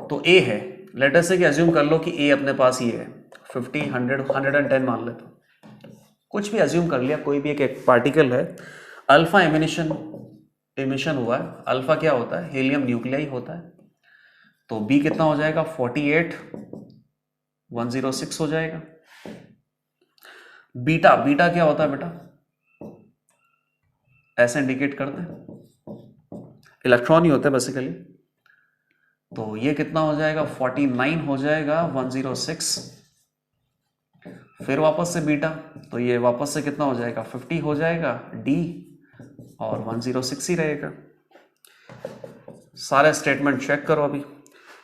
[SPEAKER 1] तो ए है, लेटर से कि अज्यूम कर लो कि ए अपने पास ये है, 50, 100, 110 मान ले, तो कुछ भी अज्यूम कर लिया, कोई भी एक पार्टिकल है, अल्फा एमिशन हुआ है। अल्फा क्या होता है, हीलियम न्यूक्लियाई होता है। तो बी कितना हो जाएगा, 48, 106 हो जाएगा। बीटा, बीटा क्या होता है बेटा, ऐसे इंडिकेट करते हैं, इलेक्ट्रॉन ही होते हैं बेसिकली। तो ये कितना हो जाएगा, 49 हो जाएगा, 106, फिर वापस से बीटा, तो ये वापस से कितना हो जाएगा, 50 हो जाएगा, डी, और 106 ही रहेगा। सारे स्टेटमेंट चेक करो अभी।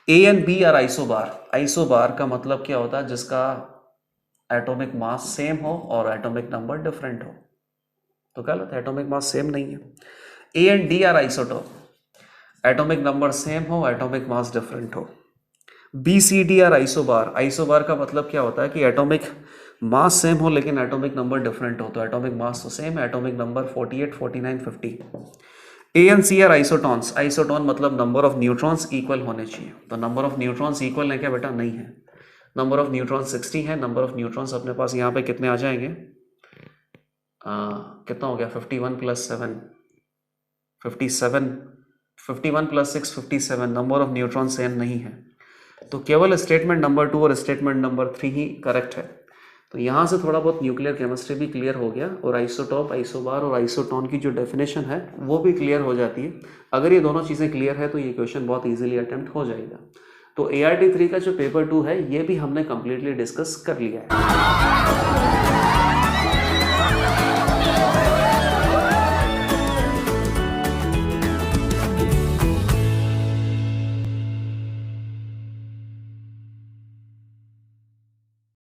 [SPEAKER 1] A and B are isobar. Isobar का मतलब क्या होता है, जिसका एटॉमिक मास सेम हो और एटॉमिक नंबर डिफरेंट हो। तो क्या होता है, एटॉमिक मास सेम नहीं है। A and D are isotope, atomic number same हो, एटॉमिक मास डिफरेंट हो। B C D are isobar. Isobar का मतलब क्या होता है कि एटॉमिक मास सेम हो लेकिन एटॉमिक नंबर डिफरेंट हो। तो एटॉमिक मास तो सेम है, atomic number 48, 49, 50। A and C are isotones. Isotone मतलब नंबर ऑफ न्यूट्रॉन्स इक्वल होने चाहिए। तो नंबर ऑफ न्यूट्रॉन्स इक्वल है क्या बेटा, नहीं है। नंबर ऑफ न्यूट्रॉन्स 60 है। नंबर ऑफ न्यूट्रॉन्स अपने पास यहाँ पे कितने आ जाएंगे, कितना हो गया, 51 + 7, 57, 51 + 6, 57। नंबर ऑफ न्यूट्रॉन सेम नहीं है, तो केवल स्टेटमेंट नंबर 2 और स्टेटमेंट नंबर 3 ही करेक्ट है। तो यहाँ से थोड़ा बहुत न्यूक्लियर केमिस्ट्री भी क्लियर हो गया और आइसोटॉप, आइसोबार और आइसोटॉन की जो डेफिनेशन है वो भी क्लियर हो जाती है। अगर ये दोनों चीज़ें क्लियर है तो ये क्वेश्चन बहुत इजीली अटेम्प्ट हो जाएगा। तो ART 3 का जो पेपर 2 है ये भी हमने कंप्लीटली डिस्कस कर लिया है।